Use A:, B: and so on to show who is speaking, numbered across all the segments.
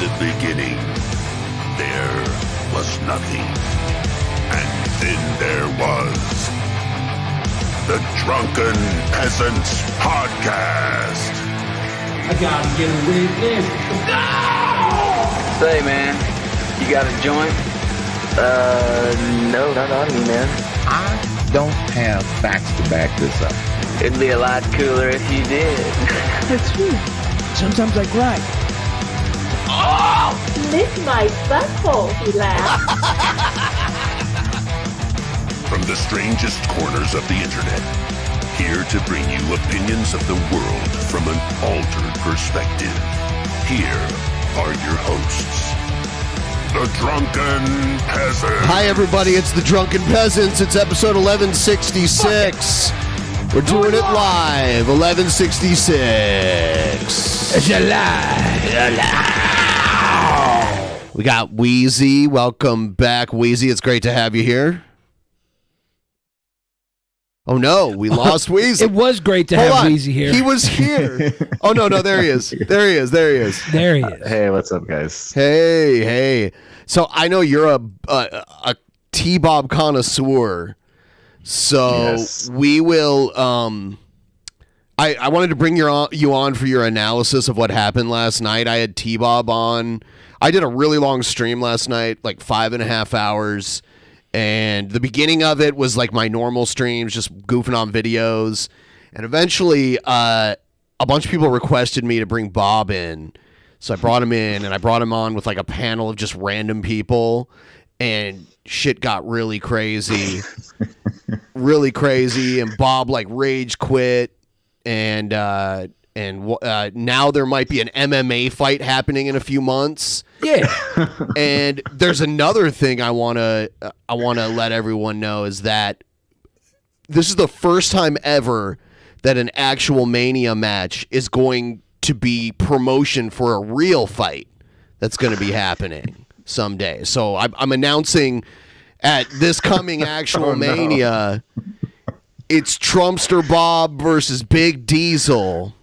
A: the beginning, there was nothing. And then there was the Drunken Peasants Podcast.
B: I gotta get a witness. No!
C: Say, man, you got a joint? No, not on me, man.
D: I don't have facts to back this up.
C: It'd be a lot cooler if you did.
E: That's true. Sometimes I cry.
A: Oh!
F: Lick my butthole, he laughed.
A: From the strangest corners of the internet, here to bring you opinions of the world from an altered perspective. Here are your hosts, the Drunken Peasants.
G: Hi, everybody. It's the Drunken Peasants. It's episode 1166. We're doing it live. 1166.
E: It's alive.
G: We got Weezy. Welcome back, Weezy. It's great to have you here. Oh, no. We lost Weezy.
E: It was great to have Weezy here.
G: He was here. Oh, no. There he is. There he is.
E: There he is.
H: Hey, what's up, guys?
G: Hey. So I know you're a T-Bob connoisseur. So
H: yes.
G: We will. I wanted to bring you on for your analysis of what happened last night. I had T-Bob on. I did a really long stream last night, like 5.5 hours. And the beginning of it was like my normal streams, just goofing on videos. And eventually, a bunch of people requested me to bring Bob in. So I brought him in, and I brought him on with like a panel of just random people. And shit got really crazy. Really crazy. And Bob like rage quit. And now there might be an MMA fight happening in a few months.
E: Yeah.
G: And there's another thing I wanna let everyone know is that this is the first time ever that an actual Mania match is going to be promotion for a real fight that's going to be happening someday. So I'm announcing at this coming actual Mania, it's Trumpster Bob versus Big Diesel.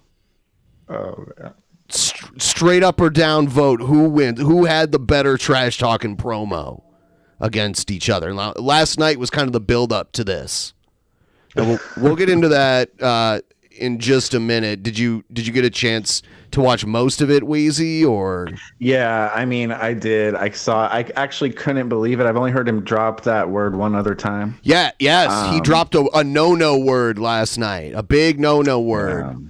H: Oh, yeah.
G: Straight up or down vote. Who wins? Who had the better trash talking promo against each other? Last night was kind of the build up to this. And we'll get into that in just a minute. Did you get a chance to watch most of it, Weezy? Or
H: Yeah, I mean, I did. I actually couldn't believe it. I've only heard him drop that word one other time.
G: Yes, he dropped a no word last night. A big no word.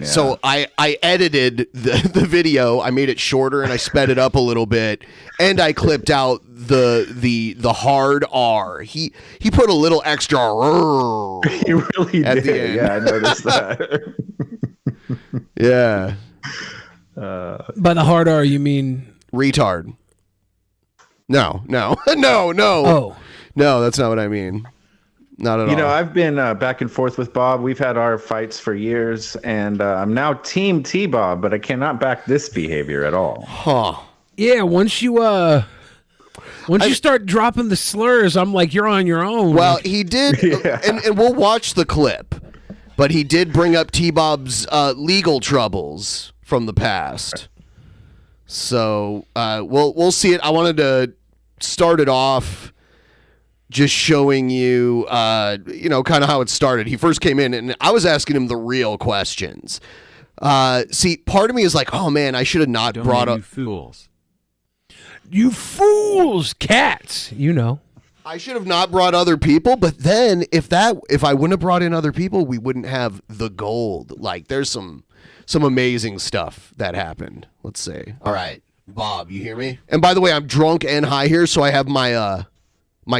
G: So I edited the video. I made it shorter and I sped it up a little bit, and I clipped out the hard R. He put a little extra
H: He really
G: at
H: did.
G: the end.
H: Yeah, I noticed that.
G: Yeah.
E: By the hard R, you mean
G: Retard. No.
E: Oh.
G: No, that's not what I mean. Not at all.
H: You know, I've been back and forth with Bob. We've had our fights for years, and I'm now Team T-Bob, but I cannot back this behavior at all.
G: Huh.
E: Yeah, once you start dropping the slurs, I'm like, you're on your own.
G: Well, he did, and we'll watch the clip, but he did bring up T-Bob's legal troubles from the past. So we'll see it. I wanted to start it off just showing you, kind of how it started. He first came in, and I was asking him the real questions. See, part of me is like, oh, man, I should have not brought up...
E: You fools, cats,
G: I should have not brought other people, but then if I wouldn't have brought in other people, we wouldn't have the gold. Like, there's some amazing stuff that happened. Let's see. All right, Bob, you hear me? And by the way, I'm drunk and high here, so I have my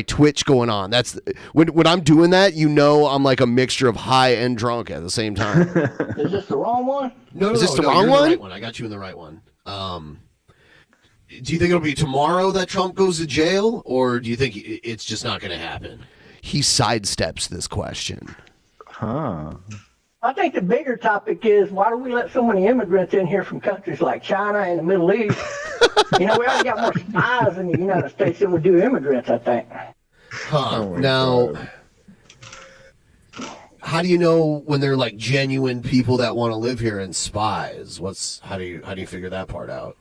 G: Twitch going on. That's when I'm doing that, I'm like a mixture of high and drunk at the same time.
B: Is this the wrong one?
G: No, is this the wrong one? The right one? I got you in the right one. Do you think it'll be tomorrow that Trump goes to jail, or do you think it's just not going to happen? He sidesteps this question.
H: Huh.
B: I think the bigger topic is, why do we let so many immigrants in here from countries like China and the Middle East? We already got more spies in the United States than we do immigrants, I think.
G: Now, how do you know when they're like genuine people that want to live here and spies? How do you figure that part out?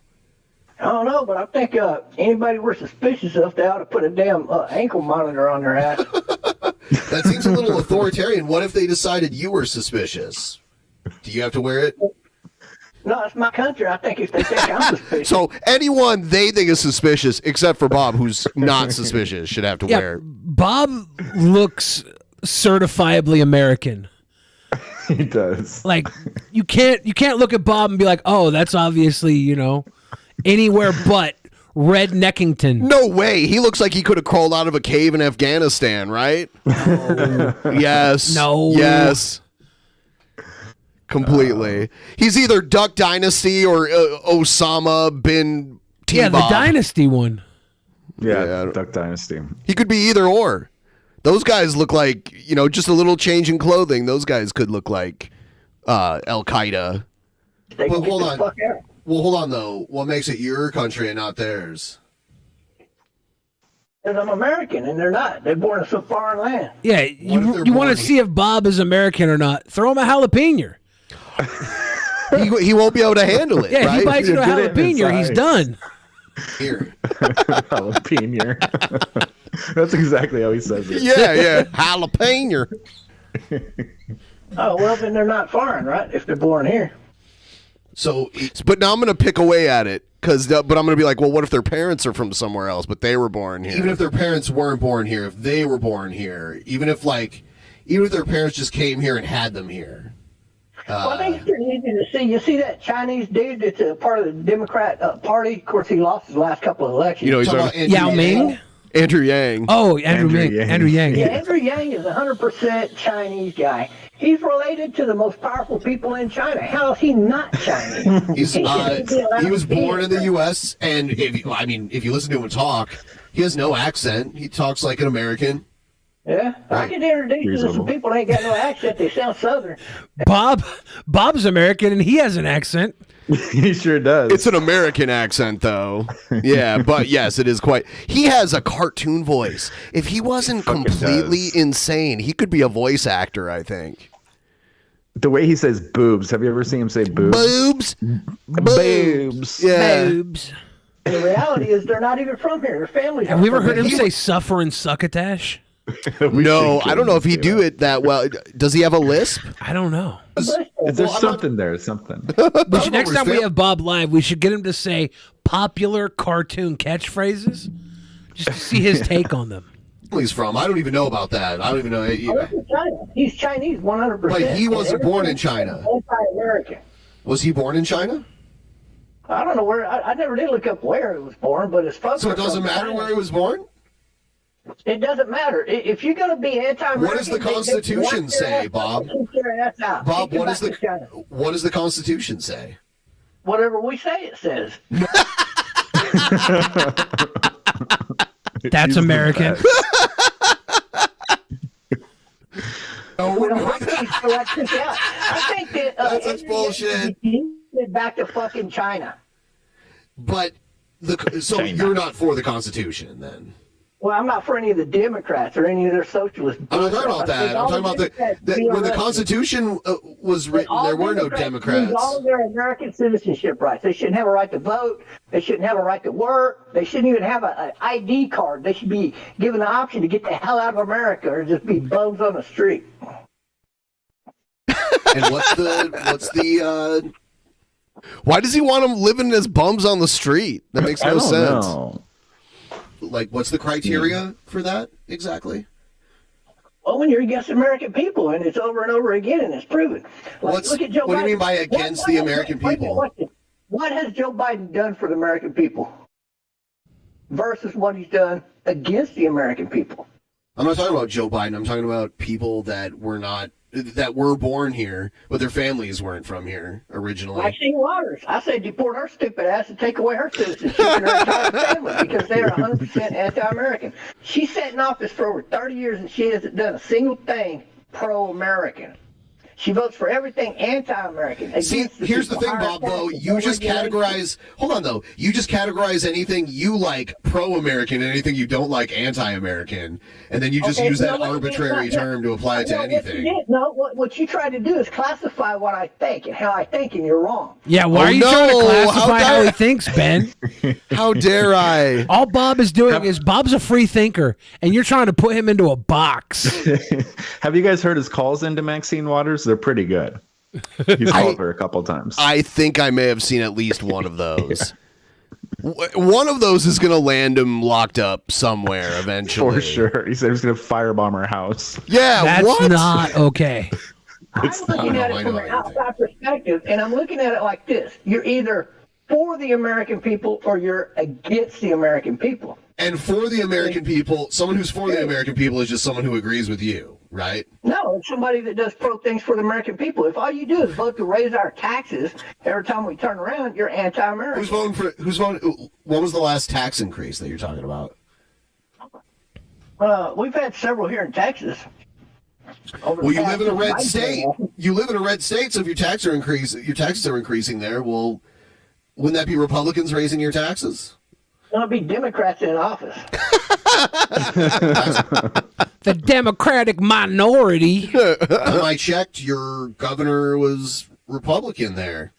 B: I don't know, but I think anybody we're suspicious of, they ought to put a damn ankle monitor on their ass.
G: That seems a little authoritarian. What if they decided you were suspicious? Do you have to wear it?
B: No, it's my country. I think if they think I'm suspicious.
G: So anyone they think is suspicious, except for Bob, who's not suspicious, should have to wear it.
E: Bob looks certifiably American.
H: He does.
E: Like you can't look at Bob and be like, oh, that's obviously, anywhere but Redneckington.
G: No way. He looks like he could have crawled out of a cave in Afghanistan, right? No. Yes.
E: No.
G: Yes. Completely. He's either Duck Dynasty or Osama bin T-Bob.
E: Yeah, the Dynasty one.
H: Yeah, Duck Dynasty.
G: He could be either or. Those guys look like, just a little change in clothing. Those guys could look like Al Qaeda.
B: They can
G: hold
B: get
G: on.
B: the fuck out.
G: Well, hold on, though. What makes it your country and not theirs?
B: Because I'm American, and they're not. They're born in some foreign land.
E: Yeah, you want to see if Bob is American or not? Throw him a jalapeno.
G: He won't be able to handle it.
E: Yeah,
G: right?
E: if he bites into a jalapeno, he's done.
G: Here.
H: Jalapeno. That's exactly how he says it.
G: Yeah. Jalapeno.
B: Oh, well, then they're not foreign, right? If they're born here.
G: So, but now I'm going to pick away at it, but I'm going to be like, well, what if their parents are from somewhere else, but they were born here? Even if their parents weren't born here, if they were born here, even if their parents just came here and had them here.
B: Well, I think it's pretty easy to see. You see that Chinese dude that's a part of the Democrat Party? Of course, he lost his last couple of elections.
G: He's talking about
E: Yao Ming?
G: Andrew Yang.
E: Oh, Andrew Yang.
B: Yeah, Andrew Yang is a 100% Chinese guy. He's related to the most powerful people in China. How is he not Chinese?
G: He was born in the U.S., and if you listen to him talk, he has no accent. He talks like an American.
B: Yeah, I can introduce you to some people that ain't got no accent. They sound Southern.
E: Bob's American, and he has an accent.
H: He sure does.
G: It's an American accent, though. Yeah, but yes, it is quite. He has a cartoon voice. If he wasn't completely insane, he could be a voice actor, I think.
H: The way he says boobs. Have you ever seen him say boobs?
G: Boobs.
H: Boobs.
G: Yeah.
E: Boobs.
B: The reality is they're not even from here. Their families.
E: Have we ever heard him say "suffer and succedash"?
G: No, I don't know if he do it that well. Does he have a lisp?
E: I don't know.
H: There's something there. Something.
E: Next time we have Bob live, we should get him to say popular cartoon catchphrases, just to see his take on them.
G: He's from. I don't even know about that. I don't even know.
B: He's Chinese, 100%.
G: But he wasn't born in China.
B: Anti-American.
G: Was he born in China?
B: I don't know where. I never did look up where he was born, but it's
G: So it doesn't matter where he was born?
B: It doesn't matter. If you're going to be anti-American...
G: What does the Constitution say, Bob? Bob, what does the Constitution say?
B: Whatever we say it says.
E: That's American.
B: We don't like these elections out. I think that...
G: That's bullshit.
B: Back to fucking China.
G: But, you're not for the Constitution, then?
B: Well, I'm not for any of the Democrats or any of their socialists.
G: I'm not talking about that. I'm talking about when the Constitution was written, there were no Democrats.
B: All of their American citizenship rights. They shouldn't have a right to vote. They shouldn't have a right to work. They shouldn't even have an ID card. They should be given the option to get the hell out of America or just be bums on the street.
G: And what's the why does he want them living as bums on the street? That makes no sense.
H: Know.
G: Like, what's the criteria for that exactly?
B: Well, when you're against American people, and it's over and over again, and it's proven. Look at Joe Biden.
G: What do you mean by against the American people?
B: What has Joe Biden done for the American people versus what he's done against the American people?
G: I'm not talking about Joe Biden. I'm talking about people that were born here, but their families weren't from here originally.
B: Maxine Waters. I say deport her stupid ass and take away her citizenship and her entire family because they are 100% anti-American. She sat in office for over 30 years and she hasn't done a single thing pro-American. She votes for everything anti-American.
G: See, here's the thing, Bob, though. You just categorize... Hold on, though. You just categorize anything you like pro-American and anything you don't like anti-American. And then you just use that arbitrary term to apply it to anything.
B: What you try to do is classify what I think and how I think, and you're wrong.
E: Yeah, why are you trying to classify how he thinks, Ben?
G: How dare I?
E: All Bob is doing is Bob's a free thinker, and you're trying to put him into a box.
H: Have you guys heard his calls into Maxine Waters? They're pretty good. He's called her a couple times.
G: I think I may have seen at least one of those. One of those is going to land him locked up somewhere eventually.
H: For sure. He said he was going to firebomb her house.
G: Yeah,
E: That's not okay.
B: I'm looking at it from an outside perspective, and I'm looking at it like this. You're either for the American people or you're against the American people.
G: And for the American people, someone who's for the American people is just someone who agrees with you, right?
B: No, it's somebody that does pro things for the American people. If all you do is vote to raise our taxes every time we turn around, you're anti-American.
G: Who's voting? What was the last tax increase that you're talking about?
B: We've had several here in Texas.
G: Well, you live in a red state. You live in a red state, so if your taxes are increasing there, well, wouldn't that be Republicans raising your taxes?
B: It's going to be Democrats in office.
E: The Democratic minority.
G: I checked, your governor was Republican there.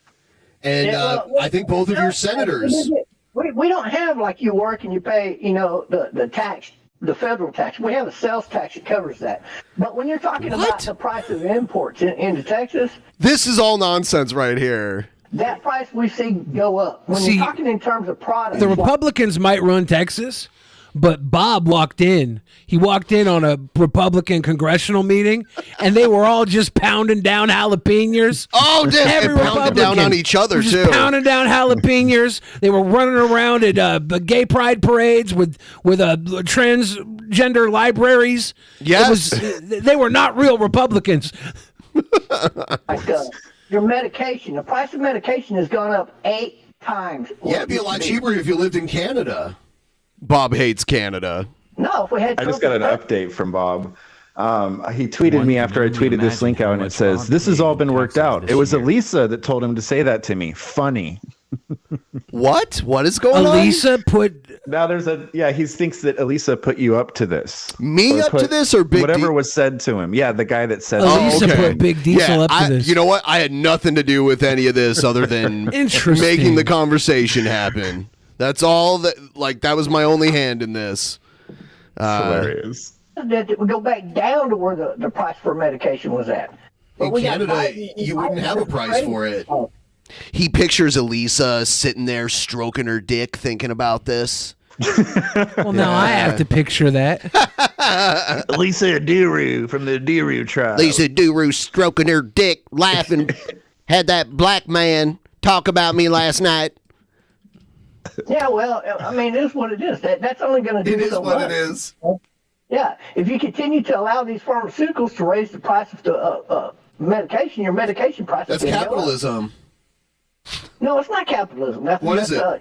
G: And I think both of your senators.
B: We don't have like you work and you pay, the tax, the federal tax. We have a sales tax that covers that. But when you're talking about the price of imports into Texas.
G: This is all nonsense right here.
B: That price we see go up. When you're talking in terms of products.
E: The Republicans might run Texas, but Bob walked in. He walked in on a Republican congressional meeting, and they were all just pounding down jalapenos.
G: Oh,
E: every
G: pounding down on each other,
E: just
G: too.
E: Pounding down jalapenos. They were running around at gay pride parades with transgender libraries.
G: Yes.
E: They were not real Republicans.
B: Your medication, the price of medication has gone up 8 times.
G: Yeah, it'd be a lot cheaper if you lived in Canada. Bob hates Canada.
B: No, if we had.
H: I just got an update from Bob. He tweeted me after I tweeted this link out, and it says, "This has all been worked out. It was Elisa that told him to say that to me. Funny."
G: What? What is going on?
E: Elisa put.
H: Now he thinks that Elisa put you up to this.
G: Me up to this or Big
H: whatever was said to him. Yeah, the guy that said
E: Elisa put Big Diesel up to this.
G: You know what? I had nothing to do with any of this other than making the conversation happen. That's all that was my only hand in this.
H: Hilarious.
B: That would go back down to where the price for medication was at.
G: In Canada, you wouldn't have a price for it. He pictures Elisa sitting there stroking her dick thinking about this.
E: Well, now I have to picture that.
H: Elisa Duru from the Duru tribe.
G: Lisa Duru stroking her dick, laughing. Had that black man talk about me last night.
B: Yeah, well, I mean, it is what it is. That's only going to do so much.
G: It is.
B: Yeah, if you continue to allow these pharmaceuticals to raise the price of the medication, your medication price.
G: That's capitalism.
B: No, it's not capitalism.
G: What is it?
B: No,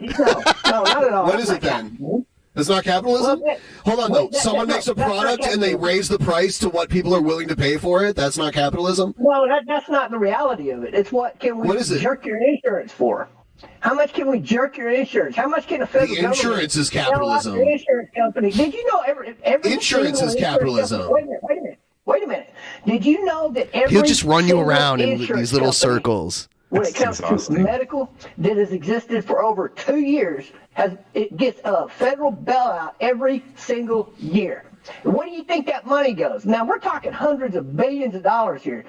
B: not at all.
G: What is it then? It's not capitalism? Hold on, though. Someone makes a product and they raise the price to what people are willing to pay for it? That's not capitalism?
B: No, that's not the reality of it. It's what is it? Jerk your insurance for. How much can we jerk your insurance? How much can a federal government...
G: The insurance is capitalism.
B: Your insurance company. Did you know every
G: insurance is capitalism.
B: Wait a minute. Did you know that every...
G: He'll just run you around in these little circles.
B: When it comes to medical, that has existed for over 2 years, it gets a federal bailout every single year. Where do you think that money goes? Now, we're talking hundreds of billions of dollars here.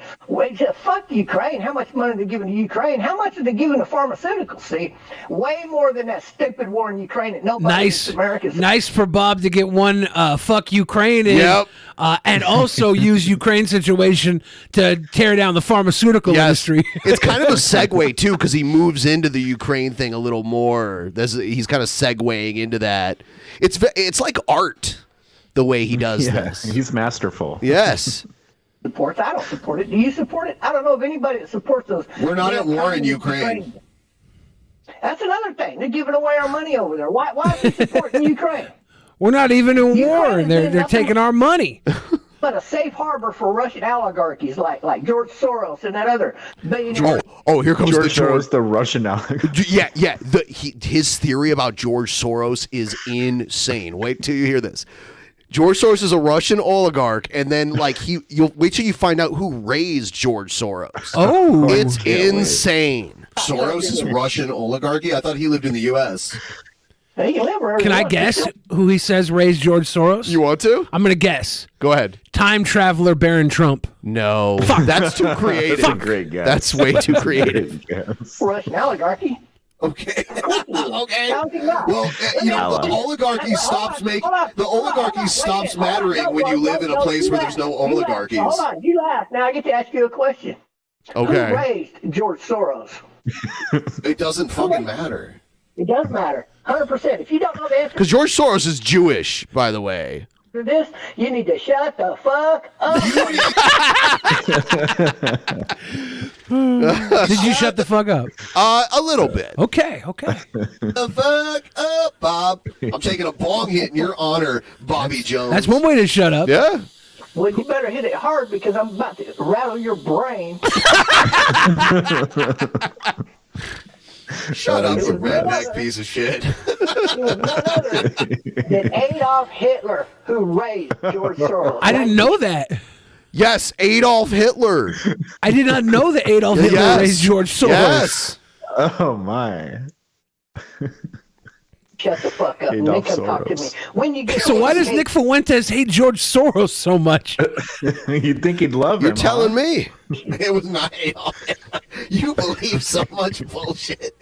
B: Fuck Ukraine. How much money are they giving to Ukraine? How much are they giving to pharmaceuticals? See, way more than that stupid war in Ukraine that nobody in America...
E: Nice for Bob to get one fuck Ukraine in, and also use Ukraine's situation to tear down the pharmaceutical industry.
G: It's kind of a segue, too, because he moves into the Ukraine thing a little more. He's kind of segueing into that. It's like art. The way he does this.
H: He's masterful.
G: Yes.
B: I don't support it. Do you support it? I don't know of anybody that supports those.
G: We're not at war in Ukraine.
B: That's another thing. They're giving away our money over there. Why are they supporting Ukraine?
E: We're not even in war, and they're taking our money.
B: but a safe harbor for Russian oligarchies like George Soros and that other billionaire.
G: Oh, here comes
H: George
G: the
H: Soros, the Russian oligarch.
G: Yeah. His theory about George Soros is insane. Wait till you hear this. George Soros is a Russian oligarch, and then you'll wait till you find out who raised George Soros.
E: Oh,
G: it's insane. Soros is a Russian oligarchy. I thought he lived in the U.S.
E: Can I guess who he says raised George Soros?
G: You want to?
E: I'm gonna guess.
G: Go ahead.
E: Time traveler Baron Trump.
G: No, that's too creative.
H: That's a great guess.
G: That's way too creative.
B: Russian oligarchy.
G: Okay. Okay.
B: How's he not?
G: Well, the oligarchy stops mattering when you live in a place where there's no oligarchies.
B: Hold on, you laugh. Now I get to ask you a question.
G: Okay.
B: Who raised George Soros?
G: It doesn't fucking matter.
B: It does matter. 100%. If you don't know the answer
G: Because George Soros is Jewish, by the way.
B: to this, you need to shut the fuck up.
E: Did you shut the fuck up?
G: A little bit.
E: Okay.
G: The fuck up, Bob. I'm taking a bong hit in your honor, Bobby Jones.
E: That's one way to shut up.
G: Yeah.
B: Well, you better hit it hard because I'm about to rattle your brain.
G: Shut up, you redneck piece of shit.
B: It was none other than Adolf Hitler who raised George Soros.
E: I didn't know that.
G: Yes, Adolf Hitler.
E: I did not know that Adolf Hitler raised George Soros.
G: Yes.
H: Oh my.
B: Shut the fuck up.
H: Adolf
B: Nick, come talk to me.
H: Soros.
B: When you get
E: So why does Nick Fuentes hate George Soros so much?
H: You'd think he'd love
G: You're
H: him.
G: telling me. It was not Adolf Hitler. You believe so much bullshit.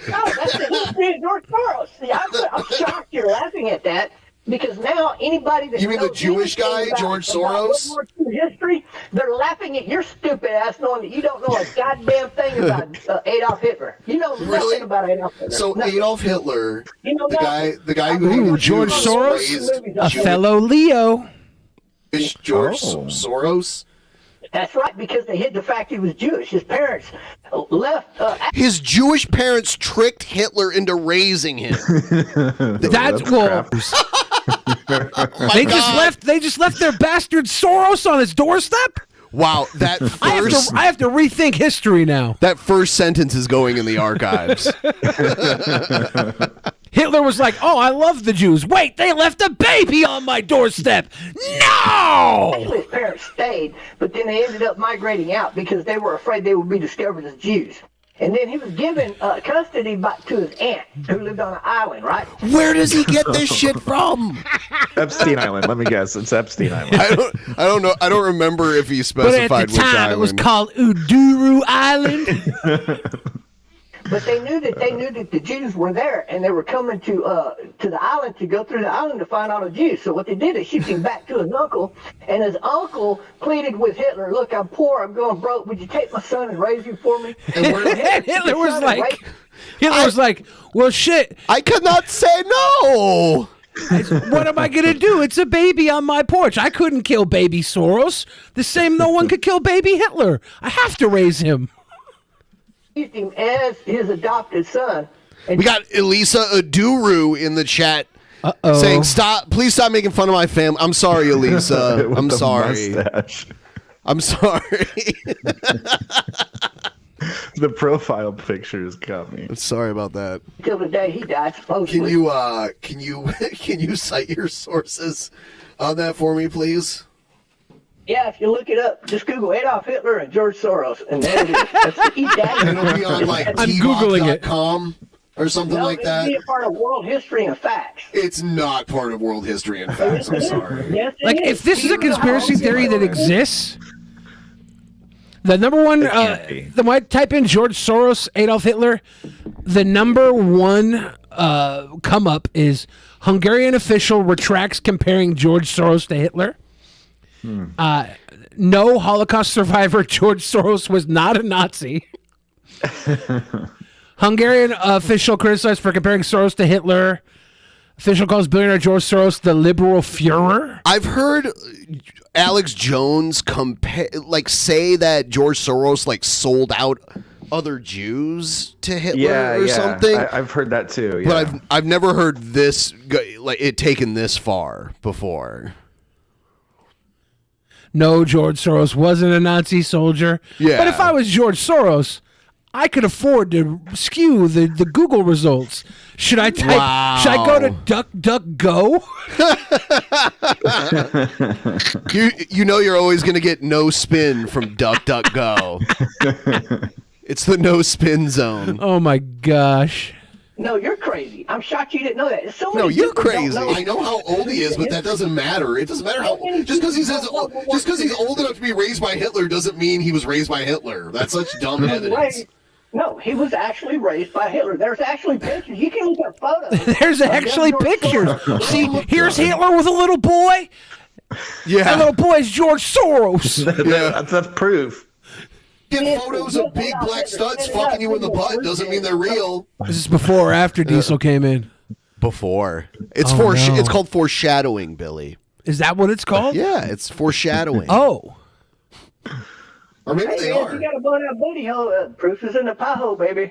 B: No, that's the history of George Soros. See, I'm shocked you're laughing at that because now anybody that
G: You mean the
B: knows
G: Jewish
B: anything
G: guy,
B: about
G: George
B: World
G: Soros?
B: War II history, they're laughing at your stupid ass knowing that you don't know a goddamn thing about Adolf Hitler. You know nothing about Adolf Hitler.
G: So
B: Nothing.
G: Adolf Hitler,
B: You know
G: the guy who hated
E: George
G: Jews,
E: Soros?
G: raised
E: A fellow Leo.
G: George Soros.
B: That's right, because they hid the fact he was Jewish. His parents left.
G: His Jewish parents tricked Hitler into raising him.
E: That's well. They just left their bastard Soros on his doorstep.
G: Wow, that first
E: I have to rethink history now.
G: that first sentence is going in the archives.
E: Hitler was like, "Oh, I love the Jews. Wait, they left a baby on my doorstep. No!"
B: Actually, his parents stayed, but then they ended up migrating out because they were afraid they would be discovered as Jews. And then he was given custody to his aunt, who lived on an island, right?
G: Where does he get this shit from?
H: Epstein Island. Let me guess. It's Epstein Island.
G: I don't know. I don't remember if he
E: But
G: specified
E: at the
G: which
E: time,
G: island.
E: it was called Uduru Island.
B: But they knew that the Jews were there, and they were coming to the island to go through the island to find all the Jews. So what they did is shipped him back to his uncle, and his uncle pleaded with Hitler, "Look, I'm poor, I'm going broke. Would you take my son and raise him for me?"
E: And Hitler was like, "Well, shit.
G: I could not say no.
E: What am I gonna do? It's a baby on my porch. I couldn't kill baby Soros. The same no one could kill baby Hitler. I have to raise him."
B: Used him as his adopted son. And
G: We got Elisa Aduru in the chat saying, please stop making fun of my family. I'm sorry, Elisa.
H: With
G: I'm
H: the
G: sorry.
H: mustache.
G: I'm sorry.
H: The profile pictures got me.
G: I'm sorry about that.
B: until the day he died, supposedly.
G: Can you cite your sources on that for me, please?
B: Yeah, if you look it up, just Google Adolf Hitler and George Soros, and there it is. That's the
G: It'll be on like
E: I'm Googling it.
G: TVOC.com or something like that.
B: It'll be a part of world history and facts.
G: It's not part of world history and facts. I'm sorry.
B: Yes, it
E: Like,
B: is.
E: if this is a conspiracy theory that exists, the number one,
H: can't be.
E: the when I type in George Soros, Adolf Hitler, the number one come up is Hungarian official retracts comparing George Soros to Hitler. No Holocaust survivor, George Soros was not a Nazi. Hungarian official criticized for comparing Soros to Hitler. Official calls billionaire George Soros the liberal Fuhrer.
G: I've heard Alex Jones say that George Soros sold out other Jews to Hitler or something.
H: I've heard that too. Yeah.
G: But I've never heard this it taken this far before.
E: No, George Soros wasn't a Nazi soldier.
G: Yeah.
E: But if I was George Soros, I could afford to skew the Google results. Should I type?
G: Wow.
E: Should I go to DuckDuckGo?
G: You know you're always going to get no spin from DuckDuckGo. It's the no spin zone.
E: Oh my gosh.
B: No, you're crazy. I'm shocked you didn't know that. So
G: No,
B: many
G: you're
B: people don't
G: crazy.
B: know.
G: I know how old he is, but that doesn't matter. It doesn't matter how. Just because he's old enough to be raised by Hitler doesn't mean he was raised by Hitler. That's such dumb evidence.
B: No, he was actually raised by Hitler. There's actually pictures. You can look at photos.
E: There's actually pictures. See, here's Hitler with a little boy.
G: Yeah.
E: That little boy is George Soros.
H: That's proof.
G: Get photos of big black studs fucking you in the butt doesn't mean they're real.
E: This is before or after Diesel came in?
G: Before. It's
E: Oh, no.
G: It's called foreshadowing, Billy.
E: Is that what it's called?
G: Yeah, it's foreshadowing.
E: Oh.
G: Or maybe
B: Hey,
G: they
B: man,
G: are.
B: you got a blown out booty hole. Proof is in the pie hole, baby.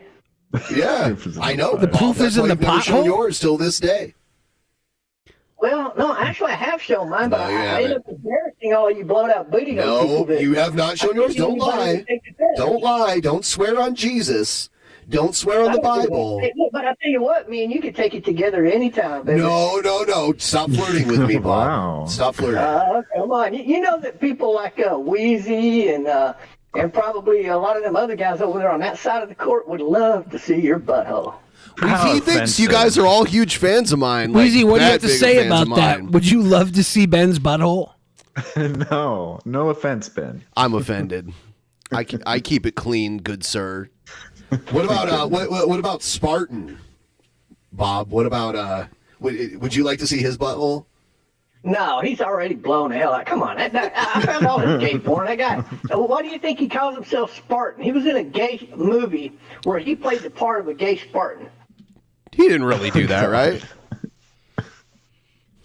G: Yeah, I know.
E: The proof
G: That's
E: is in
G: why
E: the
G: you've never shown
E: pothole?
G: yours till this day.
B: Well, no, actually, I have shown mine, but
G: No, you
B: I end
G: haven't.
B: up embarrassing all you blown out booty hole people.
G: No,
B: that-
G: you have not shown yours. Don't lie. Don't lie. Don't swear on Jesus. Don't swear on the Bible.
B: Hey, look, but I tell you what, me and you can take it together anytime, baby.
G: No. Stop flirting with me, Bob.
H: Wow.
G: Stop flirting.
B: Come on. You know that people like Weezy and probably a lot of them other guys over there on that side of the court would love to see your butthole.
H: How
G: He thinks you
H: offensive.
G: guys are all huge fans of mine. like,
E: Weezy, what do you have
G: that
E: to
G: big
E: say
G: fans
E: about
G: of
E: that?
G: mine.
E: Would you love to see Ben's butthole?
H: No offense, Ben.
G: I'm offended. I keep it clean, good sir. What about what about Spartan, Bob? What about would you like to see his butthole?
B: No, he's already blown the hell out. Come on. I found all his gay porn. That guy, why do you think he calls himself Spartan? He was in a gay movie where he played the part of a gay Spartan.
G: He didn't really do that, right?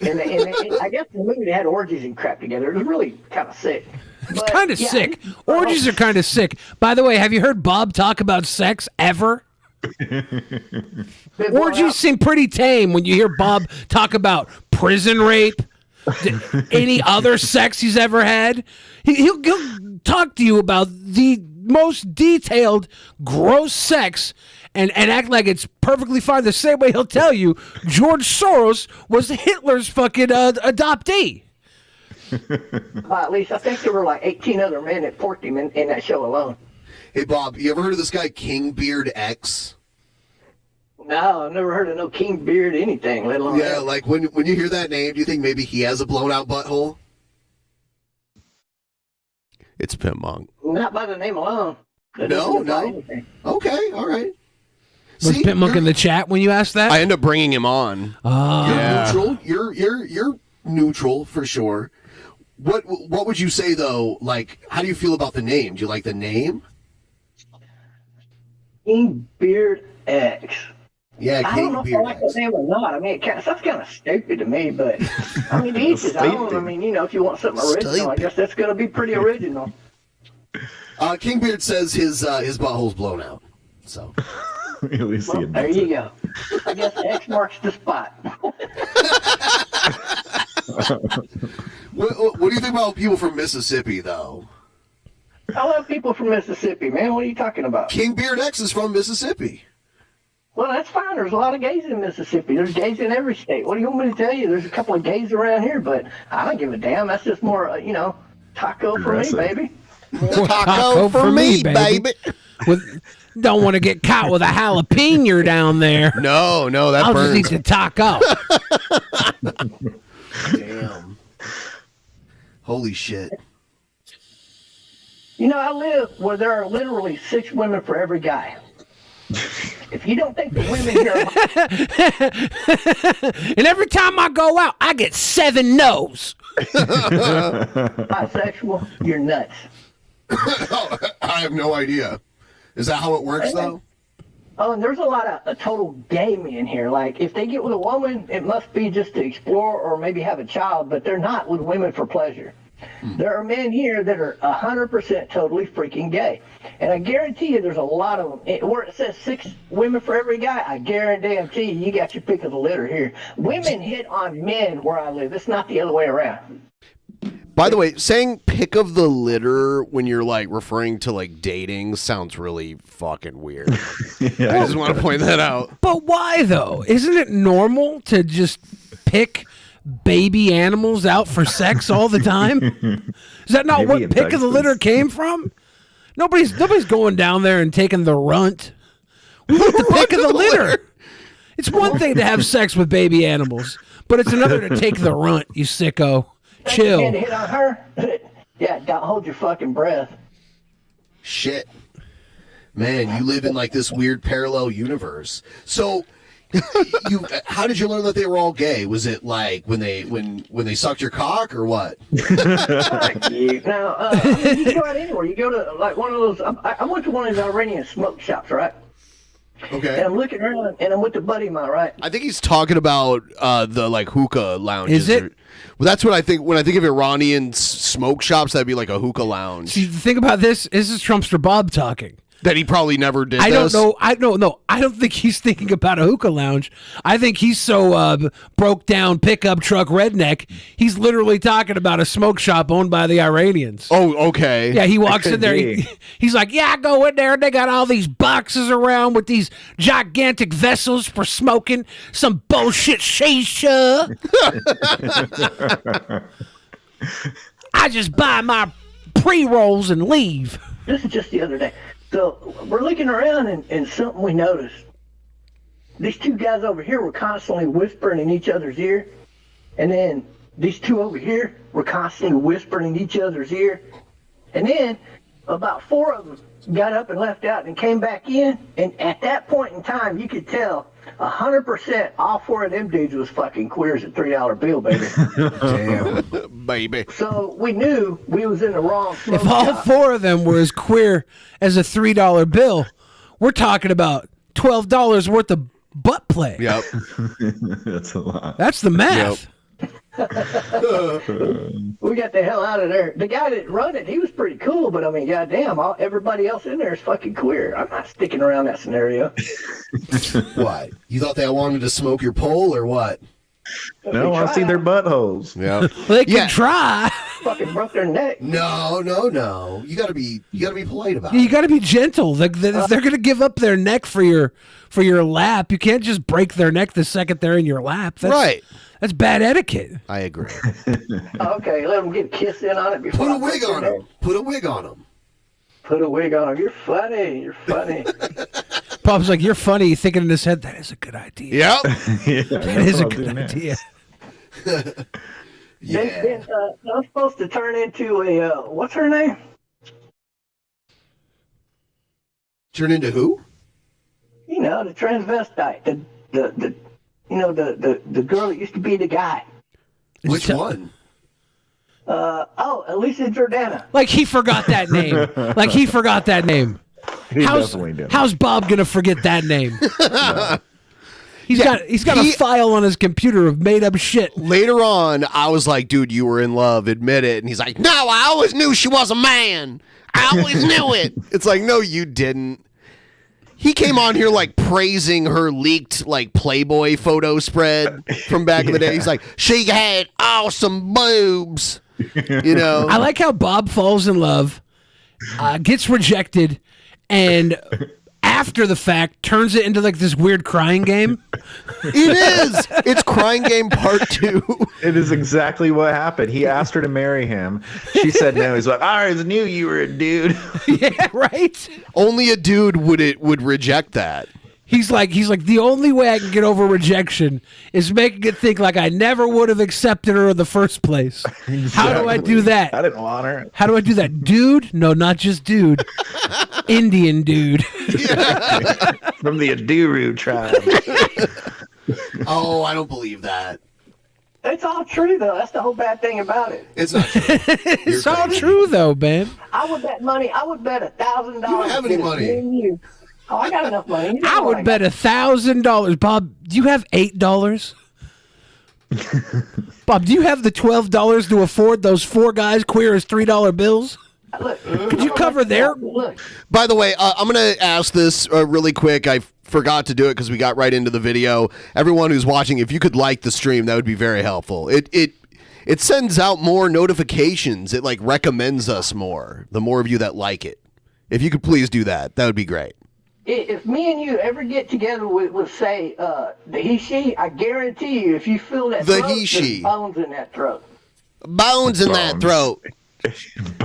B: And I guess in the movie they had orgies and crap together. It was really kind of sick.
E: It's kind of sick. Orgies are kind of sick. By the way, have you heard Bob talk about sex ever? Orgies seem pretty tame when you hear Bob talk about prison rape, any other sex he's ever had. He'll talk to you about the most detailed, gross sex and act like it's perfectly fine. The same way he'll tell you George Soros was Hitler's fucking adoptee.
B: At least I think there were like 18 other men that forked him in that show alone.
G: Hey, Bob, you ever heard of this guy King Beard X?
B: No, I've never heard of no king beard anything, let alone
G: Yeah,
B: that.
G: like when you hear that name, do you think maybe he has a blown out butthole? It's Pimp Monk.
B: Not by the name alone. That
G: No,
B: doesn't imply
G: no.
B: anything.
G: Okay, all right.
E: Was Pimp Monk
G: you're-
E: in the chat when you asked that?
G: I end up bringing him on. You're
E: Yeah.
G: neutral. You're neutral for sure. What would you say though? Like, how do you feel about the name? Do you like the name?
B: King Beard X.
G: Yeah,
B: I don't
G: King
B: know if I
G: Beard
B: like
G: X.
B: the name or not. I mean, sounds kind of stupid to me, but I mean, each his own. I mean, if you want something original, I
G: Stupid.
B: guess that's going to be pretty original.
G: King Beard says his butthole's blown out. So
H: At least he
B: Well, there
H: admits
B: you
H: it.
B: go. I guess X marks the spot.
G: what do you think about people from Mississippi though?
B: I love people from Mississippi, man. What are you talking about?
G: King Beard X is from Mississippi.
B: Well, that's fine. There's a lot of gays in Mississippi. There's gays in every state. What do you want me to tell you? There's a couple of gays around here, but I don't give a damn. That's just more, taco for me,
H: Aggressive.
B: baby.
G: Taco for me, baby.
E: Don't want to get caught with a jalapeno down there.
G: No, that
E: I'll
G: burns.
E: just eat the taco.
G: Damn. Holy shit.
B: I live where there are literally 6 women for every guy. If you don't think the women here are
E: And every time I go out, I get 7 no's.
B: bisexual, you're nuts.
G: I have no idea. Is that how it works though?
B: Oh, and there's a lot of total gay men here. Like, if they get with a woman, it must be just to explore or maybe have a child, but they're not with women for pleasure. There are men here that are 100% totally freaking gay. And I guarantee you there's a lot of them. Where it says 6 women for every guy, I guarantee you got your pick of the litter here. Women hit on men where I live. It's not the other way around.
G: By the way, saying pick of the litter when you're like referring to like dating sounds really fucking weird. I just want to point that out.
E: But why though? Isn't it normal to just pick baby animals out for sex all the time? Is that not
H: Maybe
E: what pick of the litter came from? Nobody's going down there and taking the runt. We want the pick of the litter. It's one thing to have sex with baby animals, but it's another to take the runt, you sicko. Chill.
B: And hit on her? Yeah, don't hold your fucking breath.
G: Shit. Man, you live in like this weird parallel universe. So how did you learn that they were all gay? Was it like when they sucked your cock or what?
B: Fuck you. Now, I mean, you can go out anywhere. You go to like one of those. I went to one of those Iranian smoke shops, right?
G: Okay.
B: And I'm looking around, and I'm with a buddy of mine, right?
G: I think he's talking about the like hookah lounges.
E: Is it?
G: Well, that's what I think. When I think of Iranian smoke shops, that'd be like a hookah lounge.
E: See, the thing about this is Trumpster Bob talking.
G: That he probably never did.
E: I don't know. I don't know. I don't think he's thinking about a hookah lounge. I think he's so broke down pickup truck redneck. He's literally talking about a smoke shop owned by the Iranians.
G: Oh, okay.
E: Yeah, he walks in there. He's like, yeah, I go in there and they got all these boxes around with these gigantic vessels for smoking some bullshit shisha. I just buy my pre-rolls and leave.
B: This is just the other day. So we're looking around, and something we noticed. These two guys over here were constantly whispering in each other's ear. And then these two over here were constantly whispering in each other's ear. And then about four of them got up and left out and came back in. And at that point in time, you could tell 100% all four of them dudes was fucking queers at $3 bill, baby.
G: Damn, baby.
B: So we knew we was in the wrong smoke
E: If all
B: shop.
E: four of them were as queer as a $3 bill, we're talking about $12 worth of butt play.
G: Yep.
H: That's a lot.
E: That's the math.
B: We got the hell out of there. The guy that run it, he was pretty cool, but I mean, goddamn, everybody else in there is fucking queer. I'm not sticking around that scenario.
G: What? You thought they wanted to smoke your pole or what?
H: No, I want to see their buttholes.
G: Yeah.
E: They can try.
B: Fucking broke their neck.
G: No. You gotta be polite about
E: You
G: it.
E: got to be gentle. If they're going to give up their neck for your lap, you can't just break their neck the second they're in your lap.
G: Right.
E: That's bad etiquette.
G: I agree.
B: Okay, let them get a kiss in on it before
G: Put a
B: I
G: wig
B: break
G: on
B: their
G: him.
B: neck.
G: Put a wig on him.
B: Put a wig on him. You're funny.
E: Bob's like, you're funny. Thinking in his head, that is a good idea.
G: Yep.
E: That is a good idea.
G: Yeah.
B: Then, I'm supposed to turn into a, what's her name?
G: Turn into who?
B: You know, the transvestite. The girl that used to be the guy.
G: Which one?
B: Elisa Jordana.
E: Like he forgot that name. How's Bob gonna forget that name? He's got a file on his computer of made up shit.
G: Later on, I was like, dude, you were in love. Admit it. And he's like, no, I always knew she was a man. I always knew it. It's like, no, you didn't. He came on here like praising her leaked like Playboy photo spread from back in the day. He's like, she had awesome boobs. You know?
E: I like how Bob falls in love, gets rejected, and after the fact turns it into like this weird crying game.
G: It is. It's Crying Game Part 2.
H: It is exactly what happened. He asked her to marry him. She said no. He's like, I always knew you were a dude.
E: Yeah, right.
G: Only a dude would reject that.
E: He's like, the only way I can get over rejection is making it think like I never would have accepted her in the first place. How do I do that?
H: I didn't want her.
E: How do I do that? Dude? No, not just dude. Indian dude.
H: From the Aduru tribe.
G: Oh, I don't believe that.
B: It's all true, though. That's the whole bad thing about it.
G: It's not true.
E: It's all true, though, man.
B: I would bet money. I would bet $1,000.
G: You don't have any money.
B: Oh, I got enough money. You know
E: I
B: what
E: would bet $1,000. Bob, do you have $8? Bob, do you have the $12 to afford those four guys queer as $3 bills?
B: Look,
E: Could you cover their?
B: Look,
G: By the way, I'm going to ask this really quick. I forgot to do it because we got right into the video. Everyone who's watching, if you could like the stream, that would be very helpful. it sends out more notifications. It like recommends us more. The more of you that like it. If you could please do that, that would be great.
B: If me and you ever get together with say, the he-she, I guarantee you, if you feel that
G: The
B: throat,
G: he-she.
B: there's bones in that throat.
G: Bones in that throat.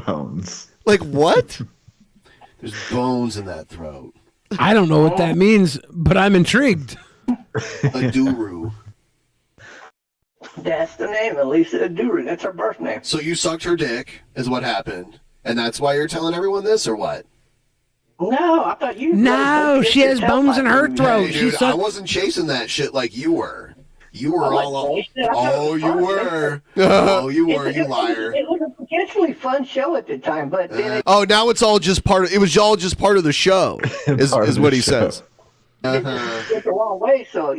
H: Bones.
G: Like what? There's bones in that throat.
E: I don't know what that means, but I'm intrigued.
G: A duru.
B: That's the name, Elisa Aduru. That's her birth name.
G: So you sucked her dick, is what happened. And that's why you're telling everyone this, or what?
B: No, I thought you.
E: No, she has bones in her throat.
G: Hey,
E: She
G: dude, I
E: sucked.
G: wasn't chasing that shit like you were. You were
B: I
G: all
B: wasn't chasing it. I thought it
G: Oh,
B: was
G: you
B: fun.
G: were. Oh, you were, you
B: It
G: liar.
B: was a potentially fun show at the time, but then it
G: Oh, now it's all just part of. It was all just part of the show, is
H: Part of
G: what
H: the
G: he
H: show.
G: says.
B: went the wrong way. So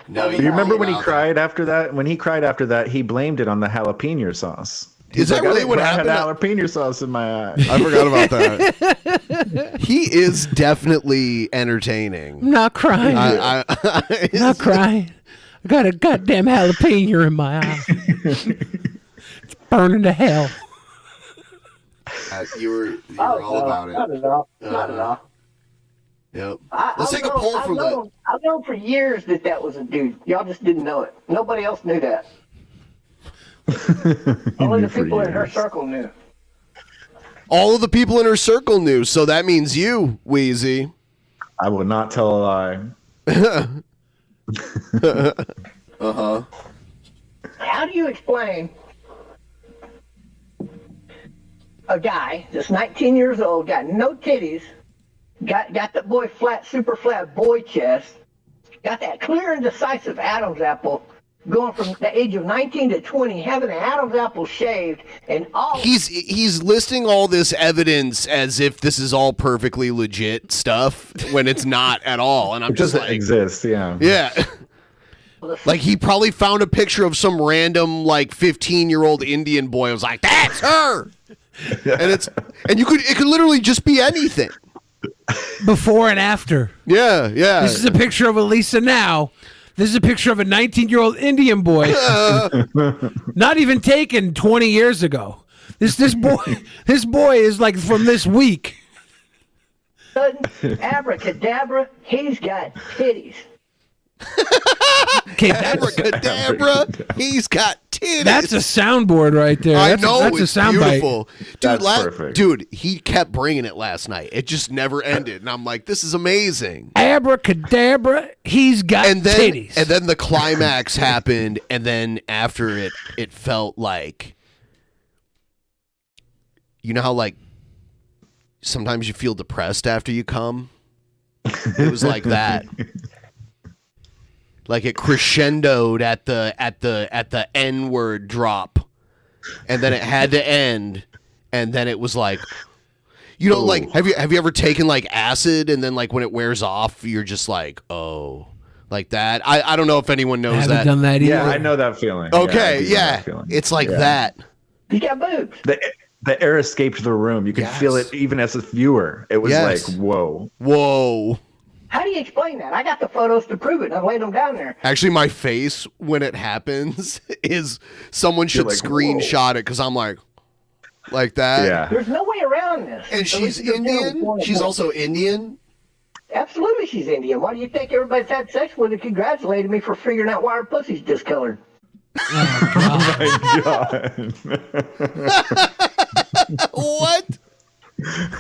G: No,
H: You remember when he
G: cried?
H: cried after that? When he cried after that, he blamed it on the jalapeno sauce.
G: Is that really what happened?
H: I had jalapeno sauce in my eye.
G: I forgot about that. He is definitely entertaining.
E: I'm not crying.
G: I,
E: I'm not crying. I got a goddamn jalapeno in my eye. It's burning to hell.
G: you were all about it.
B: Not at all. Not at all.
G: Yep. Let's take a poll from that.
B: I've known for years that was a dude. Y'all just didn't know it. Nobody else knew that. Only the people in her circle knew.
G: All of the people in her circle knew, so that means you, Weezy.
H: I will not tell a lie.
G: Uh-huh.
B: How do you explain a guy that's 19 years old, got no titties, got that boy flat, super flat boy chest, got that clear and decisive Adam's apple, going from the age of 19 to 20, having an Adam's apple shaved, and all
G: He's listing all this evidence as if this is all perfectly legit stuff when it's not at all, and I'm
H: It
G: just
H: doesn't
G: like,
H: exist, yeah.
G: yeah. Like he probably found a picture of some random like 15-year-old Indian boy. Was like, that's her, and it could literally just be anything.
E: Before and after.
G: Yeah.
E: This is a picture of Elisa now. This is a picture of a 19-year-old Indian boy. Not even taken 20 years ago. This boy is like from this week.
B: sudden, abracadabra, he's got titties.
E: Okay,
G: Abracadabra, he's got titties.
E: that's a soundboard right there.
G: I
E: That's
G: know,
E: that's
G: it's
E: a sound
G: beautiful.
E: bite.
G: Dude,
H: That's perfect.
G: Dude, he kept bringing it last night. It just never ended. And I'm like, this is amazing.
E: Abracadabra, he's got titties.
G: And then the climax happened, and then after it felt like, you know how like sometimes you feel depressed after you come? It was like that. Like it crescendoed at the N-word drop, and then it had to end, and then it was like, you know, like have you ever taken like acid, and then like when it wears off, you're just like, oh, like that. I don't know if anyone knows
E: I haven't
G: that.
E: done that either.
H: Yeah, I know that feeling.
G: Okay,
H: I do know
G: yeah,
H: that feeling.
G: it's like
H: Yeah.
G: that.
B: He got boobs.
H: The air escaped the room. You could feel it even as a viewer. It was
G: Yes.
H: like, whoa.
G: Whoa.
B: How do you explain that? I got the photos to prove it, and I laid them down there.
G: Actually, my face when it happens is someone should
H: like,
G: screenshot it because I'm like that.
H: Yeah.
B: There's no way around this.
G: And
B: At
G: she's
B: least the general
G: Indian.
B: point of
G: She's
B: view.
G: also Indian.
B: Absolutely, she's Indian. Why do you think everybody's had sex with her congratulated me for figuring out why her pussy's discolored?
H: Oh my God.
G: What?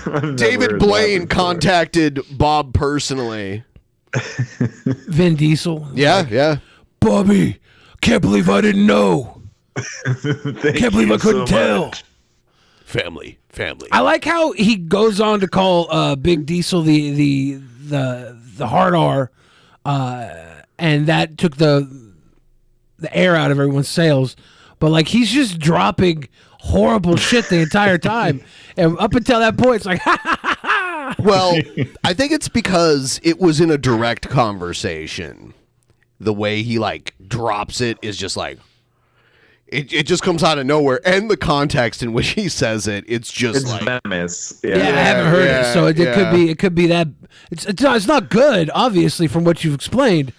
H: I've never
G: David
H: heard
G: Blaine
H: that before.
G: contacted Bob personally.
E: Vin Diesel.
G: Yeah.
E: Bobby, can't believe I didn't know.
H: Thank
E: Can't believe
H: you
E: I couldn't
H: so
E: tell.
H: much.
G: Family.
E: I like how he goes on to call Big Diesel the hard R, and that took the air out of everyone's sails. But like he's just dropping horrible shit the entire time, and up until that point, it's like ha ha ha ha.
G: Well, I think it's because it was in a direct conversation. The way he like drops it is just like it just comes out of nowhere, and the context in which he says it, it's just
H: It's
G: like
H: venomous.
E: Yeah, I haven't heard it, so it
G: yeah.
E: could be that. It's not good, obviously, from what you've explained.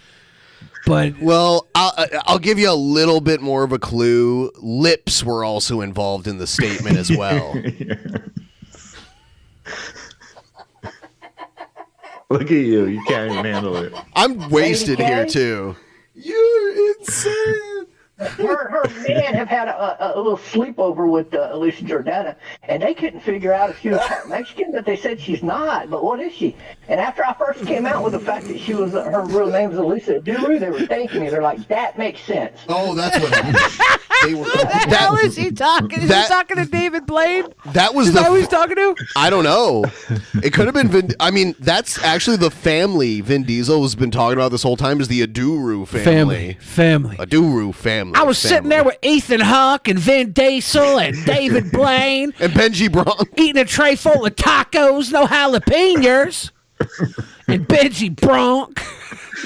E: But
G: well, I'll give you a little bit more of a clue. Lips were also involved in the statement as well.
H: Look at you. You can't even handle it.
G: I'm wasted here, too. You're insane.
B: Her man have had a little sleepover with Alicia Jordana, and they couldn't figure out if she was part Mexican, but they said she's not. But what is she? And after I first came out with the fact that she was, her real name is Alicia Duru, they were thanking me. They're like, that makes sense.
G: Oh, that's what happened. They were,
E: who the hell is he talking? Is he talking to David Blaine?
G: That was
E: is that who he's talking to?
G: I don't know. It could have been Vin. I mean, that's actually the family Vin Diesel has been talking about this whole time is the Aduru family.
E: Family.
G: Aduru family.
E: I was sitting there with Ethan Hawke and Vin Diesel and David Blaine
G: and Benji Bronk
E: eating a tray full of tacos, no jalapenos, and Benji Bronk.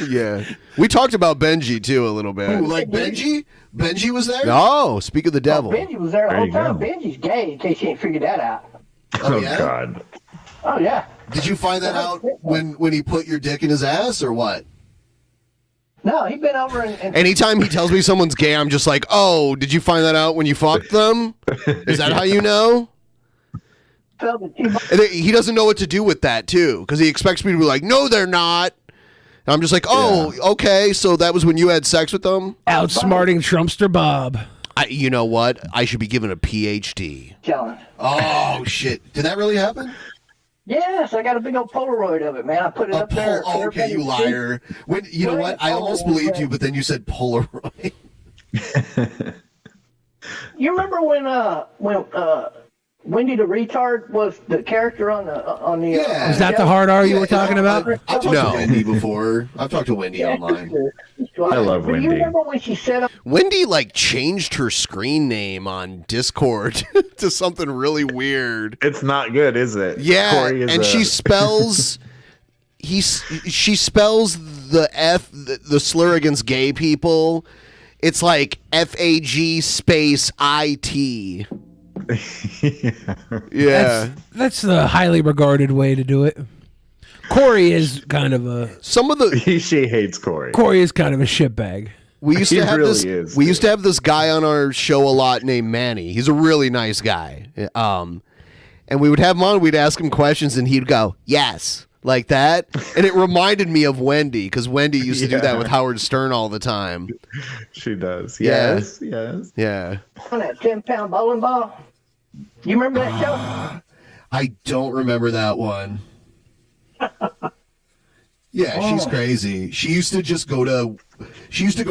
G: Yeah, we talked about Benji too a little bit.
I: Ooh, like Benji? Benji was there?
G: No, speak of the devil.
B: Benji was there the whole time.
H: go.
B: Benji's gay, in case you ain't figured that out.
H: Oh,
I: yeah?
H: God.
B: Oh, yeah.
I: Did you find that out when he put your dick in his ass or what?
B: No, he'd been over and
G: Anytime he tells me someone's gay, I'm just like, oh, did you find that out when you fucked them? Is that how you know?
B: felt the T-bone.
G: And he doesn't know what to do with that, too, because he expects me to be like, no, they're not. And I'm just like, oh, okay, so that was when you had sex with them?
E: Outsmarting Trumpster Bob.
G: You know what? I should be given a PhD.
B: Challenge.
I: Oh, shit. Did that really happen?
B: Yes, I got a big old Polaroid of it, man. I put it up there.
I: Oh, okay, you liar. When, you know what? I almost believed you, but then you said Polaroid.
B: You remember when Wendy the Retard was the character on the
I: Yeah.
E: Is that the hard R you were talking about?
I: I've talked to Wendy before. I've talked to Wendy online.
H: I love
B: But
H: Wendy.
B: you remember when she said up
G: Wendy, like, changed her screen name on Discord to something really weird.
H: It's not good, is it?
G: Yeah,
H: Corey is
G: and she spells... She spells the F, the slur against gay people. It's like FAG space IT. Yeah.
E: That's the highly regarded way to do it. Corey is kind of a...
G: Some of the...
H: She hates Corey.
E: Corey is kind of a shitbag.
G: We used
H: He
G: to have
H: really
G: this.
H: is,
G: We
H: dude.
G: used to have this guy on our show a lot named Manny. He's a really nice guy. And we would have him on. We'd ask him questions, and he'd go, "Yes," like that. And it reminded me of Wendy because Wendy used to do that with Howard Stern all the time.
H: She does.
G: Yeah.
H: Yes, yes.
G: Yeah.
B: on that 10-pound bowling ball. You remember that show?
I: I don't remember that one. Yeah, she's crazy. She used to go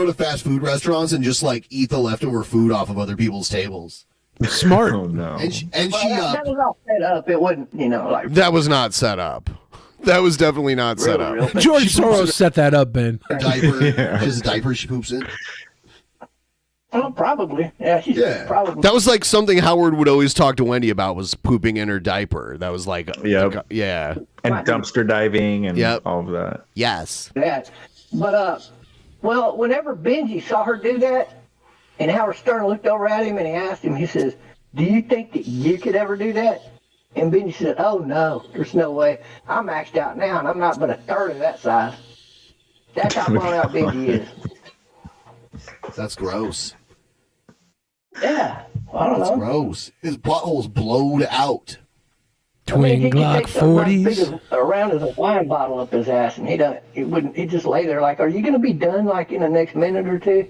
I: to fast food restaurants and just like eat the leftover food off of other people's tables.
E: Smart.
H: Oh, no.
I: And she
B: That was all set up. It wasn't, like
G: That was not set up. That was definitely not set up.
B: real.
E: George Soros set that up, Ben.
I: a diaper. She has a diaper she poops in.
B: Oh, probably. Yeah, she's
I: Yeah.
B: probably.
G: That was like something Howard would always talk to Wendy about was pooping in her diaper. That was like,
H: Yep.
G: yeah.
H: And dumpster diving and
G: Yep.
H: all of that.
G: Yes.
B: that. But, well, whenever Benji saw her do that, and Howard Stern looked over at him and he asked him, he says, "Do you think that you could ever do that?" And Benji said, "Oh, no, there's no way. I'm maxed out now, and I'm not but a third of that size." That's how blown out Benji is.
I: That's gross.
B: Yeah. I don't
I: That's
B: know.
I: gross. His butthole's blowed out.
E: Twin
B: he could
E: Glock
B: take something like big
E: 40s.
B: as, around as a wine bottle up his ass, and he wouldn't. He'd just lay there like, "Are you going to be done like in the next minute or two?"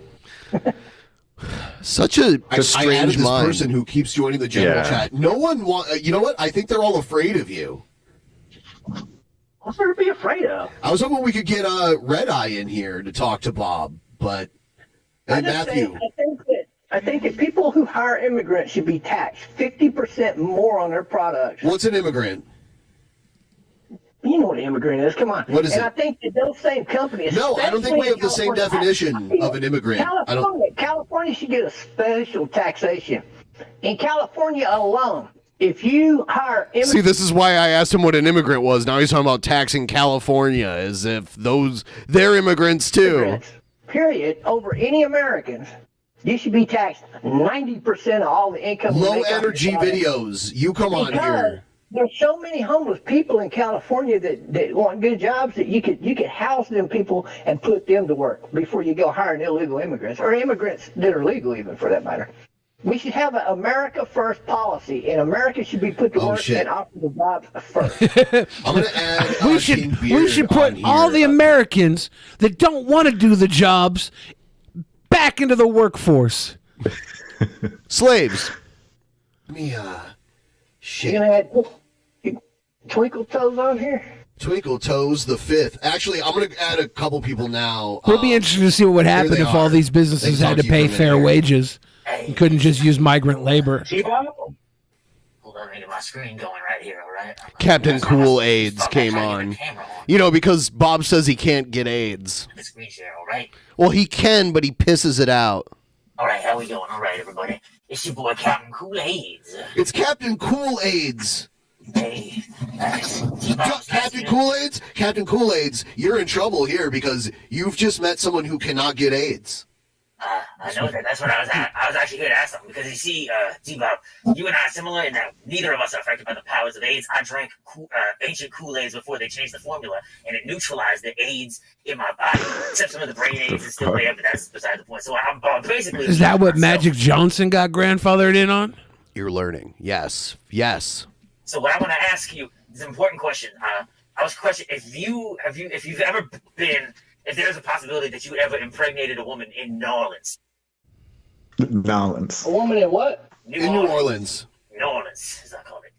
G: Such a
I: I added
G: strange
I: this
G: mind.
I: person who keeps joining the general
H: Yeah.
I: chat. No one you know what? I think they're all afraid of you.
B: What's there to be afraid of?
I: I was hoping we could get Red Eye in here to talk to Bob, but and Matthew.
B: I think that people who hire immigrants should be taxed 50% more on their products.
I: What's an immigrant?
B: You know what an immigrant is. Come on.
I: What is
B: and
I: it?
B: I think that those same companies.
I: No, I don't think we have the same
B: especially in
I: definition
B: California-
I: of an immigrant. I don't.
B: California should get a special taxation. In California alone, if you hire
G: See,
B: immigrants,
G: this is why I asked him what an immigrant was. Now he's talking about taxing California as if they're immigrants too.
B: period, over any Americans, you should be taxed 90% of all the income. you
I: Low
B: make off your
I: energy
B: product.
I: videos. You come on here.
B: There's so many homeless people in California that want good jobs that you could house them people and put them to work before you go hiring illegal immigrants or immigrants that are legal even for that matter. We should have an America First policy, and America should be put to work and offer the jobs first.
I: I'm going to add.
E: We should put all the Americans that don't want to do the jobs back into the workforce.
G: Slaves.
I: Let me,
B: You're gonna add Twinkle Toes on here?
I: Twinkle Toes the Fifth. Actually, I'm going to add a couple people now.
E: It'll be interesting to see what would happen if all these businesses had to pay fair wages. You couldn't just use migrant labor.
J: Hold on, I get my screen going right here, all right?
G: Captain Cool AIDS came on. You know, because Bob says he can't get AIDS.
J: The screen share, all right?
G: Well, he can, but he pisses it out.
J: All right, how we doing? All right, everybody. It's your boy Captain Cool AIDS.
I: It's Captain Cool AIDS.
J: Hey,
I: Captain Kool-Aids? Captain Kool-Aids, you're in trouble here because you've just met someone who cannot get AIDS.
J: I know that. That's what I was at. I was actually here to ask them because you see, T-Bob, you and I are similar in that neither of us are affected by the powers of AIDS. I drank ancient Kool-Aids before they changed the formula, and it neutralized the AIDS in my body. Except some of the brain AIDS is still there, but that's beside the point. So I'm basically.
E: Is that what Magic Johnson got grandfathered in on?
G: You're learning. Yes. Yes.
J: So what I want to ask you is an important question. I was questioning if you've ever been. If there's a possibility that you ever impregnated a woman in New Orleans.
H: New Orleans.
B: A woman in what?
I: New Orleans.
J: New Orleans, as I call it.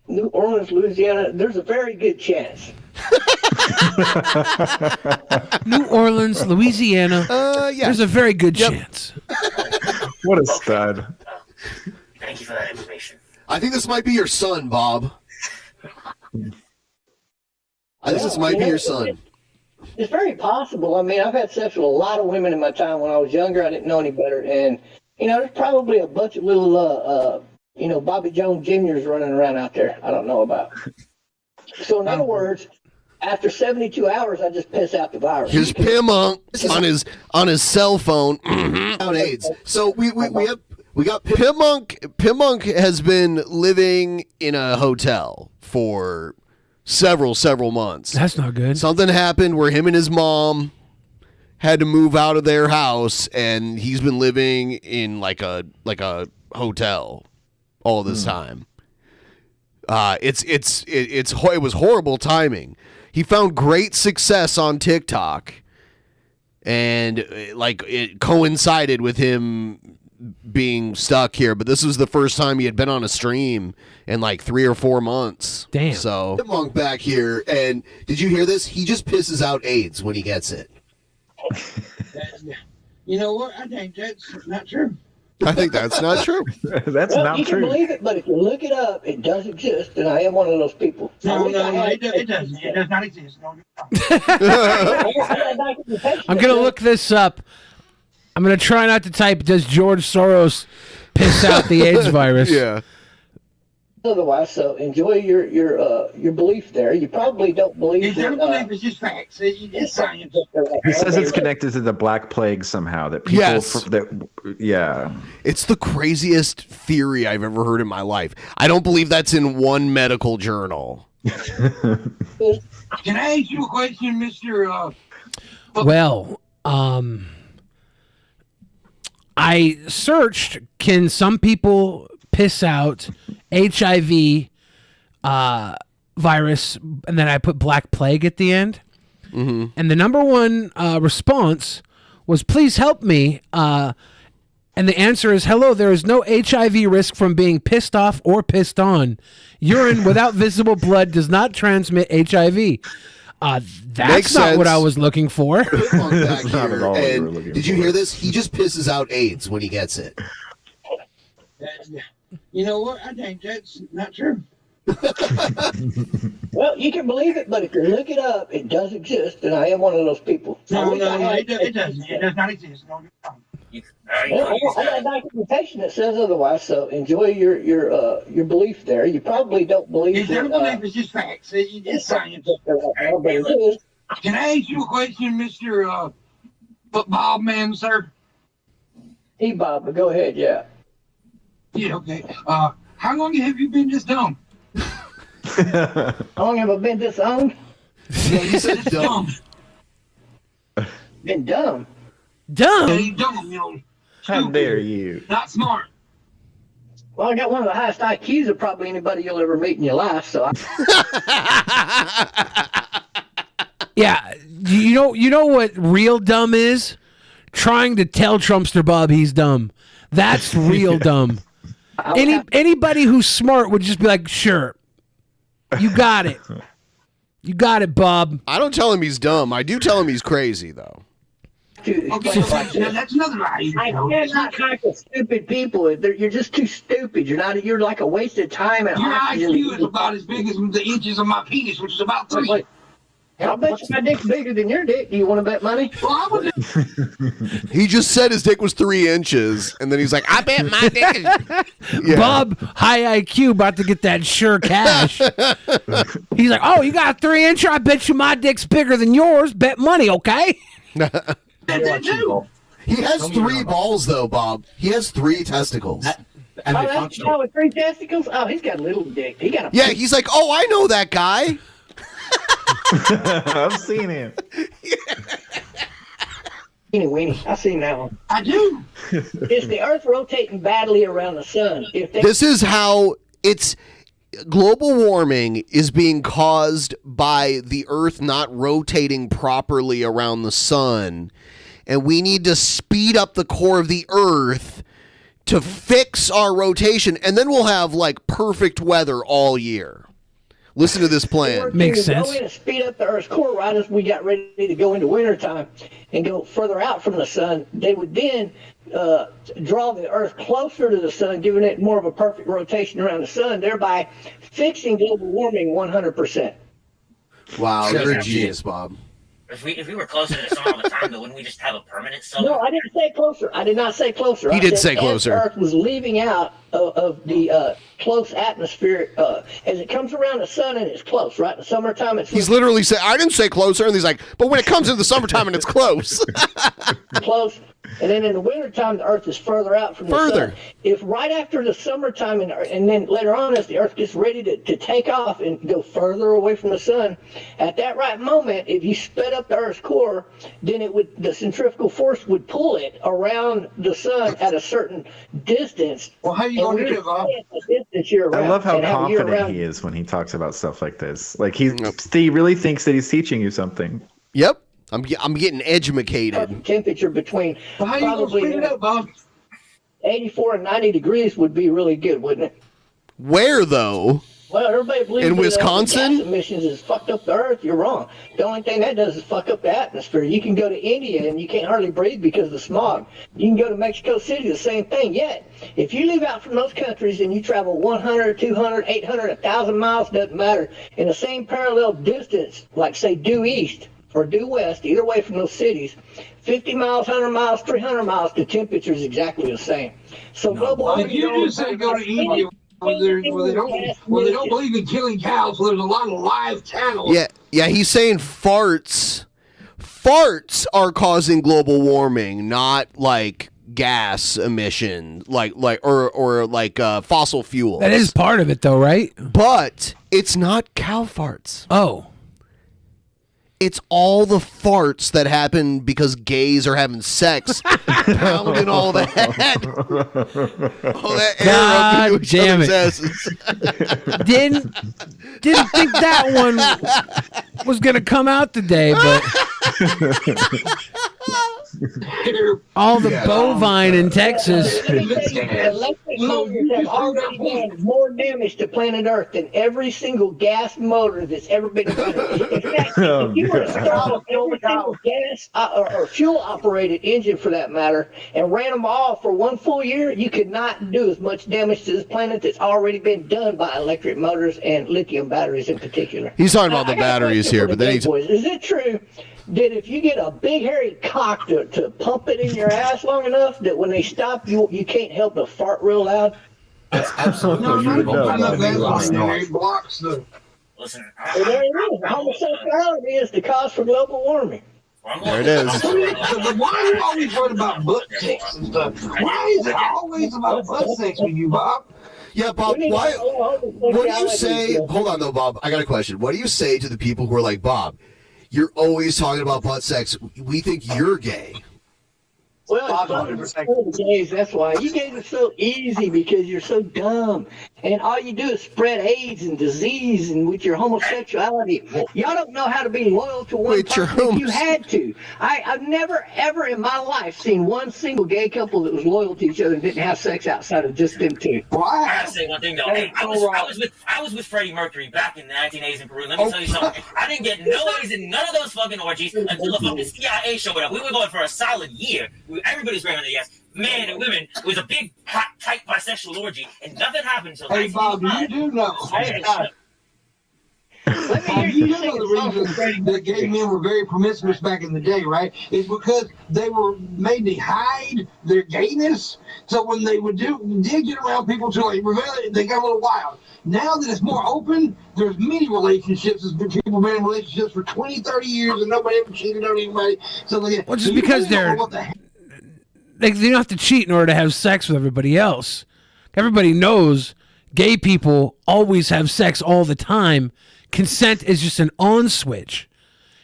B: New Orleans, Louisiana. There's a very good chance.
E: New Orleans, Louisiana.
G: Yeah.
E: There's a very good chance.
H: What a stud.
J: Thank you for that information.
I: I think this might be your son, Bob. I think this might be your son.
B: It's very possible. I mean, I've had sex with a lot of women in my time when I was younger. I didn't know any better. And, there's probably a bunch of little, Bobby Jones Jr.'s running around out there I don't know about. So, in other words, after 72 hours, I just piss out the virus.
G: Here's Pimunk on his cell phone.
I: Out AIDS. So we got
G: Pimunk. Pimunk has been living in a hotel for several months.
E: That's not good.
G: Something happened where him and his mom had to move out of their house, and he's been living in like a hotel all this time. It was horrible timing. He found great success on TikTok, and it coincided with him being stuck here, but this was the first time he had been on a stream in like 3 or 4 months.
E: Damn.
G: So
I: Monk back here, and did you hear this? He just pisses out AIDS when he gets it.
K: You know what? I think that's not true.
G: I think that's not true.
H: That's
B: Well,
H: not
B: you can
H: true.
B: believe it, but if you look it up, it does exist, and I am one of those people.
K: No, it doesn't. It does not exist. No,
E: I'm going to look this up. I'm going to try not to type, does George Soros piss out the AIDS virus?
G: Yeah.
B: Otherwise, so enjoy your belief there. You probably don't believe
K: It's
B: that.
K: never believe it's just facts. It's science.
H: He says it's connected to the Black Plague somehow. That people,
G: Yes.
H: yeah.
G: It's the craziest theory I've ever heard in my life. I don't believe that's in one medical journal.
K: Can I ask you a question, Mr.
E: Well, I searched, can some people piss out HIV virus, and then I put Black Plague at the end.
G: Mm-hmm.
E: And the number one response was, please help me. And the answer is, hello, there is no HIV risk from being pissed off or pissed on. Urine without visible blood does not transmit HIV. That's not what I was looking for.
I: Back
H: not at all what we were looking
I: did you
H: for.
I: hear this? He just pisses out AIDS when he gets it.
K: You know what? I think that's not true.
B: Well, you can believe it, but if you look it up, it does exist, and I am one of those people.
K: No, it doesn't. It does not exist. No,
B: I got documentation that says otherwise, so enjoy your belief there. You probably don't believe
K: it's never believe it's just facts. It's science. Can I ask you a question, Mr. Bob, man, sir?
B: Hey, Bob, go ahead, yeah.
K: Yeah, okay. How long have you been this dumb?
B: How long have I been disowned?
I: Yeah, you said dumb.
B: Been dumb.
K: Yeah, you dumb, you know.
H: How
K: Stupid.
H: dare you?
K: Not smart.
B: Well, I got one of the highest IQs of probably anybody you'll ever meet in your life. So,
E: Yeah, you know what real dumb is? Trying to tell Trumpster Bob he's dumb. That's real dumb. Anybody who's smart would just be like, sure, you got it. You got it, Bob.
G: I don't tell him he's dumb. I do tell him he's crazy, though.
B: dude,
K: Okay, now that's another lie.
B: I cannot tackle stupid people. You're just too stupid. You're like a wasted time. And
K: Your IQ is about as big as the inches of my penis, which is about 3.
B: I'll bet you my dick's bigger than your dick. Do you want to bet money?
K: Well, I would.
G: He just said his dick was 3 inches, and then he's like, I bet my dick is... Yeah.
E: Bob, high IQ, about to get that sure cash. He's like, oh, you got a 3-incher? I bet you my dick's bigger than yours. Bet money, okay?
I: He has 3 balls, though, Bob. He has 3 testicles. And they function.
B: Oh, with 3 testicles? Oh, he's got a little dick. He got a...
G: Yeah, he's like, oh, I know that guy.
H: I've seen him.
B: Teeny weeny. I've seen that one.
K: I do.
B: It's the Earth rotating badly around the sun.
G: This is how it's... Global warming is being caused by the Earth not rotating properly around the sun. And we need to speed up the core of the Earth to fix our rotation. And then we'll have, like, perfect weather all year. Listen to this plan.
E: Makes sense.
B: Go in and speed up the Earth's core right as we got ready to go into wintertime and go further out from the sun. They would then draw the Earth closer to the sun, giving it more of a perfect rotation around the sun, thereby fixing global warming 100%.
I: Wow, you're a genius, Bob.
J: If we were closer to the sun all the time, though, wouldn't we just have a permanent sun?
B: No, I didn't say closer. I did not say closer.
G: He did say closer.
B: As Earth was leaving out of the close atmosphere, as it comes around the sun and it's close, right? In the summertime, it's
G: He's literally saying, I didn't say closer. And he's like, but when it comes into the summertime and it's close.
B: close. And then in the wintertime, the Earth is further out from the
G: Further.
B: sun. If right after the summertime and then later on as the Earth gets ready to take off and go further away from the sun, at that right moment, if you sped up the Earth's core, then the centrifugal force would pull it around the sun at a certain distance.
K: Well, how you going to do it, Bob?
H: I love how confident he is when he talks about stuff like this. Like he really thinks that he's teaching you something.
G: Yep. I'm getting educated.
B: Temperature between
K: Well, how you going to
B: probably
K: speed it up, Bob?
B: 84 and 90 degrees would be really good, wouldn't it?
G: Where, though?
B: Well, everybody believes
G: In
B: that,
G: Wisconsin?
B: gas emissions has fucked up the Earth. You're wrong. The only thing that does is fuck up the atmosphere. You can go to India and you can't hardly breathe because of the smog. You can go to Mexico City, the same thing. Yet, if you leave out from those countries and you travel 100, 200, 800, 1,000 miles, doesn't matter, in the same parallel distance, like say due east or due west, either way from those cities, 50 miles, 100 miles, 300 miles, the temperature is exactly the same. So global warming.
K: Did you just say go to India where they don't believe in killing cows, so there's a lot of live cattle?
G: Yeah, he's saying farts are causing global warming, not like gas emission, like fossil fuels.
E: That is part of it, though, right?
G: But it's not cow farts.
E: Oh.
G: It's all the farts that happen because gays are having sex, pounding all that air up into each
E: damn
G: other's
E: it.
G: asses.
E: Didn't think that one was gonna come out today, but all the bovine in Texas.
B: Electric motors have already done more damage to planet Earth than every single gas motor that's ever been invented. In fact, if you were to start every single gas or fuel-operated engine, for that matter, and ran them all for one full year, you could not do as much damage to this planet that's already been done by electric motors and lithium batteries in particular.
G: He's talking about the batteries here, but then he's...
B: Is it true that if you get a big hairy cock to pump it in your ass long enough that when they stop, you can't help but fart real loud?
I: That's absolutely
K: blocks the...
J: Listen,
B: Well, there it is. Homosexuality is the cause for global warming.
G: There it is.
K: Why are you always worried about butt sex and stuff? Why is it always about butt sex with you, Bob?
I: Yeah, Bob, why? What do you say? Hold on, though, Bob. I got a question. What do you say to the people who are like, Bob, you're always talking about butt sex. We think you're gay.
B: Well, it's fun gays, that's why. You gays are so easy because you're so dumb. And all you do is spread AIDS and disease and with your homosexuality. Y'all don't know how to be loyal to one person if you had to. I've never, ever in my life seen one single gay couple that was loyal to each other and didn't have sex outside of just them two.
J: I gotta say one thing though. Hey, I was with Freddie Mercury back in the 1980s in Peru. Let me tell you something. I didn't get no A's in none of those fucking orgies until the fucking CIA showed up. We were going for a solid year. Everybody's bringing the yes. Men and women. It was a big, hot, tight bisexual orgy, and nothing happened until.
K: Hey, Bob, you do know.
B: Let me hear you say
K: the reason that gay men were very promiscuous back in the day, right? Is because they were made to hide their gayness. So when they did get around people to like reveal it, they got a little wild. Now that it's more open, there's many relationships. There's been people been in relationships for 20, 30 years and nobody ever cheated on anybody. So
E: just because they don't have to cheat in order to have sex with everybody else. Everybody knows gay people always have sex all the time. Consent is just an on switch.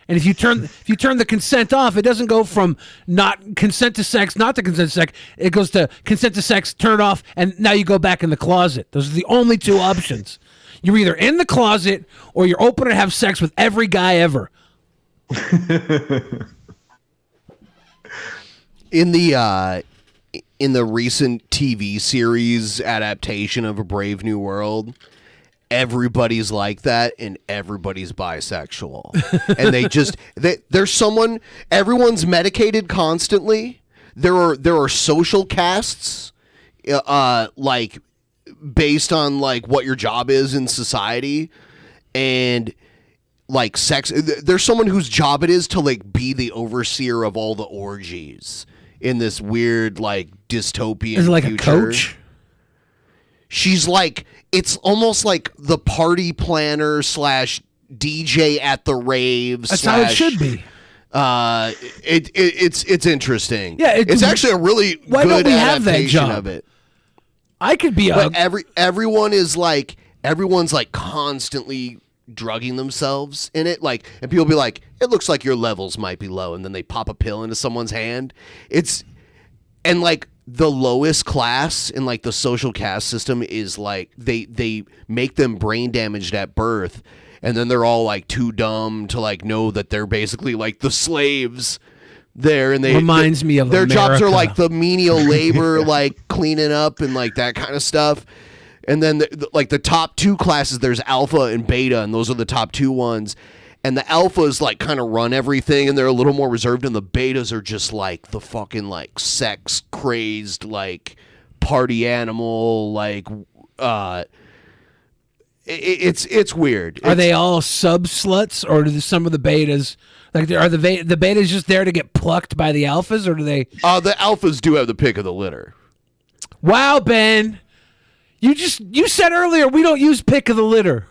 E: And if you turn the consent off, it doesn't go from not consent to sex, not to consent to sex. It goes to consent to sex, turn it off, and now you go back in the closet. Those are the only two options. You're either in the closet or you're open to have sex with every guy ever.
G: In the recent TV series adaptation of A Brave New World, everybody's like that and everybody's bisexual. And there's someone, everyone's medicated constantly. There are social castes like based on like what your job is in society, and like sex. There's someone whose job it is to like be the overseer of all the orgies in this weird like dystopian
E: Is it like
G: future.
E: a coach?
G: She's like, it's almost like the party planner / DJ at the raves.
E: That's how it should be.
G: It's interesting.
E: Yeah,
G: it's actually a really
E: why
G: good
E: don't we have that
G: adaptation
E: job?
G: of it.
E: I could be
G: But everyone's like constantly drugging themselves in it, like, and people be like, it looks like your levels might be low, and then they pop a pill into someone's hand. And like the lowest class in like the social caste system is like they make them brain damaged at birth, and then they're all like too dumb to like know that they're basically like the slaves there, and
E: reminds me of
G: their jobs are
E: America.
G: like the menial labor, like cleaning up and like that kind of stuff. And then like the top two classes, there's alpha and beta, and those are the top two ones. And the alphas like kind of run everything, and they're a little more reserved, and the betas are just like the fucking like sex crazed like party animal, like it's weird.
E: Are they all sub sluts, or do some of the betas like are the betas just there to get plucked by the alphas, or do they?
G: The alphas do have the pick of the litter.
E: Wow, Ben, you said earlier we don't use pick of the litter.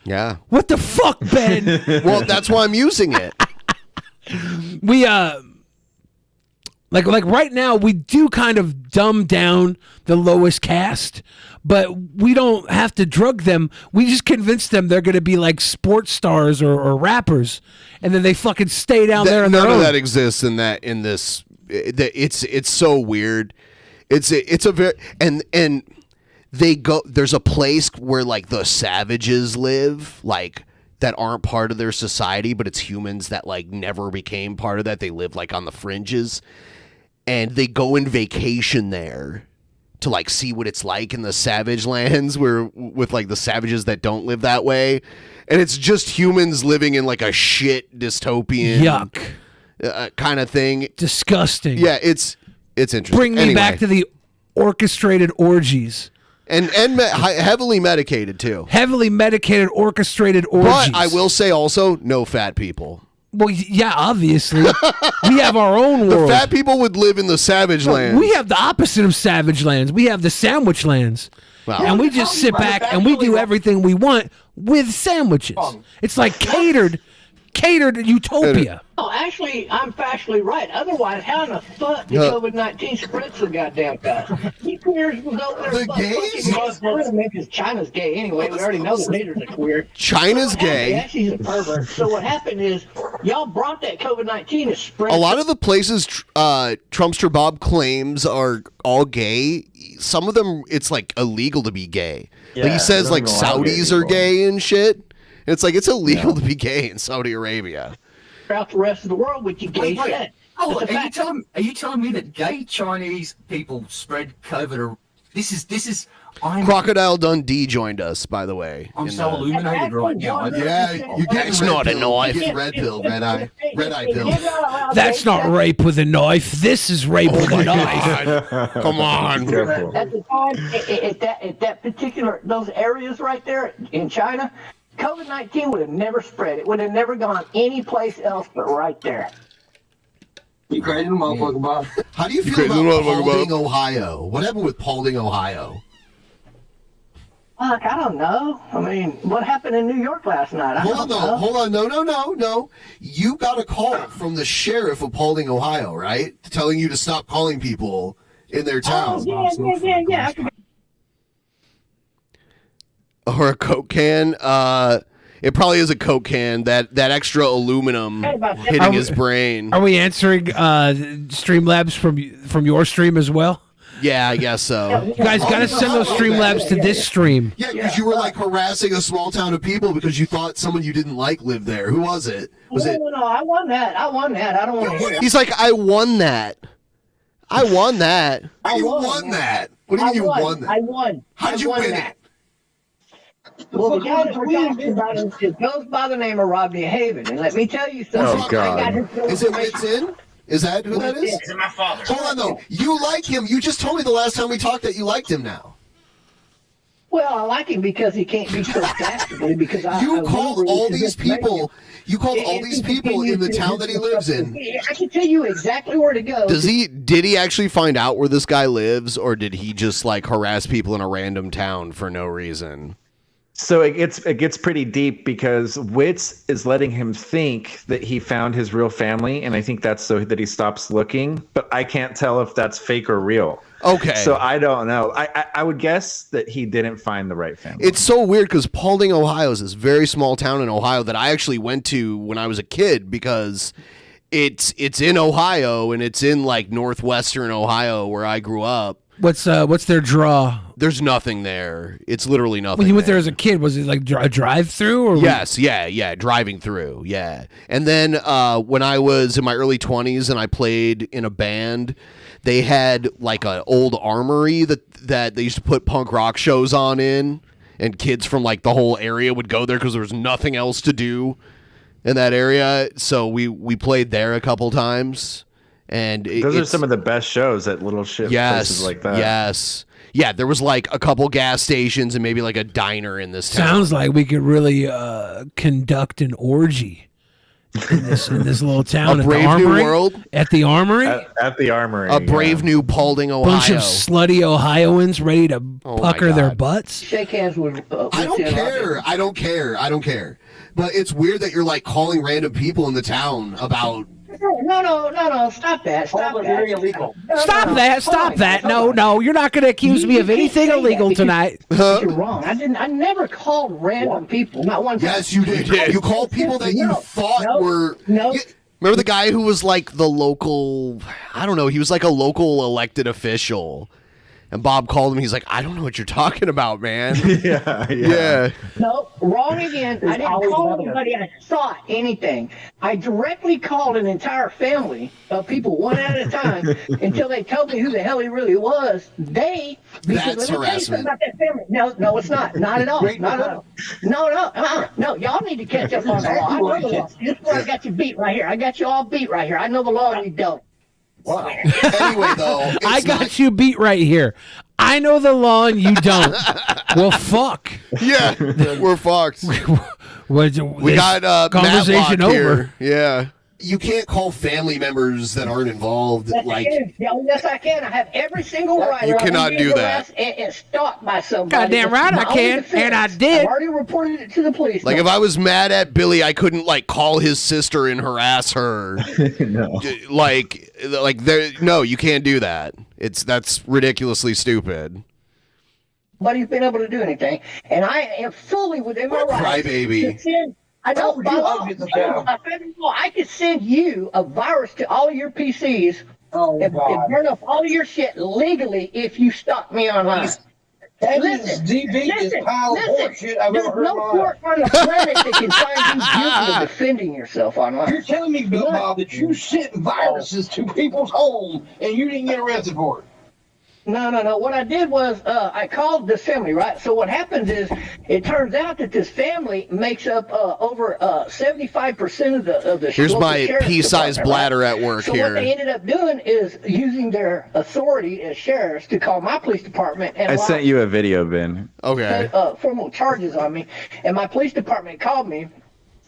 G: Yeah.
E: What the fuck, Ben?
G: Well, that's why I'm using it.
E: We like right now we do kind of dumb down the lowest caste, but we don't have to drug them. We just convince them they're going to be like sports stars or rappers, and then they fucking stay down there on their
G: None
E: own.
G: of that exists in this. It's so weird. It's a very and they go. There's a place where like the savages live, like that aren't part of their society, but it's humans that like never became part of that. They live like on the fringes, and they go in vacation there to like see what it's like in the savage lands where with like the savages that don't live that way. And it's just humans living in like a shit dystopian
E: yuck
G: kind of thing.
E: Disgusting.
G: Yeah, it's interesting.
E: Bring me
G: Anyway.
E: back to the orchestrated orgies.
G: And heavily medicated too.
E: Heavily medicated orchestrated orgies.
G: But I will say also, no fat people.
E: Well, yeah, obviously. We have our own world.
G: The fat people would live in the savage lands.
E: We have the opposite of savage lands. We have the sandwich lands.
G: Wow.
E: And we just sit back and we do everything we want with sandwiches. It's like catered catered utopia.
B: Oh, actually, I'm factually right. Otherwise, how in the fuck did COVID-19 spread so goddamn fast? These queers was over there.
I: The gays?
B: Because China's gay anyway. We already know the leaders are queer.
G: China's gay?
B: Yeah, she's a pervert. So what happened is, y'all brought that COVID-19 to spread.
G: A lot of the places Trumpster Bob claims are all gay, some of them, it's like illegal to be gay.
H: Yeah,
G: like he says
H: I
G: like
H: don't know how gay
G: Saudis are
H: people
G: gay and shit. And it's like, it's illegal to be gay in Saudi Arabia.
B: Throughout the rest of the world with you gay shit.
L: Oh, are you telling me that gay Chinese people spread COVID? Or this is
G: Crocodile Dundee joined us, by the way.
L: I'm so illuminated right now.
I: Yeah, you get
G: It's not a knife.
I: You get red pill, red eye pill.
E: That's not rape with a knife. This is rape with a knife.
G: Come on.
B: At the time, at that particular, those areas right there in China, COVID-19 would have never spread. It would have never gone any place else but right there.
K: You crazy motherfucker, Bob.
I: How do you feel about Paulding, Ohio? What happened with Paulding, Ohio?
B: Fuck, I don't know. I mean, what happened in New York last night?
I: Hold on. No. You got a call from the sheriff of Paulding, Ohio, right? Telling you to stop calling people in their town.
B: Oh, yeah.
G: Or a Coke can. It probably is a Coke can. That extra aluminum hitting his brain.
E: Are we answering Streamlabs from your stream as well?
G: Yeah, I guess so.
E: You guys got to send those Streamlabs to this stream.
I: Yeah, because you were like harassing a small town of people because you thought someone you didn't like lived there. Who was it?
B: No, I won that. I don't want to hear it.
G: He's like, I won that.
I: You won that. What do you mean you won that?
B: I won.
I: How did you win it?
B: Well, the guy that we're talking about goes by the name of Rodney Haven, and let me tell you something.
H: Oh, God.
I: Is it Whitson? Is that who that is?
J: Is it my father?
I: Hold on, though. You like him. You just told me the last time we talked that you liked him now.
B: Well, I like him because he can't be so dastardly. Because
I: You called all these people in the town that he lives in.
B: I can tell you exactly where to go.
G: Did he actually find out where this guy lives, or did he just like harass people in a random town for no reason?
H: So it gets pretty deep because Witz is letting him think that he found his real family, and I think that's so that he stops looking. But I can't tell if that's fake or real.
G: Okay.
H: So I don't know. I would guess that he didn't find the right family.
G: It's so weird because Paulding, Ohio is this very small town in Ohio that I actually went to when I was a kid because it's in Ohio and it's in like northwestern Ohio where I grew up.
E: What's their draw?
G: There's nothing there. It's literally nothing.
E: When you went there as a kid, was it like a drive-through? Or
G: Yes, yeah, driving through, yeah. And then when I was in my early 20s and I played in a band, they had like an old armory that they used to put punk rock shows on in, and kids from like the whole area would go there because there was nothing else to do in that area. So we played there a couple times. And
H: those are some of the best shows at little shit places like that.
G: Yes. Yeah, there was like a couple gas stations and maybe like a diner in this town.
E: Sounds like we could really conduct an orgy in this little town.
G: A brave new world?
E: At the Armory?
H: At the Armory.
G: A brave new Paulding, Ohio.
E: Bunch of slutty Ohioans ready to pucker their butts.
B: Shake hands with
I: I don't care. But it's weird that you're like calling random people in the town about.
B: No, stop that. Stop that. Illegal.
E: Stop that. No, you're not going to accuse me of anything illegal tonight.
B: You're wrong. I never called random people. Not one time.
I: Yes, you did. You called people that you thought were.
B: No.
G: Remember the guy who was like the local, I don't know, he was like a local elected official. And Bob called him. He's like, I don't know what you're talking about, man. Yeah.
B: No, wrong again. I didn't call anybody. I thought anything. I directly called an entire family of people one at a time until they told me who the hell he really was.
I: That's harassment.
B: About that family. No, it's not. Not at all. Not at all. No. Y'all need to catch up on the law. I know the law. This is where I got you beat right here. I got you all beat right here. I know the law and you don't.
I: Wow. Anyway, though,
E: I got you beat right here. I know the law and you don't. Well, fuck.
G: Yeah, we're fucked.
E: We
G: got
E: conversation
G: Matlock
E: over.
G: Here. Yeah.
I: you can't call family members that aren't involved
B: Yes,
I: like.
B: yes, I can. I have every single right.
I: You cannot do that.
B: And stalked by somebody.
E: Goddamn right I can, and I did.
B: I've already reported it to the police.
G: Like if I was mad at Billy, I couldn't like call his sister and harass her.
H: No.
G: Like there. No, you can't do that. That's ridiculously stupid.
B: Nobody's been able to do anything, and I am fully within my rights.
I: Crybaby.
B: I don't I could send you a virus to all your PCs and burn up all your shit legally if you stalk me online.
K: That is the biggest pile of horseshit I've ever heard
B: There's
K: in
B: no
K: my
B: court on the planet that can find you guilty of defending yourself online.
K: You're telling me, Bill Bob, that you sent viruses to people's home and you didn't get arrested for it?
B: No. What I did was I called this family, right? So what happens is it turns out that this family makes up over 75% of the.
G: Here's
B: local
G: my
B: sheriff's
G: pea-sized
B: department,
G: bladder
B: right?
G: at work
B: so
G: here.
B: what they ended up doing is using their authority as sheriffs to call my police department and
H: I sent you a video, Ben.
G: Okay.
B: formal charges on me, and my police department called me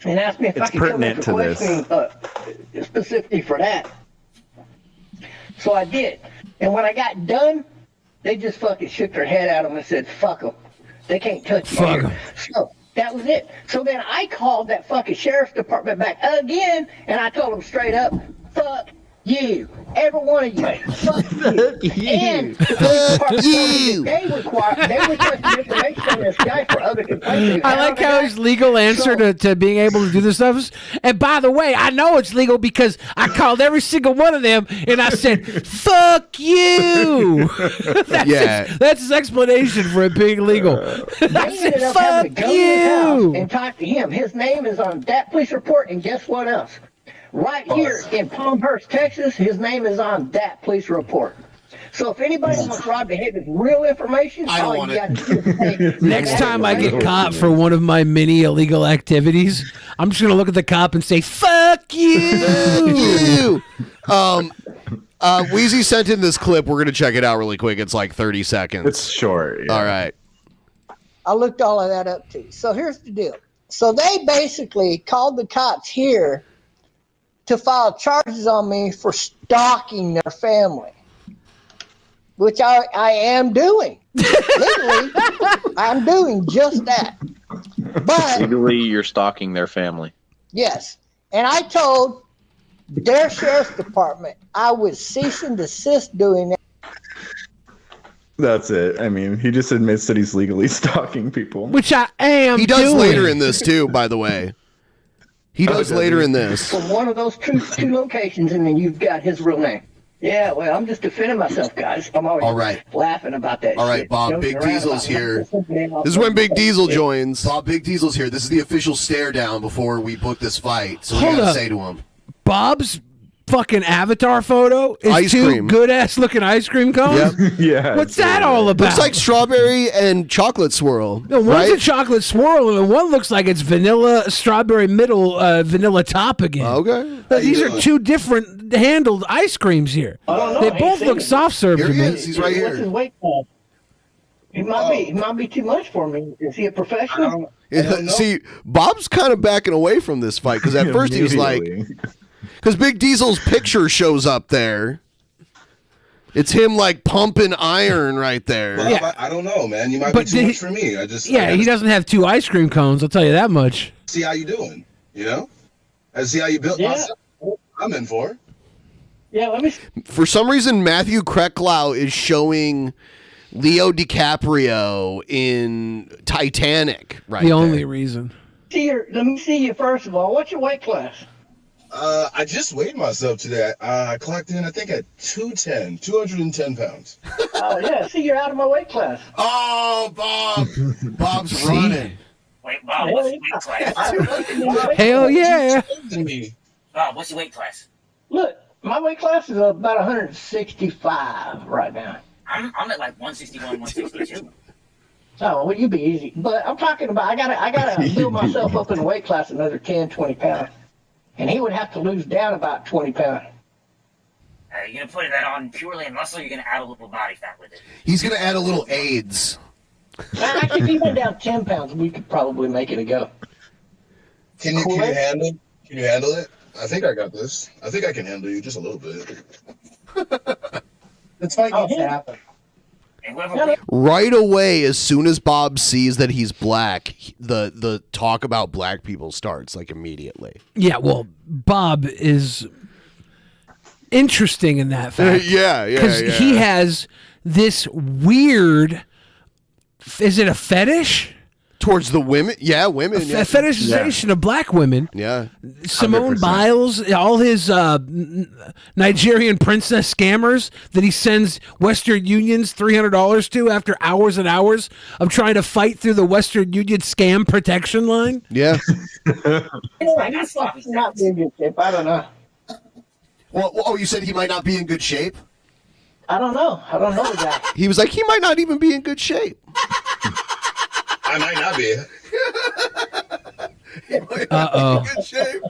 B: and asked me if I
H: It's
B: could come in
H: pertinent
B: for
H: to this.
B: questioning specifically for that. So I did, and when I got done, they just fucking shook their head at them and said, "Fuck them, they can't touch you."
E: Fuck 'em.
B: So that was it. So then I called that fucking sheriff's department back again, and I told them straight up, "Fuck you, every one of you, fuck you." And the police department told me that they requested information on this guy for other complaints.
E: I like how his legal answer to being able to do this stuff is, and by the way, I know it's legal because I called every single one of them and I said, "Fuck you." That's his explanation for it being legal.
B: They
E: I
B: ended
E: said,
B: up having
E: "Fuck
B: to go to his house
E: you."
B: and talk to him. His name is on that police report, and guess what else? Right here in Palmhurst, Texas, his name is on that police report. So if anybody wants Rob to have his real information, all you got to do is say,
E: Next time I get caught for one of my many illegal activities, I'm just gonna look at the cop and say, "Fuck you."
G: Weezy sent in this clip. We're gonna check it out really quick. It's like 30 seconds.
H: It's short.
G: All right.
M: I looked all of that up too. So here's the deal. So they basically called the cops here to file charges on me for stalking their family, which I am doing. Legally, I'm doing just that. But
N: Legally, you're stalking their family.
M: yes, and I told their sheriff's department I would cease and desist doing that.
H: That's it. I mean, he just admits that he's legally stalking people.
E: Which I am.
G: He does
E: doing.
G: later in this too, by the way. He does later in this.
B: from one of those two locations, and then you've got his real name. Yeah, well, I'm just defending myself, guys. I'm always
I: All right.
B: laughing about that.
I: All right,
B: shit.
I: Bob,
B: Joking
I: Big
B: around
I: Diesel's
B: about
I: here.
B: it.
G: This is when Big Diesel joins.
I: Bob, Big Diesel's here. This is the official stare down before we book this fight. So we
E: Hold
I: gotta
E: up.
I: say to him.
E: Bob's fucking avatar photo is
G: Ice
E: two
G: cream.
E: good ass looking ice cream cones.
H: Yeah.
E: What's that all about?
G: Looks like strawberry and chocolate swirl.
E: No, one's
G: right?
E: a chocolate swirl, and one looks like it's vanilla, strawberry middle, vanilla top again.
G: Okay.
E: These are two different handled ice creams here.
B: don't know.
E: They
B: I ain't
E: both
B: seen
E: look
B: it.
E: soft serve
I: Here
E: to
I: he
E: me.
I: is. He's right
B: What's his
I: here.
B: weight class? It might be too much for me. Is he a professional?
G: See, Bob's kind of backing away from this fight because at first he was like, because Big Diesel's picture shows up there. It's him like pumping iron right there.
O: Well,
E: Yeah.
O: I don't know, man. You might
E: But
O: be too
E: did
O: much
E: he-
O: for me. I just
E: Yeah, he doesn't have two ice cream cones. I'll tell you that much.
O: see how you doing. You know, I see how you built
B: Yeah.
O: myself. I'm in for it.
B: Yeah, let me.
G: For some reason, Matthew Krecklau is showing Leo DiCaprio in Titanic right
E: The
G: there.
E: only reason.
B: Let me see you first of all. What's your weight class?
O: I just weighed myself today. I clocked in, I think, at 210 pounds.
B: Oh yeah, see you're out of my weight class.
I: Oh, Bob. Bob's running.
J: Wait, Bob, what's your weight class?
E: Hell yeah.
J: Bob, what's your weight class?
B: Look, my weight class is about 165 right now.
J: I'm at like 161, 162.
B: Oh, well, you'd be easy. But I'm talking about I gotta build myself up in a weight class another 10, 20 pounds. And he would have to lose down about 20 pounds.
J: You're going to put that on purely in muscle, or you're going to add a little body fat with it?
I: He's gonna add a little AIDS.
B: Actually, if he went down 10 pounds, we could probably make it a go.
O: Can you handle it? I think I got this. I think I can handle you just a little bit. It's fight needs to happen.
G: Right away, as soon as Bob sees that he's black, the talk about black people starts like immediately.
E: Yeah, well, Bob is interesting in that fact.
G: Yeah.
E: Because he has this weird. Is it a fetish?
G: Towards the women? Yeah, women.
E: A fetishization of black women.
G: Yeah.
E: Simone
G: 100%.
E: Biles, all his Nigerian princess scammers that he sends Western Unions $300 to after hours and hours of trying to fight through the Western Union scam protection line.
G: Yeah.
B: He's not in good shape. I don't know.
I: Well, you said he might not be in good shape?
B: I don't know. I don't know the guy.
G: He was like, he might not even be in good shape.
O: I might not be.
E: Uh-oh.
I: In good shape.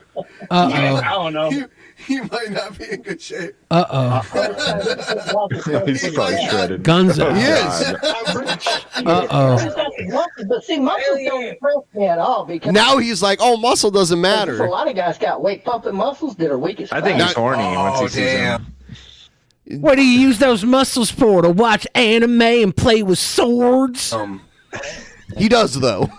E: Uh-oh.
I: I don't know. He might not be in good shape.
E: Uh-oh.
H: He's probably shredded.
E: Guns up.
I: He is.
E: Uh-oh.
B: But see, muscles don't impress me at all because
G: Now he's like, oh, muscle doesn't
B: a
G: matter.
B: lot of guys got weight pumping muscles that are weak as
H: I think
B: fuck.
H: he's horny once he sees him.
E: What do you use those muscles for? To watch anime and play with swords?
G: He does, though.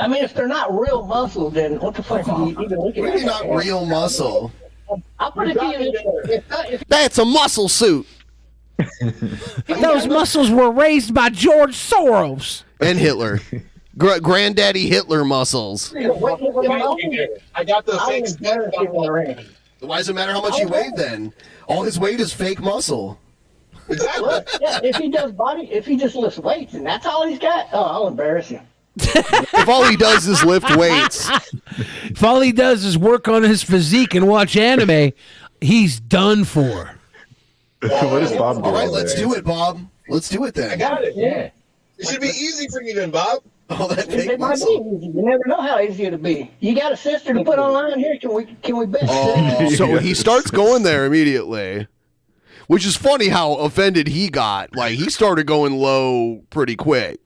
B: I mean, if they're not real muscles, then what the fuck are you even looking at?
I: Maybe not real muscle.
B: I'll put it to you this way. If
G: That's a muscle suit.
E: Those muscles were raised by George Soros.
G: And Hitler. Granddaddy Hitler muscles.
K: I got the fake
I: Why does it matter how much he weighed then? All his weight is fake muscle.
B: Look, yeah, if he just lifts weights and that's all he's got, I'll embarrass him.
G: If all he does is lift weights.
E: If all he does is work on his physique and watch anime, he's done for.
H: What does Bob do?
I: All right,
H: all
I: let's
H: day?
I: do it, Bob. Let's do it then.
O: I got it.
B: Yeah.
O: It should be easy for you then, Bob.
I: Oh, that
B: It
I: fake
B: might be
I: muscle.
B: easy. You never know how easy it'll be. You got a sister to put online here? Can we bet?
I: Oh.
G: So he starts going there immediately. Which is funny how offended he got. Like, he started going low pretty quick.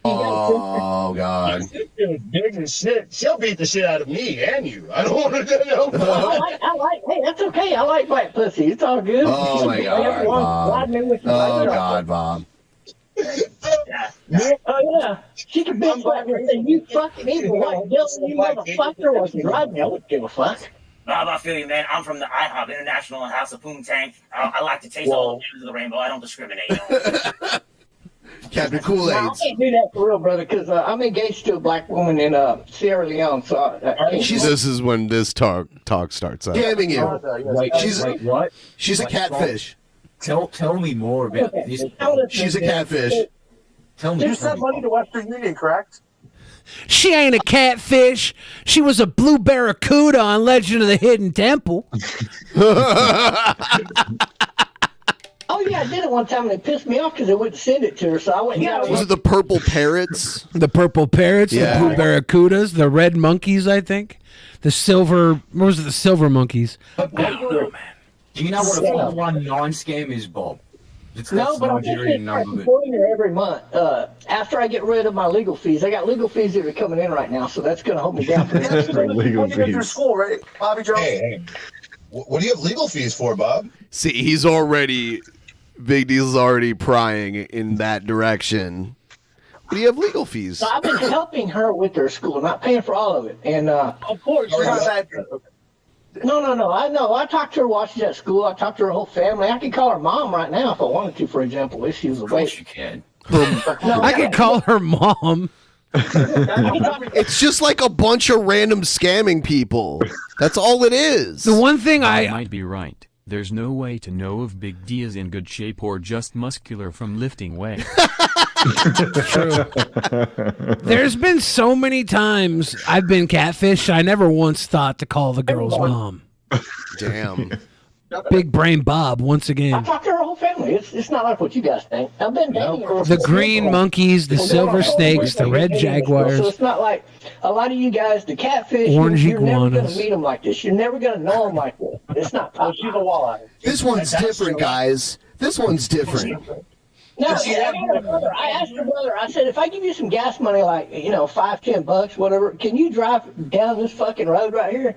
I: Oh, God.
O: This dude's big as shit. She'll beat the shit out of me and you. I don't want to know.
B: Hey, that's okay. I like black pussy. It's all good.
I: Oh, my God, Bob. Oh, God, Bob.
B: Yeah. She can bitch like her and say, you fucking evil white devil, you motherfucker was driving me. I wouldn't give a fuck.
J: Bob, I feel you, man. I'm from the IHOP International House of Poontang. I like to taste all the flavors of the rainbow. I don't discriminate. You know?
I: Captain
B: No, I
I: Kool-Aid.
B: can't do that for real, brother, because I'm engaged to a black woman in Sierra Leone. So I can't.
G: This is when this talk starts up.
I: Scamming you.
L: Wait, what?
I: She's a catfish.
L: Tell me more about this.
I: She's a catfish.
L: Tell me.
K: You sent money to Western Union, correct?
E: She ain't a catfish. She was a blue barracuda on Legend of the Hidden Temple.
B: Oh, yeah, I did it one time, and it pissed me off because they wouldn't send it to her. So I went,
G: Was it the purple parrots?
E: The purple parrots,
G: Yeah.
E: the blue barracudas, the red monkeys, I think. The silver, what was it, the silver monkeys?
L: Do you know what a 419 scam is, Bob?
B: No, but I'm supporting her every month. After I get rid of my legal fees, I got legal fees that are coming in right now, so that's going to hold me down for the next
H: Legal
K: Through
H: fees.
K: school, right, Bobby Jones?
O: Hey. What do you have legal fees for, Bob?
G: See, Big Diesel's already prying in that direction. What do you have legal fees?
B: So I've been helping her with her school, not paying for all of it. And of course, No. I talked to her while she's at school. I talked to her whole family. I could call her mom right now if I wanted to, for example, if she was awake.
L: Of course you can.
E: I could call her mom.
G: It's just like a bunch of random scamming people. That's all it is.
E: The one thing
P: I might be right. There's no way to know if Big D is in good shape or just muscular from lifting weight.
E: True. There's been so many times I've been catfished, I never once thought to call the girl's mom.
G: Damn.
E: Big brain Bob, once
B: I
E: again.
B: talked to her whole family. It's not like what you guys think. I've been dating her.
E: The green monkeys, the silver snakes, the red
B: So
E: jaguars.
B: it's not like a lot of you guys, the catfish,
E: Orange
B: you're never going
E: iguanas.
B: to meet them like this. You're never going to know them like this. It's not possible. She's a walleye.
I: This one's different, guys. This one's different.
B: No, I asked her brother, I said, if I give you some gas money, like, $5, $10, whatever, can you drive down this fucking road right here?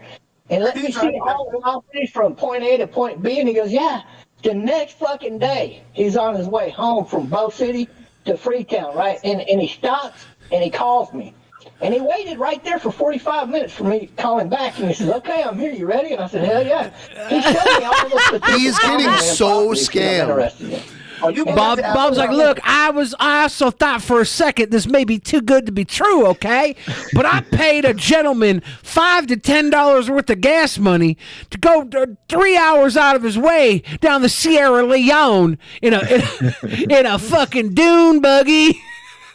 B: and let me see all the properties from point A to point B. And he goes, yeah. The next fucking day, he's on his way home from Bow City to Freetown, right? And he stops and he calls me. And he waited right there for 45 minutes for me to call him back. And he says, okay, I'm here. You ready? And I said, hell yeah. He showed me all the statistics.
G: He's getting so scammed.
E: Bob's like, look, I also thought for a second this may be too good to be true, okay? But I paid a gentleman $5 to $10 worth of gas money to go 3 hours out of his way down the Sierra Leone in a fucking dune buggy.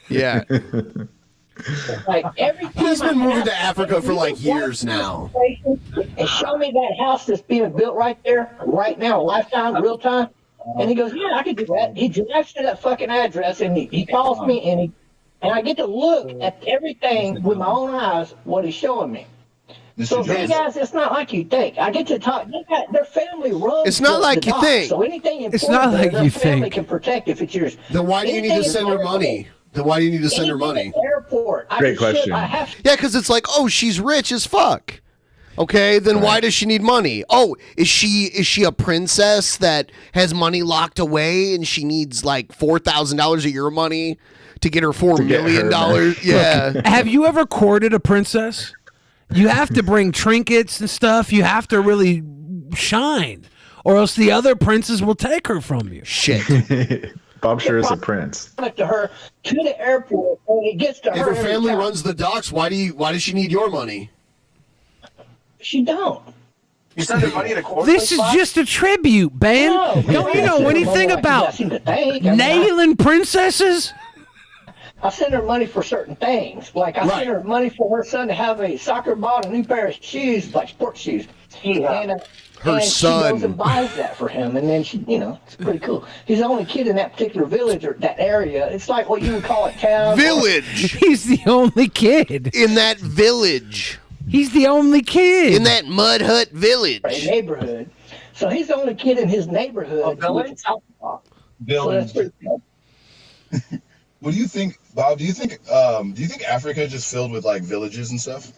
G: Yeah.
B: Like every time
I: He's been moving to Africa for like years now.
B: And show me that house that's being built right there, right now, lifetime, real time. And he goes, yeah, I could do that. He drives to that fucking address, and he calls me, and I get to look at everything with my own eyes, what he's showing me. So these guys, it's not like you think. I get to talk. Their family runs.
G: It's not like you think.
B: So anything important,
E: It's not like
B: their
E: you
B: family
E: think.
B: can protect if it's yours.
I: Then why do you need to send her money? Then why do you need to send her money?
B: Airport.
H: Great question.
G: Yeah, because it's like, oh, she's rich as fuck. Okay, then why does she need money? Oh, is she a princess that has money locked away and she needs like $4,000 of your money to get her $4 million? Yeah.
E: Look, have you ever courted a princess? You have to bring trinkets and stuff. You have to really shine, or else the other princes will take her from you.
G: Shit.
H: Bob sure is a prince.
B: To her to the airport, and it gets to
I: If
B: her.
I: her family runs the docks, why does she need your money?
B: She don't.
Q: You send her money in a court.
E: This is just a tribute, Ben.
B: No,
E: Don't you know anything about nailing princesses?
B: I send her money for certain things. Like I send her money for her son to have a soccer ball and a new pair of shoes, like sports shoes. And,
G: Her
B: and
G: son.
B: She goes and buys that for him, and then she, it's pretty cool. He's the only kid in that particular village or that area. It's like what you would call a town.
G: Village.
E: He's the only kid
G: in that village.
E: He's the only kid
G: in that mud hut village.
B: Neighborhood. So he's the only kid in his neighborhood.
O: Village. What do you think, Bob? Do you think Africa just filled with like villages and stuff?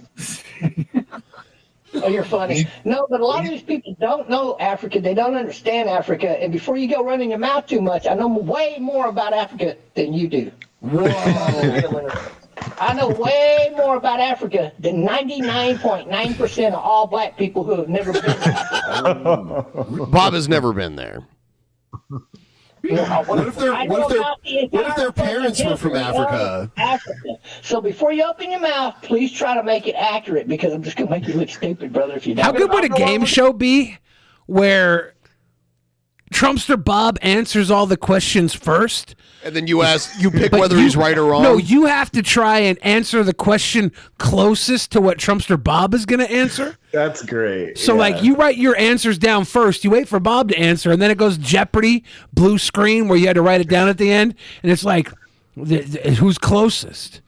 B: Oh, you're funny. No, but a lot of these people don't know Africa. They don't understand Africa. And before you go running your mouth too much, I know way more about Africa than you do.
I: Whoa.
B: I know way more about Africa than 99.9% of all black people who have never been there.
G: Bob has never been there.
I: What if their parents were from Africa?
B: So before you open your mouth, please try to make it accurate, because I'm just going to make you look stupid, brother, if you don't.
E: How good would a game show be where Trumpster Bob answers all the questions first?
G: And then you pick whether he's right or wrong?
E: No, you have to try and answer the question closest to what Trumpster Bob is going to answer.
H: That's great.
E: So, like, you write your answers down first. You wait for Bob to answer, and then it goes Jeopardy, blue screen, where you had to write it down at the end. And it's like, who's closest?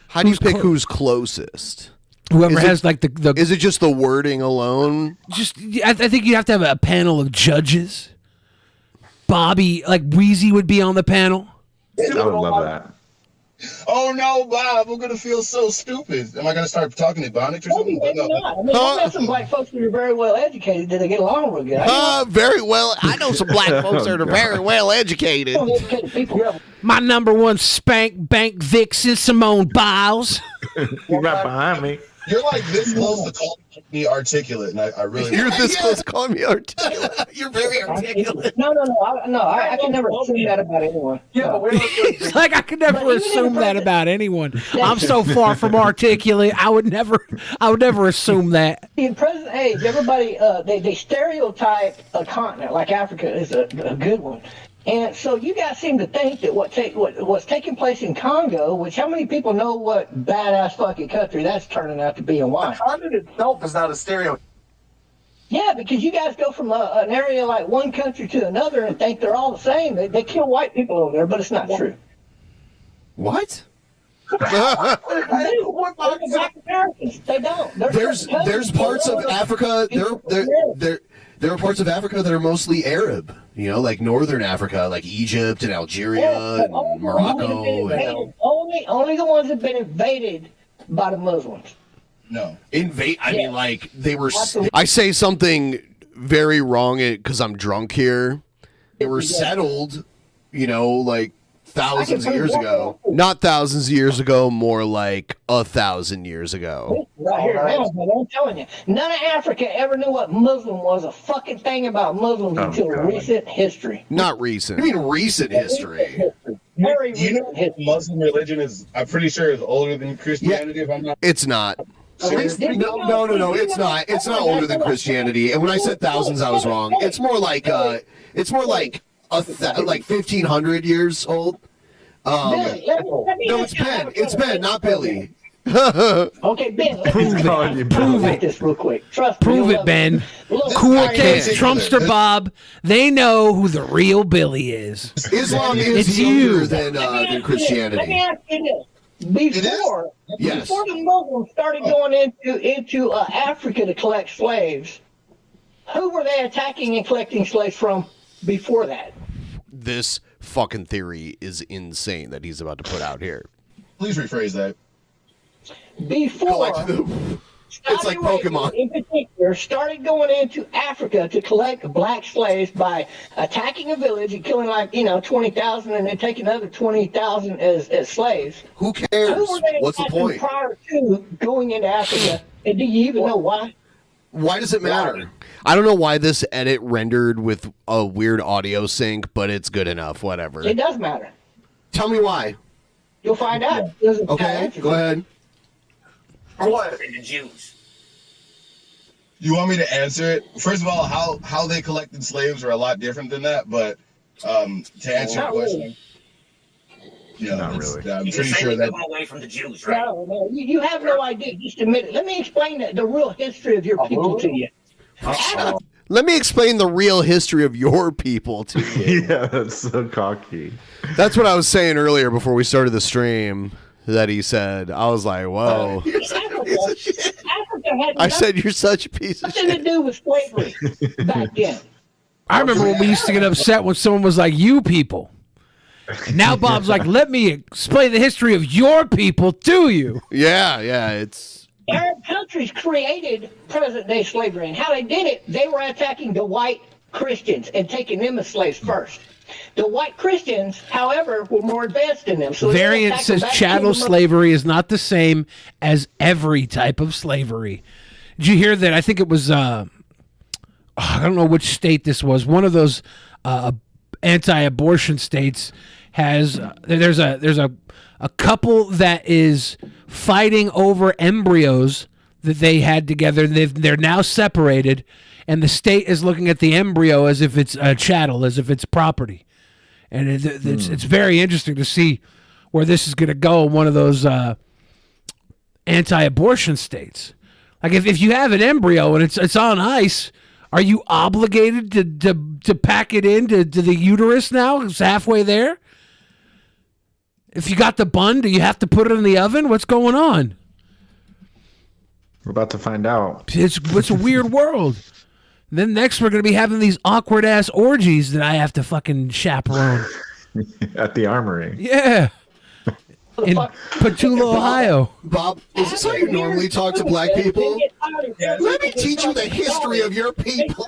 G: How do you pick who's closest?
E: Whoever has, like, the...
G: Is it just the wording alone?
E: I think you have to have a panel of judges. Bobby, like Weezy would be on the panel.
H: I would love that.
O: Oh no, Bob! I'm gonna feel so stupid. Am I gonna start talking Ebonics or something?
B: Maybe not. I mean, I've met some black folks that are very well educated. That they get along real good.
G: Very well. I know some black folks that are very well educated.
E: My number one spank bank vixen, Simone Biles.
H: You're right behind me.
O: You're like this close to calling me articulate, and I really.
G: You're this close to calling me articulate.
I: You're very articulate.
B: No. I can never assume that about anyone.
Q: Yeah,
E: It's like I could never assume that about anyone. I'm so far from articulate. I would never assume that.
B: In present age, everybody they stereotype a continent like Africa is a good one. And so you guys seem to think that what's taking place in Congo, which how many people know what badass fucking country that's turning out to be and why?
Q: The continent itself is not a stereotype.
B: Yeah, because you guys go from an area like one country to another and think they're all the same. They kill white people over there, but it's not true.
I: What?
B: Black Americans, they don't.
I: There's parts of Africa. There are parts of Africa that are mostly Arab. You know, like northern Africa, like Egypt and Algeria and Morocco.
B: Only the ones that have been invaded by the Muslims.
O: No.
I: I mean, like, they were...
G: I say something very wrong because I'm drunk here.
I: They were settled, like thousands of years ago.
G: Not thousands of years ago, more like 1,000 years ago.
B: Right here, I'm telling you, none of Africa ever knew what Muslim was. A fucking thing about Muslims until recent history.
G: Not recent.
I: I mean, recent history.
B: Very
O: Do you know that Muslim religion is? I'm pretty sure is older than Christianity. If I'm not.
G: It's not.
I: No, it's not. It's not older than Christianity. And when I said thousands, I was wrong. It's more like like 1,500 years old.
B: Billy,
I: No, it's Ben. It's Ben, not Billy.
B: Okay, Ben,
E: Prove it.
B: This real quick. Trust me.
E: Prove it, Ben. Cool kids, Trumpster Bob. They know who the real Billy is.
I: Islam is
E: It's
I: younger
E: you.
I: than
B: Let me
I: Christianity.
B: ask you this. Before the Muslims started going into Africa to collect slaves, who were they attacking and collecting slaves from before that?
G: This fucking theory is insane that he's about to put out here.
O: Please rephrase that.
B: Before,
I: it's like Pokemon.
B: In particular, started going into Africa to collect black slaves by attacking a village and killing 20,000 and then taking another 20,000 as slaves.
I: Who cares?
B: Who were they
I: What's the
B: attacking
I: point?
B: prior to going into Africa? And do you even know why?
I: Why does it matter?
G: I don't know why this edit rendered with a weird audio sync, but it's good enough. Whatever.
B: It does matter.
I: Tell me why.
B: You'll find out.
I: Okay, go ahead.
J: What? The Jews.
O: You want me to answer it? First of all, how they collected slaves are a lot different than that. But to answer your question,
H: Not really.
O: I'm
J: You
O: pretty
J: can say
O: sure
J: we
O: that.
J: took them away from the Jews, right?
B: No, you have no idea. Just admit it. Let me explain the real history of your people to you.
G: Let me explain the real history of your people to you.
H: Yeah, that's so cocky.
G: That's what I was saying earlier before we started the stream. That he said. I was like, whoa.
B: Africa had
G: I said you're such a piece of
B: nothing to do with slavery back then.
E: I remember when we used to get upset when someone was like, "You people." And now Bob's like, "Let me explain the history of your people to you."
G: Yeah, it's.
B: Arab countries created present-day slavery, and how they did it, they were attacking the white Christians and taking them as slaves first. The white Christians, however, were more advanced than them. So
E: Variant says chattel slavery is not the same as every type of slavery. Did you hear that? I think it was, I don't know which state this was. One of those anti-abortion states has, there's a couple that is fighting over embryos that they had together. They're now separated, and the state is looking at the embryo as if it's a chattel, as if it's property. And it's very interesting to see where this is going to go in one of those anti-abortion states. Like if you have an embryo and it's on ice, are you obligated to pack it into the uterus now? It's halfway there. If you got the bun, do you have to put it in the oven? What's going on?
H: We're about to find out.
E: It's a weird world. Then next we're going to be having these awkward ass orgies that I have to fucking chaperone.
H: At the armory.
E: Yeah. In Petula, Ohio.
I: Bob, is this how you normally talk to black people? Let me teach you the history of your people.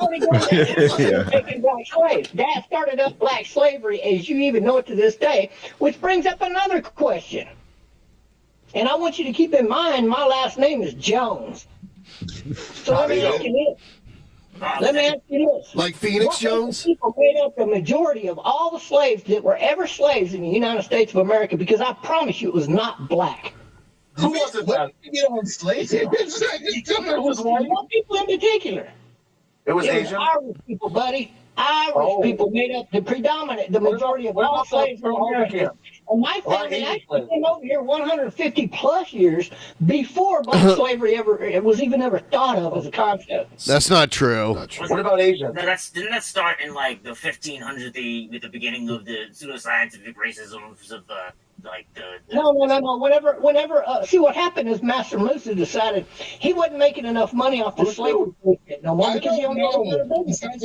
B: Taking black slaves. That started up black slavery as you even know it to this day, which brings up another question. And I want you to keep in mind my last name is Jones. So let me ask you this. Let me ask you this.
I: Like Phoenix Jones?
B: People made up the majority of all the slaves that were ever slaves in the United States of America, because I promise you it was not black.
O: Who was it? What did you get on slaves? It was white.
B: What people in particular?
Q: It was Asian.
B: Irish people, buddy. Irish people made up the majority of all slaves in America. And my family actually came over here 150 plus years before black slavery was even ever thought of as a concept.
G: That's not true.
Q: What about Asian?
J: No, didn't that start in like the 1500s, with the beginning of the pseudoscientific racism of
B: No. Whenever see what happened is Master Musa decided he wasn't making enough money off the slavery no more because he only he said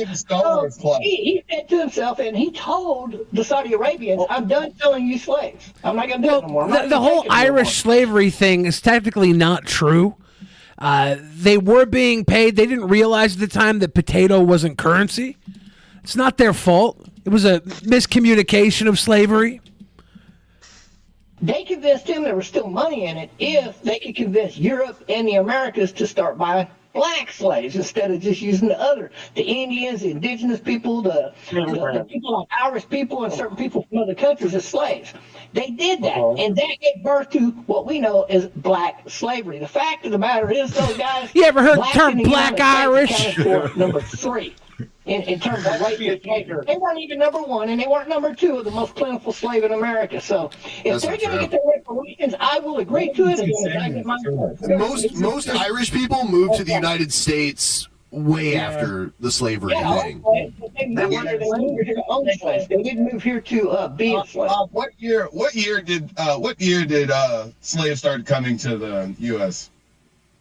B: to himself, and he told the Saudi Arabians, "I'm done selling you slaves. I'm not going to do it no more."
E: The whole Irish slavery thing is technically not true. They were being paid. They didn't realize at the time that potato wasn't currency. It's not their fault. It was a miscommunication of slavery.
B: They convinced him there was still money in it if they could convince Europe and the Americas to start buying black slaves instead of just using the Indians, the indigenous people, the people like Irish people and certain people from other countries as slaves. They did that, and that gave birth to what we know as black slavery. The fact of the matter is, though, guys,
E: you ever heard the
B: blacks
E: term
B: in the
E: black
B: United States
E: Irish?
B: accounted for number 3. In terms of weight behavior. They weren't even number 1, and they weren't number 2 of the most plentiful slave in America. So if they're going to get their reparations, I will agree to it. I get my
I: Most Irish people moved to the United States way after the slavery thing.
B: They moved here to own slaves. They didn't move here to be a slave.
O: What year did slaves start coming to the U.S.?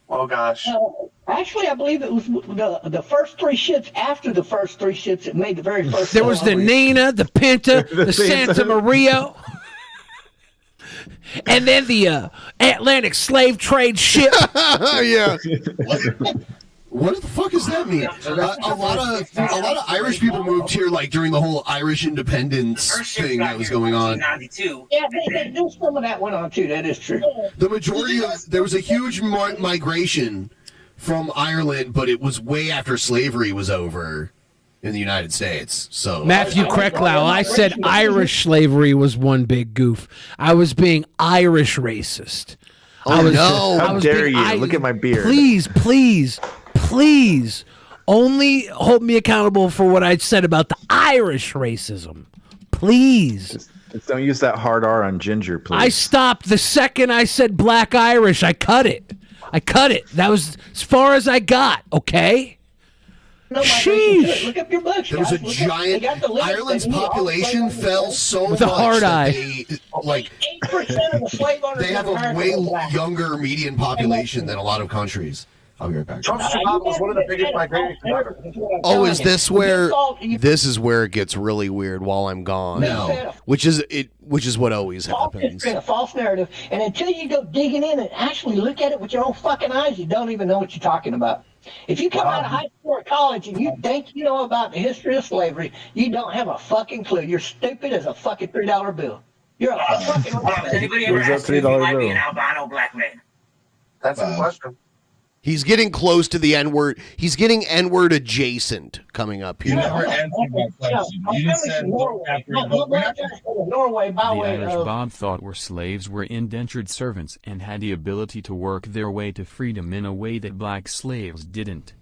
Q: Oh gosh.
B: Actually, I believe it was the first 3 ships. After the first 3 ships that made the very first.
E: There was the Nina, the Pinta, the Santa Maria, and then the Atlantic slave trade ship.
G: Yeah.
I: What the fuck does that mean? A lot of Irish people moved here like during the whole Irish independence thing that was going on.
B: Yeah, there's some of that went on too. That is true.
I: The majority of there was a huge migration from Ireland, but it was way after slavery was over in the United States. So
E: Matthew Krecklau, I said Irish slavery was one big goof. I was being Irish racist.
H: How dare you? Look at my beard.
E: Please, only hold me accountable for what I said about the Irish racism. Please.
H: Just don't use that hard R on ginger, please.
E: I stopped the second I said black Irish. I cut it. That was as far as I got, okay?
B: No,
E: Sheesh.
B: Look up your books.
I: There was a giant. Ireland's population fell so
E: With a
I: much
E: hard
I: that
E: eye.
I: they, like
B: 8% of the slave owners
I: they have
B: in
I: a
B: America
I: way
B: were black.
I: younger median population than a lot of countries. I'll be right back.
Q: Trump's job was one of the biggest migrations ever.
G: Oh, is this where this is where it gets really weird while I'm gone?
B: No.
G: Which is what always happens.
B: It's a false narrative, and until you go digging in and actually look at it with your own fucking eyes, you don't even know what you're talking about. If you come out of high school or college and you think you know about the history of slavery, you don't have a fucking clue. You're stupid as a fucking $3 bill. You're a fucking.
J: Has anybody ever asked you if you might be an albino black man?
Q: That's a question.
G: He's getting close to the N-word. He's getting N-word adjacent coming up here.
O: You never answered that question. You just said
B: Norway by
P: The
B: way
P: Irish
B: of.
P: Bob thought were slaves were indentured servants and had the ability to work their way to freedom in a way that black slaves didn't.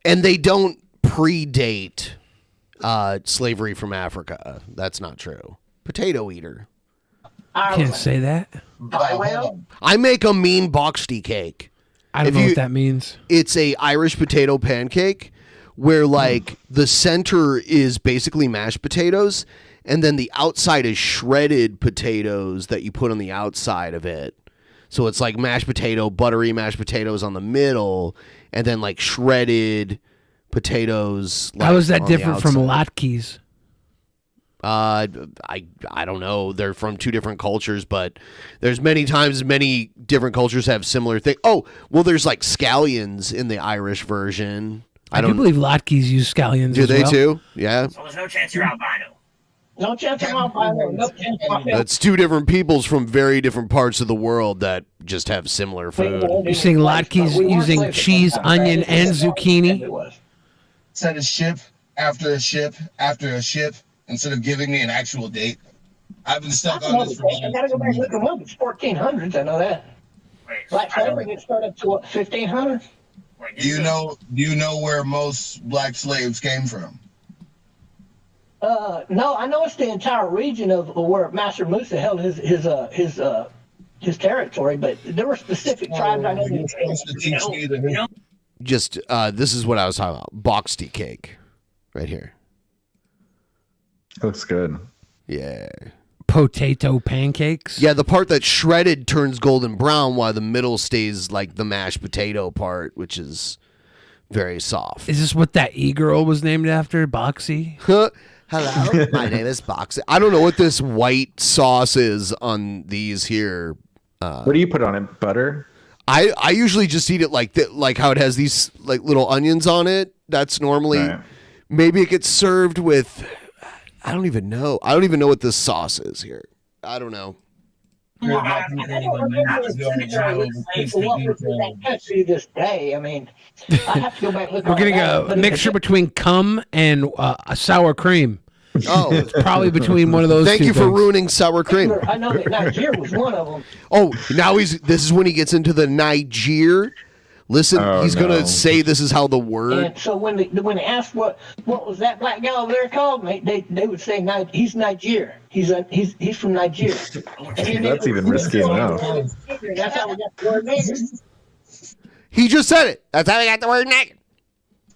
G: And they don't predate slavery from Africa. That's not true. Potato eater.
E: Can't say that.
G: I make a mean boxty cake.
E: I don't know what that means.
G: It's a Irish potato pancake where like the center is basically mashed potatoes and then the outside is shredded potatoes that you put on the outside of it. So it's like mashed potato, buttery mashed potatoes on the middle and then like shredded potatoes. Like,
E: How is that
G: on the
E: different from
G: outside.
E: latkes?
G: I don't know. They're from 2 different cultures, but there's many times many different cultures have similar things. Oh, well, there's like scallions in the Irish version.
E: I do believe latkes use scallions.
G: Do
E: as
G: they
E: well.
G: too? Yeah.
J: So there's no chance you're albino.
B: No chance I'm albino. No chance I'm
G: That's 2 different peoples from very different parts of the world that just have similar food.
E: You're saying latkes using cheese, onion, and zucchini?
O: Send a ship after a ship after a ship instead of giving me an actual date. I've been stuck on this for
B: I gotta go back and look them up. It's 1400s. I know that. Black slavery didn't start up to what, 1500s?
O: Do you know where most black slaves came from?
B: No, I know it's the entire region of where Master Musa held his territory, but there were specific tribes I know.
G: Just this is what I was talking about. Boxty cake, right here.
H: Looks good.
G: Yeah.
E: Potato pancakes?
G: Yeah, the part that's shredded turns golden brown while the middle stays like the mashed potato part, which is very soft.
E: Is this what that e-girl was named after? Boxy?
G: Hello, my name is Boxy. I don't know what this white sauce is on these here.
H: What do you put on it? Butter?
G: I usually just eat it like how it has these like little onions on it. That's normally maybe it gets served with. I don't even know. I don't even know what this sauce is here. I don't know.
B: This day, I mean, I have to go back and look.
E: We're getting a mixture between cum and a sour cream.
G: Oh,
E: it's probably between one of those.
G: Thank
E: two
G: you for
E: things.
G: ruining sour cream.
B: I know that Nigeria was one of them.
G: Oh, now this is when he gets into the Niger. Listen, he's gonna say this is how the word.
B: And so when they asked what was that black guy over there called, they would say he's Niger. He's from Nigeria.
H: That's even risky enough.
B: That's how we got the word nigger.
G: He just said it. That's how we got the word nigger.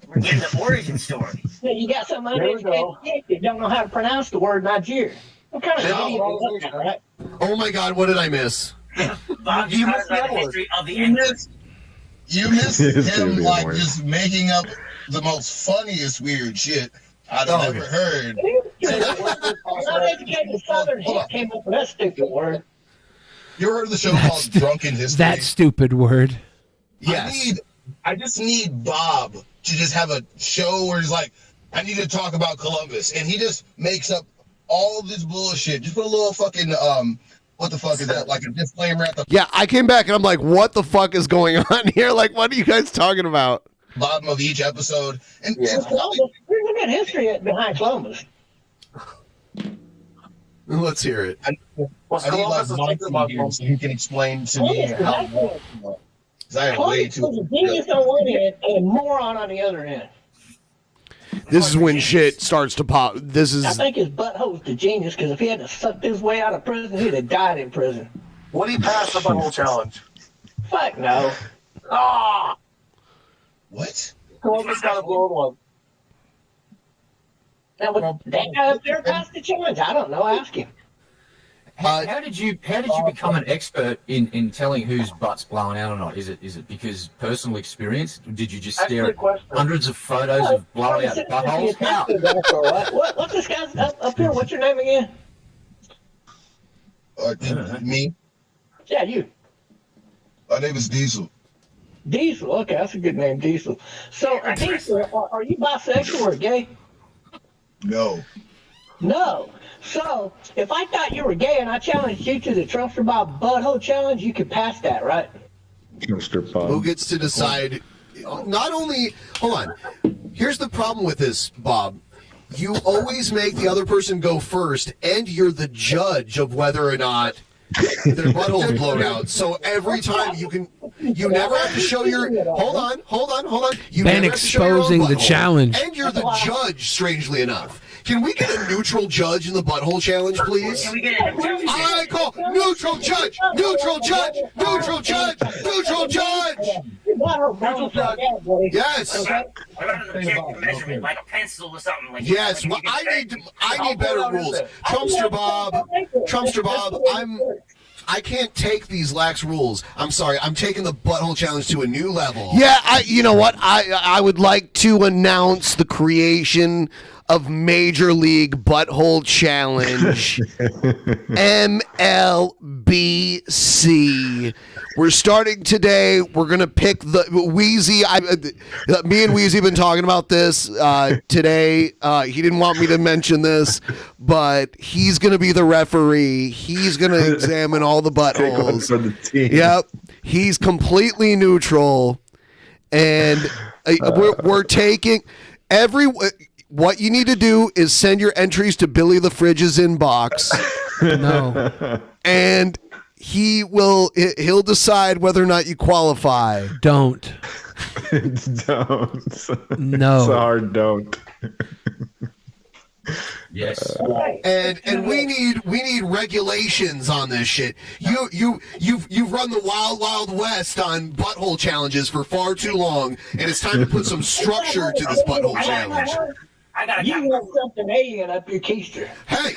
J: We're getting the origin story.
B: Yeah, you got some uneducated kids that don't know how to pronounce the word Niger. What kind of idiot is that, right?
I: Oh my God, what did I miss?
J: Bob, you missed the history of the
O: You missed him like just making up the most funniest weird shit I've ever heard.
B: Uneducated Southern hit came up with that stupid word.
O: You ever heard of the show called Drunken History?
E: That stupid word.
O: Yes. I just need Bob to just have a show where he's like, I need to talk about Columbus, and he just makes up all this bullshit. Just put a little fucking what the fuck is that? Like a disclaimer at the
G: Yeah, I came back and I'm like, what the fuck is going on here? Like, what are you guys talking about?
O: bottom of each episode, and it's
B: There's a good history behind Columbus.
I: Let's hear it.
O: I need Monty here so you can explain to me how. Because I have way
B: Columbus
O: too.
B: was a genius on one end and a moron on the other end.
G: This is when shit starts to pop. This is.
B: I think his butthole was the genius because if he had to suck his way out of prison, he'd have died in prison.
Q: Would he pass the butthole challenge?
B: Fuck no. Ah!
O: What?
Q: Columbus got a blown one.
B: Now, that guy up there passed the challenge. I don't know. Ask him.
L: How did you become an expert in telling whose butt's blown out or not? Is it because personal experience? Did you just stare at hundreds of photos of blown out buttholes? How?
B: What's this guy's up here? What's your name again?
O: Me?
B: Yeah, you.
O: My name is Diesel.
B: Diesel. Okay, that's a good name, Diesel. So, Diesel, are you bisexual or gay?
O: No.
B: No. So, if I thought you were gay and I challenged you to the Trumpster Bob Butthole Challenge, you could pass that, right?
H: Mr. Bob.
I: Who gets to decide? Not only, hold on. Here's the problem with this, Bob. You always make the other person go first, and you're the judge of whether or not their butthole's blown out. So every time you never have to show your. Hold on. You
E: Ben
I: never have to show your own
E: exposing the
I: butthole.
E: challenge.
I: And you're the judge, strangely enough. Can we get a neutral judge in the butthole challenge, please?
J: Can we get a judge?
I: I call neutral judge, neutral judge, neutral judge, neutral judge. Yes.
J: What about the measurement, like a pencil or something? Like
I: Yes. Well, I need better rules. Trumpster Bob, I can't take these lax rules. I'm sorry. I'm taking the butthole challenge to a new level.
G: Yeah, you know what? I would like to announce the creation of Major League Butthole Challenge, MLBC. We're starting today. We're gonna pick the Weezy. Me and Weezy have been talking about this today. He didn't want me to mention this, but he's gonna be the referee. He's gonna examine all the buttholes.
H: For the team.
G: Yep, he's completely neutral, and we're taking every. What you need to do is send your entries to Billy the Fridge's inbox.
E: No.
G: And he'll decide whether or not you qualify.
E: Don't.
H: Don't.
E: No.
H: It's a hard don't.
L: Yes.
I: And we need regulations on this shit. You've run the wild west on butthole challenges for far too long, and it's time to put some structure to this butthole challenge.
B: You want something alien up your keister.
I: Hey,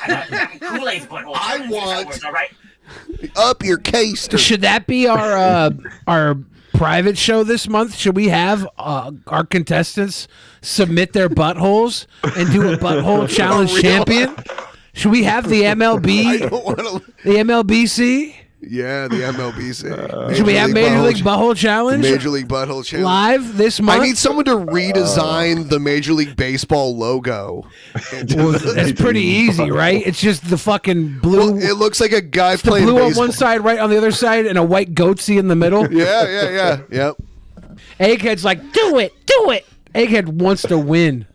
J: Kool-Aid's butthole.
I: I want
J: all right?
G: Up your case.
E: Should that be our private show this month? Should we have our contestants submit their buttholes and do a butthole challenge champion? Should we have the MLB, the MLBC?
G: Yeah, the MLBC.
E: Should we have Major League Butthole Challenge?
G: Major League Butthole Challenge.
E: Live this month?
G: I need someone to redesign the Major League Baseball logo.
E: Well, it's pretty easy, right? It's just the fucking blue.
G: It looks like a guy
E: it's the
G: playing
E: blue
G: baseball.
E: on one side, right on the other side, and a white goatsy in the middle.
G: Yep.
E: Egghead's like, do it. Egghead wants to win.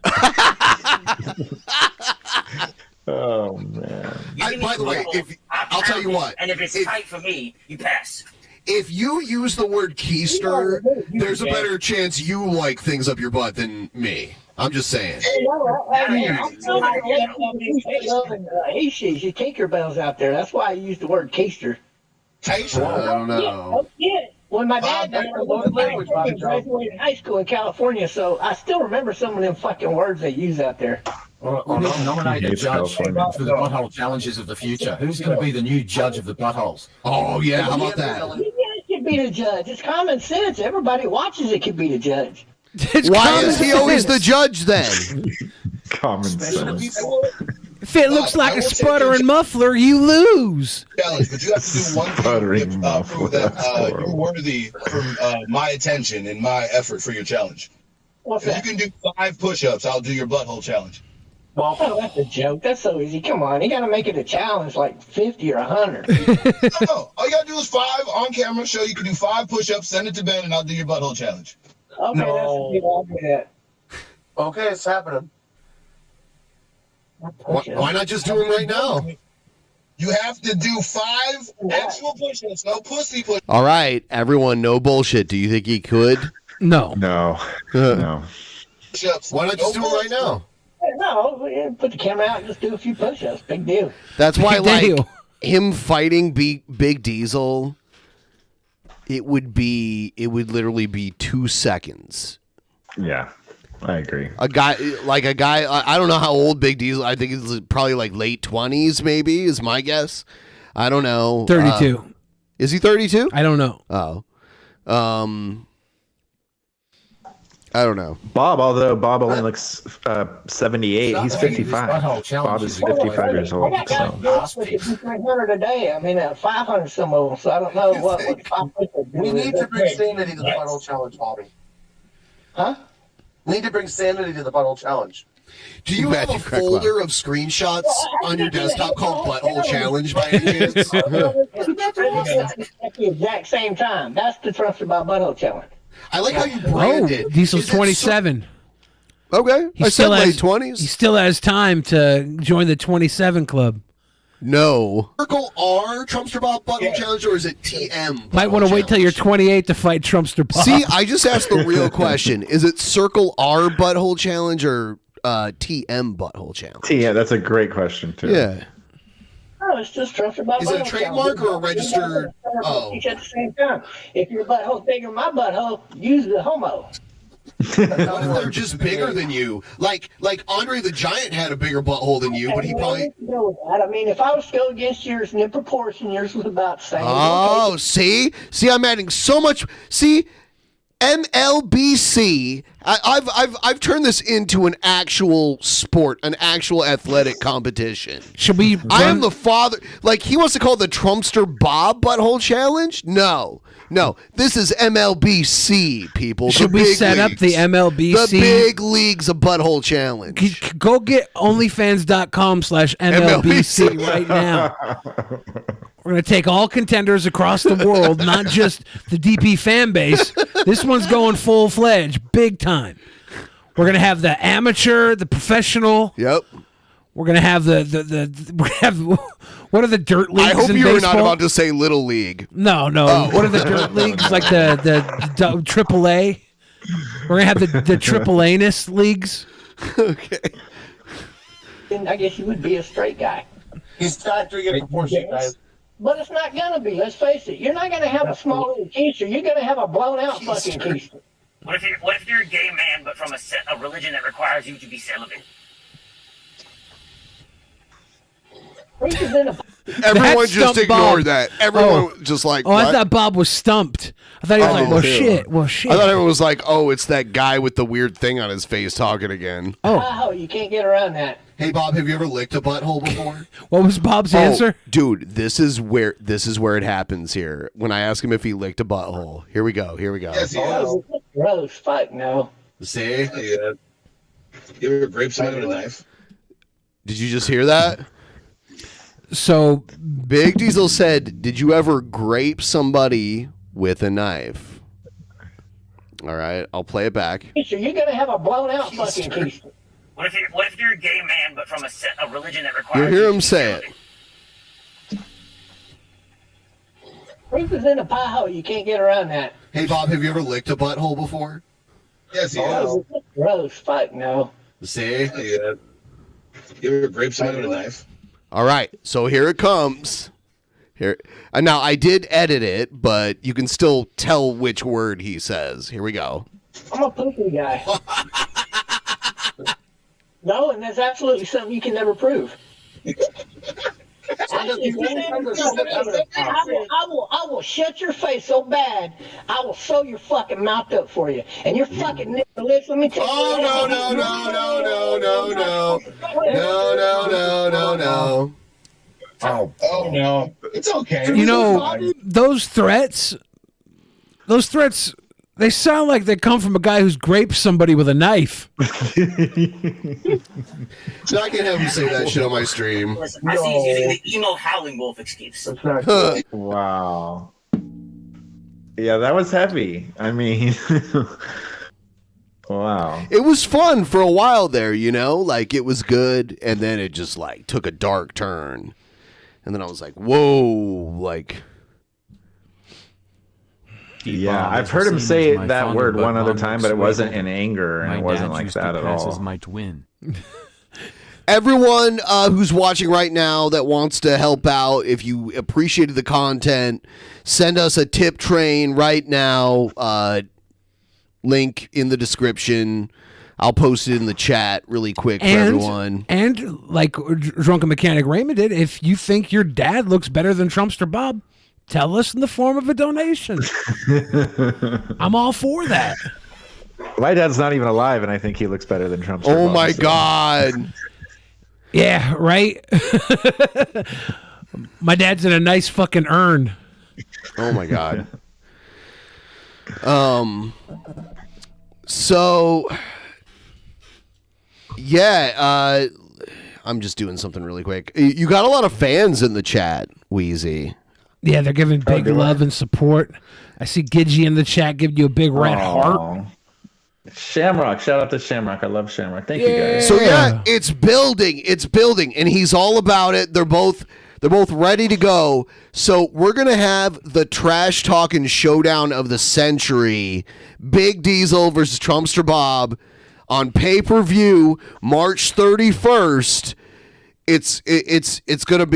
H: Oh man!
I: By the way, I'll tell you what,
J: and if it's tight for me, you pass.
I: if you use the word keister, there's a better chance you like things up your butt than me. I'm just saying.
B: You take your bells out there. That's why I use the word keister.
I: I don't know.
B: When my dad graduated high school in California, so I still remember some of them fucking words they use out there.
L: Or nominate a judge for the butthole challenges of the future. Who's going to be the new judge of the buttholes?
I: Oh, yeah. How about that?
B: You guys can be the judge. It's common sense. Everybody watches it can be the judge.
G: Why is he always the judge then?
H: Common sense.
E: If it looks like a sputtering muffler, you lose.
O: Challenge, but you have to do one thing to prove that you're worthy from my attention and my effort for your challenge.
B: What's
O: if
B: that?
O: you can do 5 push-ups, I'll do your butthole challenge.
B: Oh, that's a joke. That's so easy. Come on. You got to make it a challenge like 50 or 100.
O: No, all you got to do is 5 on camera, show you can do 5 push-ups, send it to Ben, and I'll do your butthole challenge.
B: Okay, that's a good. I'll do that.
Q: Okay, it's happening.
I: Why not just do them right now?
O: You have to do 5 actual push-ups, no pussy push-ups.
G: All right, everyone, no bullshit. Do you think he could?
E: No.
H: No.
I: Why not just do it right now?
B: No, put the camera out and just do a few push-ups. Big deal.
G: That's why,
E: Big deal.
G: like, him fighting Big Diesel, it would literally be 2 seconds.
H: Yeah, I agree.
G: A guy, I don't know how old Big Diesel, I think he's probably like late 20s, maybe, is my guess. I don't know.
E: 32.
G: Is he 32?
E: I don't know.
G: Oh. I don't know.
H: Although Bob only looks 78, he's 55. Bob is 55 years old.
B: I got 300 a day. I mean, 500 some of them, so I don't know what 500
Q: We need to bring sanity to the butthole challenge, Bobby.
B: Huh?
Q: We need to bring sanity to the butthole challenge.
I: Do you have a folder of screenshots on your desktop called Butthole Challenge by any chance?
B: At the exact same time. That's the Trust About Butthole Challenge.
I: I like how you brand it.
E: Diesel's 27.
G: Okay. I said late 20s.
E: He still has time to join the 27 club.
G: No.
I: Circle R, Trumpster Bob Butthole Challenge, or is it TM?
E: Might want to wait till you're 28 to fight Trumpster Bob.
G: See, I just asked the real question. Is it Circle R Butthole Challenge or TM Butthole Challenge?
H: Yeah, that's a great question, too.
G: Yeah.
B: No, it's just Trust About
I: Is it a
B: Butthole
I: trademark
B: Challenge.
I: or a registered? Oh.
B: Each at the same time. If your butthole's bigger than my butthole, use the homo.
I: What if they're just bigger than you? Like Andre the Giant had a bigger butthole than you, but he probably.
B: I mean, if I was to go against yours in proportion, yours was about the same.
G: Oh, see, I'm adding so much. See, MLBC. I've turned this into an actual sport, an actual athletic competition.
E: Should we?
G: I am the father. Like he wants to call it the Trumpster Bob Butthole Challenge. No. This is MLBC, people.
E: Should we set up the MLBC?
G: The big leagues of Butthole Challenge.
E: Go get onlyfans.com/MLBC right now. We're going to take all contenders across the world, not just the DP fan base. This one's going full-fledged, big time. We're going to have the amateur, the professional.
G: Yep.
E: We're going to have what are the dirt leagues
G: I hope
E: in
G: you were
E: baseball?
G: not about to say Little League.
E: No.
G: Oh.
E: What are the dirt leagues? Like the AAA? We're going to have the triple-anus leagues.
G: Okay.
B: I guess you would be a straight guy.
Q: He's factoring in proportion, guys.
B: But it's not going to be. Let's face it. You're not going to have a small little keister. You're going to have a blown-out fucking keister.
J: What if you're a gay man, but from a religion that requires you to be celibate?
G: Everyone
E: That
G: just
E: stumped
G: ignored
E: Bob.
G: that. Everyone just like,
E: Oh, I
G: what?
E: thought Bob was stumped. I thought he was like, well, shit. Well, shit.
G: I thought everyone was like, oh, it's that guy with the weird thing on his face talking again.
B: Oh, you can't get around that.
I: Hey, Bob, have you ever licked a butthole before?
E: What was Bob's answer?
G: Dude, this is where it happens here. When I ask him if he licked a butthole. Here we go.
Q: Yes, he
B: Oh, gross. Fuck no.
I: See?
O: Yeah. You ever grape somebody with a knife?
G: Did you just hear that?
E: So
G: Big Diesel said, "Did you ever grape somebody with a knife?" All right, I'll play it back.
B: So you're gonna have a blown out fucking keister.
J: What if you're a gay man, but from a religion that requires?
G: You hear him say it.
B: Proof is in the pie hole. You can't get around that.
I: Hey, Bob, have you ever licked a butthole before?
O: Yes, he
B: Oh, gross. Fuck no.
I: See?
O: Yeah. You ever grape somebody with a knife?
G: All right, so here it comes. Here, now I did edit it, but you can still tell which word he says. Here we go.
B: I'm a pussy guy. No, and that's absolutely something you can never prove. Actually, I will shut your face so bad, I will sew your fucking mouth up for you. And your fucking lips, let me tell you.
I: Oh, no.
O: Oh no. It's okay.
E: You know, those threats, they sound like they come from a guy who's graped somebody with a knife.
I: So I can have him say that shit on my stream.
J: Listen, I see he's using the emo howling wolf excuse.
H: Wow. Yeah, that was heavy. I mean, wow.
G: It was fun for a while there, you know, like it was good, and then it just like took a dark turn, and then I was like, whoa, like.
H: Yeah, I've heard him say that word one other time, but it wasn't in anger, and it wasn't like that at all.
P: Might win.
G: Everyone who's watching right now that wants to help out, if you appreciated the content, send us a tip train right now. Link in the description. I'll post it in the chat really quick for everyone.
E: And like Drunken Mechanic Raymond did, if you think your dad looks better than Trumpster Bob, tell us in the form of a donation. I'm all for that.
H: My dad's not even alive, and I think he looks better than Trumpster.
G: Oh
H: Bob,
G: my
H: so.
G: God.
E: Yeah, right? My dad's in a nice fucking urn.
G: Oh my God. So yeah, I'm just doing something really quick. You got a lot of fans in the chat, Weezy.
E: Yeah, they're giving big love and support. I see Gidgy in the chat giving you a big red heart.
H: Shamrock, shout out to Shamrock. I love Shamrock. Thank you guys.
G: So yeah, it's building, and he's all about it. They're both ready to go. So we're gonna have the trash talking showdown of the century: Big Diesel versus Trumpster Bob on pay-per-view March 31st. It's gonna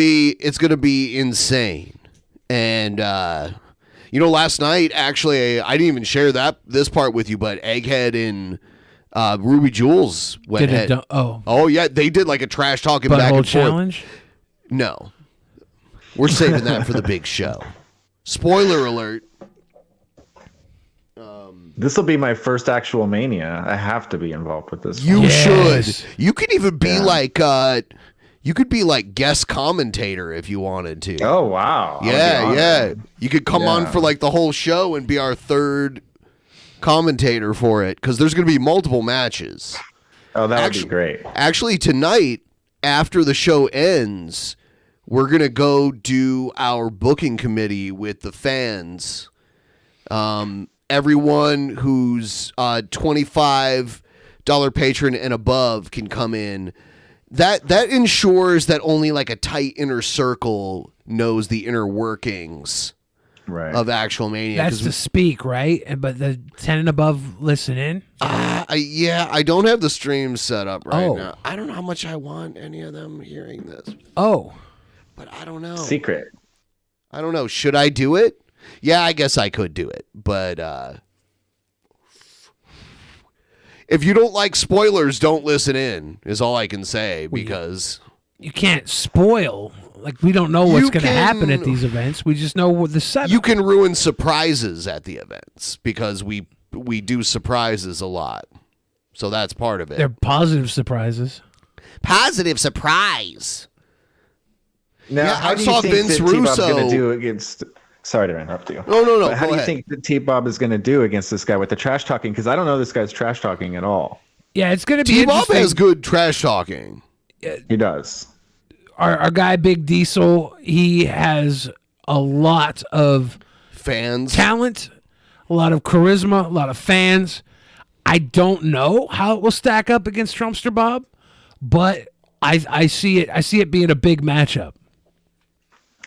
G: be insane. And last night, actually, I didn't even share this part with you, but Egghead and Ruby Jules went ahead. Oh yeah, they did like a trash talking back and
E: challenge.
G: Forth. No, we're saving that for the big show. Spoiler alert.
H: This will be my first actual Mania. I have to be involved with this.
G: You should. You could even be like. You could be like guest commentator if you wanted to.
H: Oh wow!
G: Yeah. You could come on for like the whole show and be our third commentator for it, because there's going to be multiple matches.
H: Oh, that would be great. Actually,
G: tonight after the show ends, we're going to go do our booking committee with the fans. Everyone who's $25 patron and above can come in. That ensures that only like a tight inner circle knows the inner workings of Actual Mania.
E: That's to speak, right? But the 10 and above listen in?
G: I don't have the stream set up right now. I don't know how much I want any of them hearing this.
E: Oh.
G: But I don't know.
H: Secret.
G: I don't know. Should I do it? Yeah, I guess I could do it. But if you don't like spoilers, don't listen in, is all I can say, because
E: you can't spoil Like, we don't know what's going to happen at these events. We just know what the setup.
G: You can ruin surprises at the events because we do surprises a lot. So that's part of it.
E: They're positive surprises.
G: Positive surprise.
H: Now,
G: Yeah,
H: how
G: I
H: do you
G: saw
H: think
G: Vince
H: that T-Bob's
G: Russo.
H: going to do against? Sorry to interrupt you.
G: No.
H: But how
G: go
H: do you
G: ahead.
H: think that T-Bob is going to do against this guy with the trash talking? Because I don't know this guy's trash talking at all.
E: Yeah, it's going to be
G: T-Bob
E: interesting.
G: has good trash talking.
H: He does.
E: Our guy, Big Diesel, he has a lot of
G: fans,
E: talent, a lot of charisma, a lot of fans. I don't know how it will stack up against Trumpster Bob, but I see it being a big matchup.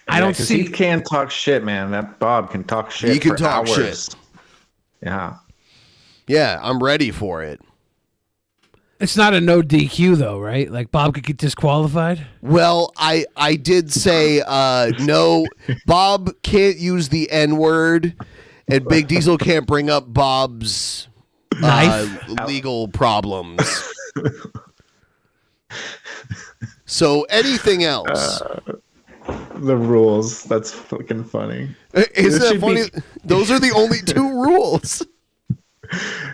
E: I don't see.
H: He can talk shit, man. That Bob can talk shit.
G: He can
H: for
G: talk
H: hours.
G: shit.
H: Yeah.
G: Yeah, I'm ready for it.
E: It's not a no DQ though, right? Like Bob could get disqualified.
G: Well, I did say no. Bob can't use the N-word, and Big Diesel can't bring up Bob's legal problems. So anything else?
H: The rules. That's fucking funny.
G: Isn't that funny? Those are the only two rules.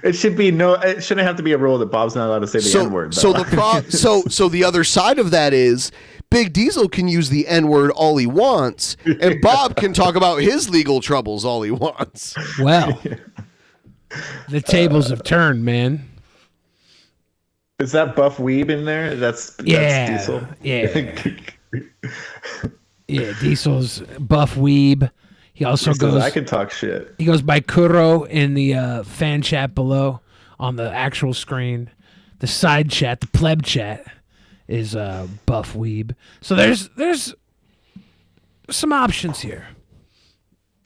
H: It should be no. It shouldn't have to be a rule that Bob's not allowed to say the N-word.
G: So
H: though.
G: so the other side of that is Big Diesel can use the N-word all he wants, and Bob can talk about his legal troubles all he wants.
E: Well, the tables have turned, man.
H: Is that Buff Weeb in there? That's Diesel.
E: Yeah. Yeah, Diesel's Buff Weeb. He also goes.
H: I can talk shit.
E: He goes by Kuro in the fan chat below on the actual screen. The side chat, the pleb chat, is Buff Weeb. So there's some options here.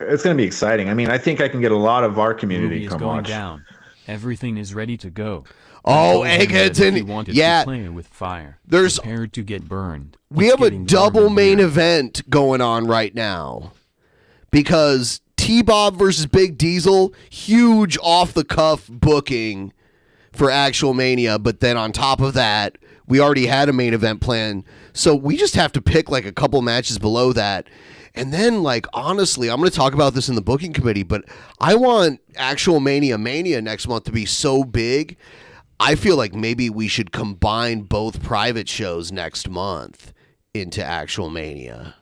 H: It's going to be exciting. I mean, I think I can get a lot of our
P: Movie
H: community
P: is
H: come
P: going
H: watch.
P: down. Everything is ready to go.
G: Oh,
P: I told him that if he
G: Eggheadton,
P: wanted
G: yeah.
P: to play with fire.
G: There's
P: prepared to get burned.
G: We
P: It's
G: have a
P: getting
G: double
P: dark in
G: main
P: here.
G: event going on right now because T-Bob versus Big Diesel, huge off the cuff booking for Actual Mania, but then on top of that, we already had a main event plan, so we just have to pick like a couple matches below that. And then, like, honestly, I'm going to talk about this in the booking committee, but I want Actual Mania next month to be so big. I feel like maybe we should combine both private shows next month into Actual Mania.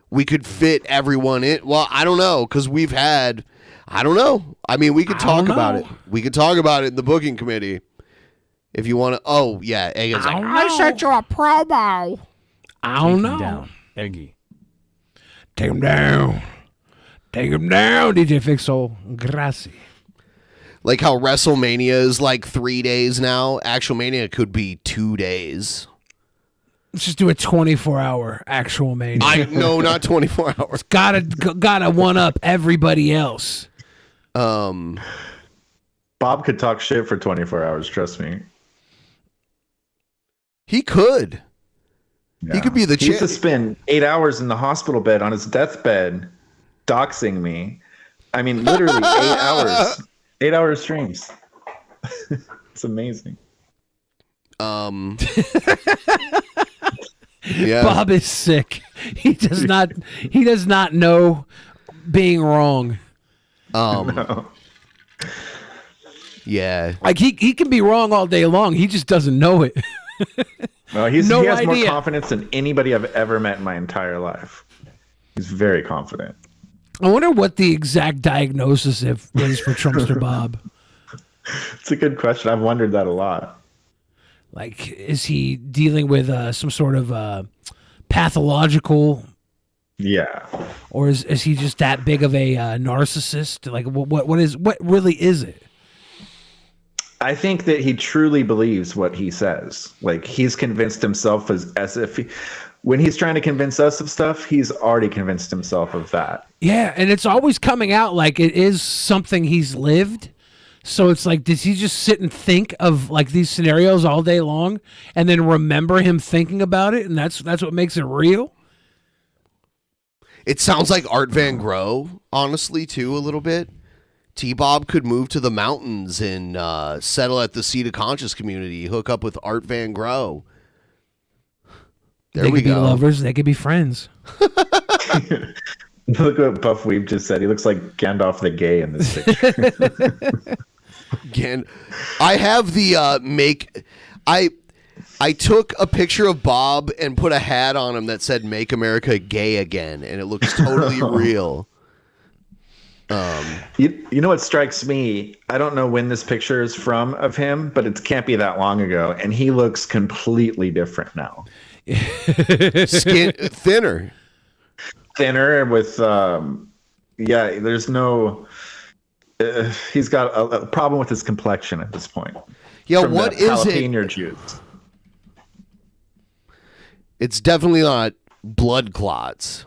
G: We could fit everyone in. Well, I don't know, because we've had, I don't know. I mean, we could talk about it. We could talk about it in the booking committee. If you want to, oh, yeah. Eggy's like,
E: I sent you a promo. I don't know.
P: Down. Eggy.
E: Take him down. Take him down, DJ Fixo. Gracie.
G: like how WrestleMania is like 3 days now. Actual Mania could be 2 days.
E: Let's just do a 24-hour Actual Mania.
G: No, not 24 hours.
E: Gotta one up everybody else.
H: Bob could talk shit for 24 hours, trust me.
G: He could.
H: Yeah.
G: He could be the
H: He used to spend 8 hours in the hospital bed on his deathbed doxing me. I mean, literally 8 hours. 8 hour streams. It's amazing.
G: Yeah.
E: Bob is sick. He does not know being wrong.
H: No.
G: Yeah.
E: Like he can be wrong all day long. He just doesn't know it.
H: No, he has more confidence than anybody I've ever met in my entire life. He's very confident.
E: I wonder what the exact diagnosis is for Trumpster Bob.
H: It's a good question. I've wondered that a lot.
E: Like, is he dealing with some sort of pathological?
H: Yeah.
E: Or is he just that big of a narcissist? Like, what really is it?
H: I think that he truly believes what he says. Like, he's convinced himself as if when he's trying to convince us of stuff, he's already convinced himself of that.
E: Yeah, and it's always coming out like it is something he's lived. So it's like, does he just sit and think of like these scenarios all day long and then remember him thinking about it? And that's what makes it real.
G: It sounds like Art Van Gogh, honestly, too, a little bit. T-Bob could move to the mountains and settle at the Seat of Conscious community, hook up with Art Van Gogh. There
E: they
G: we
E: could be
G: go.
E: lovers. They could be friends.
H: Look what Buff Weeb just said. He looks like Gandalf the Gay in this picture.
G: Again, I have the I took a picture of Bob and put a hat on him that said "Make America Gay Again," and it looks totally real.
H: You know what strikes me? I don't know when this picture is from of him, but it can't be that long ago, and he looks completely different now.
G: Skin thinner
H: with there's no he's got a problem with his complexion at this point.
G: Yeah,
H: From
G: what
H: the
G: is
H: jalapeno
G: it?
H: Juice.
G: It's definitely not blood clots.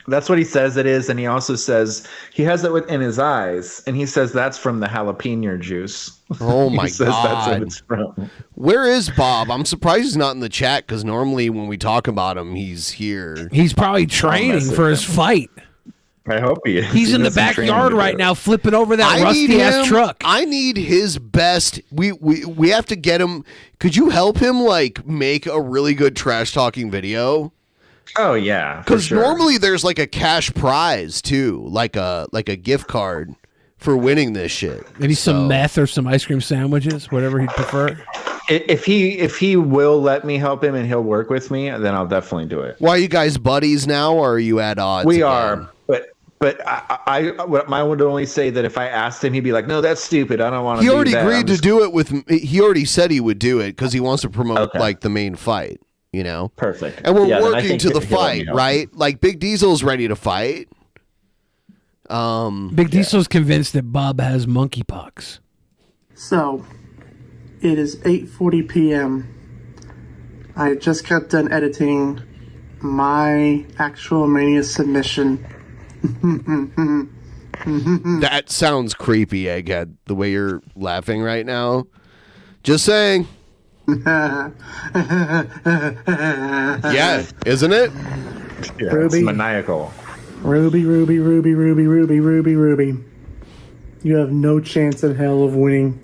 H: That's what he says it is, and he also says he has it in his eyes, and he says that's from the jalapeno juice.
G: Oh
H: He
G: my
H: says that's what
G: God.
H: it's from.
G: Where is Bob? I'm surprised he's not in the chat because normally when we talk about him, he's here.
E: He's probably training for his fight.
H: I hope he is.
E: He's
H: He
E: in the
H: has some training
E: backyard
H: to
E: right
H: do.
E: now, flipping over that
G: I need
E: rusty ass
G: him-
E: truck.
G: I need his best. We have to get him. Could you help him like make a really good trash talking video?
H: Oh yeah, for
G: Because
H: sure.
G: normally there's like a cash prize too, like a gift card for winning this shit.
E: Maybe some meth or some ice cream sandwiches, whatever he'd prefer.
H: If he will let me help him and he'll work with me, then I'll definitely do it.
G: Why are you guys buddies now, or are you at odds?
H: We
G: again?
H: are, but I would only say that if I asked him, he'd be like, "No, that's stupid. I don't want to."
G: He already
H: do that.
G: agreed
H: I'm
G: to
H: just-
G: do it with. He already said he would do it because he wants to promote like the main fight. You know,
H: perfect.
G: And we're
H: Yeah, then I
G: working
H: think
G: to the
H: he'll let me
G: fight,
H: help.
G: right? Like Big Diesel's ready to fight.
E: Big Diesel's convinced that Bob has monkeypox.
R: So, it is 8:40 p.m. I just got done editing my actual Mania submission.
G: That sounds creepy, Egghead. The way you're laughing right now. Just saying. Yeah, isn't it?
H: Yeah,
R: Ruby.
H: it's maniacal.
R: Ruby. You have no chance in hell of winning.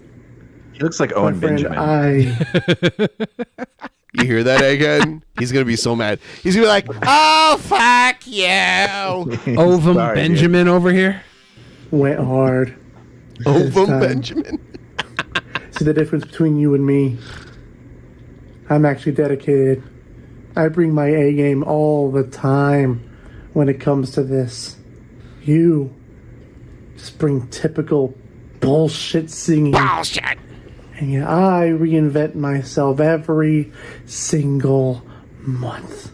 H: He looks like
R: My
H: Owen
R: friend,
H: Benjamin.
G: You hear that, Egghead? He's gonna be so mad. He's gonna be like, "Oh fuck you!"
E: Ovum
R: Sorry,
E: Benjamin over here.
R: Went hard.
G: Ovum
R: Time.
G: Benjamin.
R: See the difference between you and me? I'm actually dedicated. I bring my A game all the time when it comes to this. You just bring typical bullshit singing.
G: Bullshit.
R: And yet I reinvent myself every single month.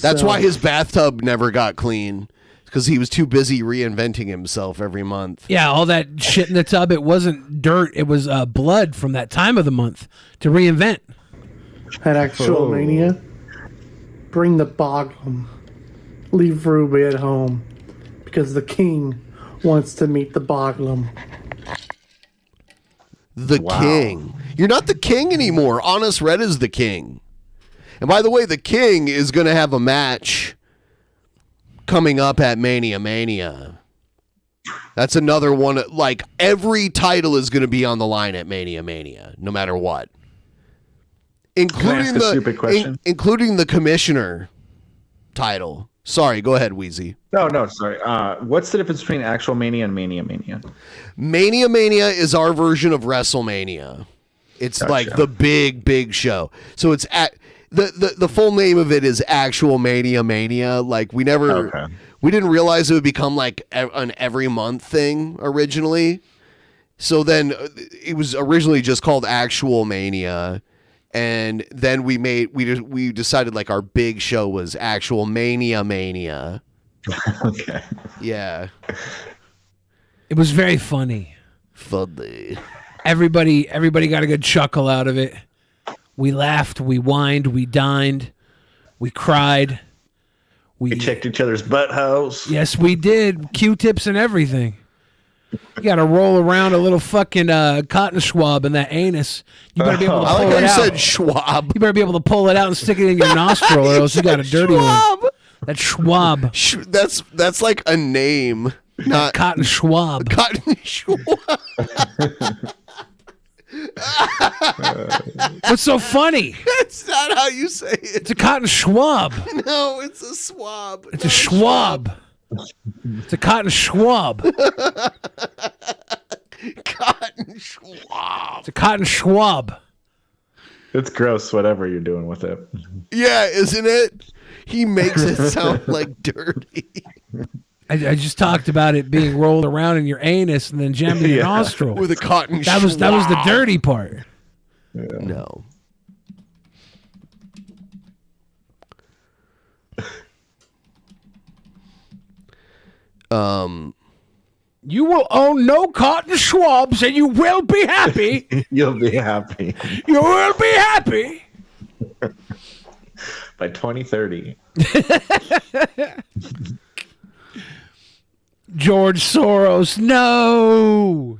G: That's
R: So-
G: why his bathtub never got clean. Because he was too busy reinventing himself every month.
E: Yeah, all that shit in the tub, it wasn't dirt. It was blood from that time of the month to reinvent.
R: At Actual Mania, bring the Boglum. Leave Ruby at home. Because the king wants to meet the Boglum.
G: The king. You're not the king anymore. Honest Red is the king. And by the way, the king is going to have a match coming up at Mania. That's another one. Like, every title is going to be on the line at Mania, no matter what. Including
H: ask a stupid question?
G: including the commissioner title. Sorry, go ahead, Weezy.
H: No, sorry. What's the difference between actual Mania and Mania?
G: Mania is our version of WrestleMania. It's like the big show. So it's at the full name of it is Actual Mania. Like we didn't realize it would become like an every month thing originally. So then it was originally just called Actual Mania. And then we decided like our big show was Actual Mania.
H: Okay.
G: Yeah.
E: It was very funny.
G: Funny.
E: Everybody got a good chuckle out of it. We laughed, we whined, we dined, we cried.
H: We checked each other's buttholes.
E: Yes, we did. Q-tips and everything. You got to roll around a little fucking cotton swab in that anus. You better be able to
G: I
E: pull
G: like how
E: it
G: you
E: out.
G: said schwab.
E: You better be able to pull it out and stick it in your nostril, or else you got a dirty one. That schwab.
G: That's like a name, not
E: cotton schwab.
G: Cotton schwab.
E: What's so funny?
G: That's not how you say it.
E: It's a cotton schwab.
G: No, it's a swab.
E: It's a schwab. It's a cotton schwab.
G: Cotton schwab.
E: It's a cotton schwab.
H: It's gross, whatever you're doing with it.
G: Yeah, isn't it? He makes it sound like dirty.
E: I just talked about it being rolled around in your anus and then jammed in your nostril
G: with a cotton.
E: That was the dirty part.
G: No.
E: You will own no cotton swabs and you will be happy.
H: You'll be happy.
E: You will be happy.
H: By 2030.
E: George Soros, no.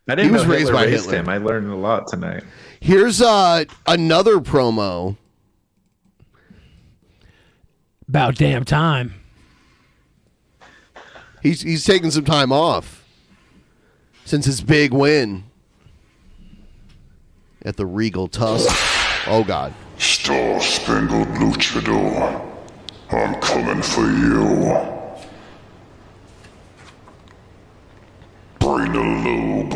H: I didn't
G: He was
H: know
G: raised
H: Hitler
G: by
H: raised
G: Hitler.
H: him. I learned a lot tonight.
G: Here's another promo.
E: About damn time.
G: He's taking some time off since his big win at the Regal Tusk. Oh God.
S: Star Spangled Luchador, I'm coming for you. Bring the lube.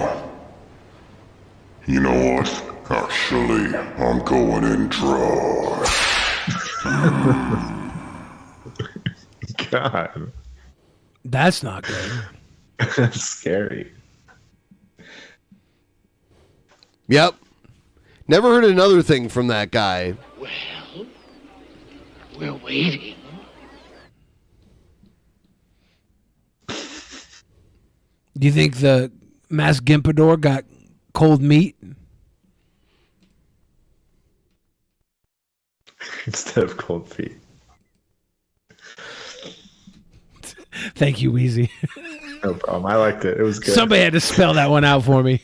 S: You know what? Actually, I'm going in dry.
H: God.
E: That's not good.
H: That's scary.
G: Yep. Never heard another thing from that guy.
T: Well, we're waiting.
E: Do you think the Mass Gimpador got cold meat?
H: Instead of cold feet.
E: Thank you, Weezy.
H: No problem. I liked it. It was good.
E: Somebody had to spell that one out for me.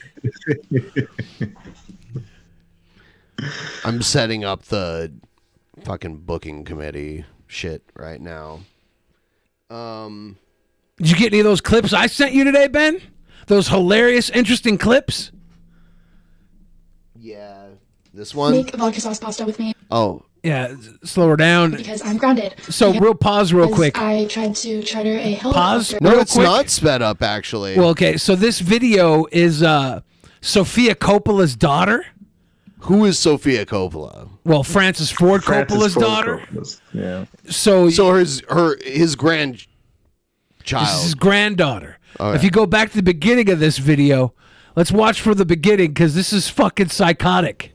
G: I'm setting up the fucking booking committee shit right now.
E: Did you get any of those clips I sent you today, Ben? Those hilarious, interesting clips?
G: Yeah. This one?
U: Make vodka sauce pasta with me
G: Oh.
E: Yeah, slow her down.
U: because I'm grounded.
E: So, real pause real
U: Because
E: quick.
U: I tried to charter a helicopter.
E: Pause.
G: No,
E: real
G: it's
E: quick.
G: not sped up, actually.
E: Well, okay, so this video is Sofia Coppola's daughter.
G: Who is Sofia Coppola?
E: Well, Francis Ford Coppola's daughter.
H: Yeah.
E: So
G: his grandchild.
E: This is his granddaughter.
G: All
E: If
G: right.
E: you go back to the beginning of this video, let's watch from the beginning because this is fucking psychotic.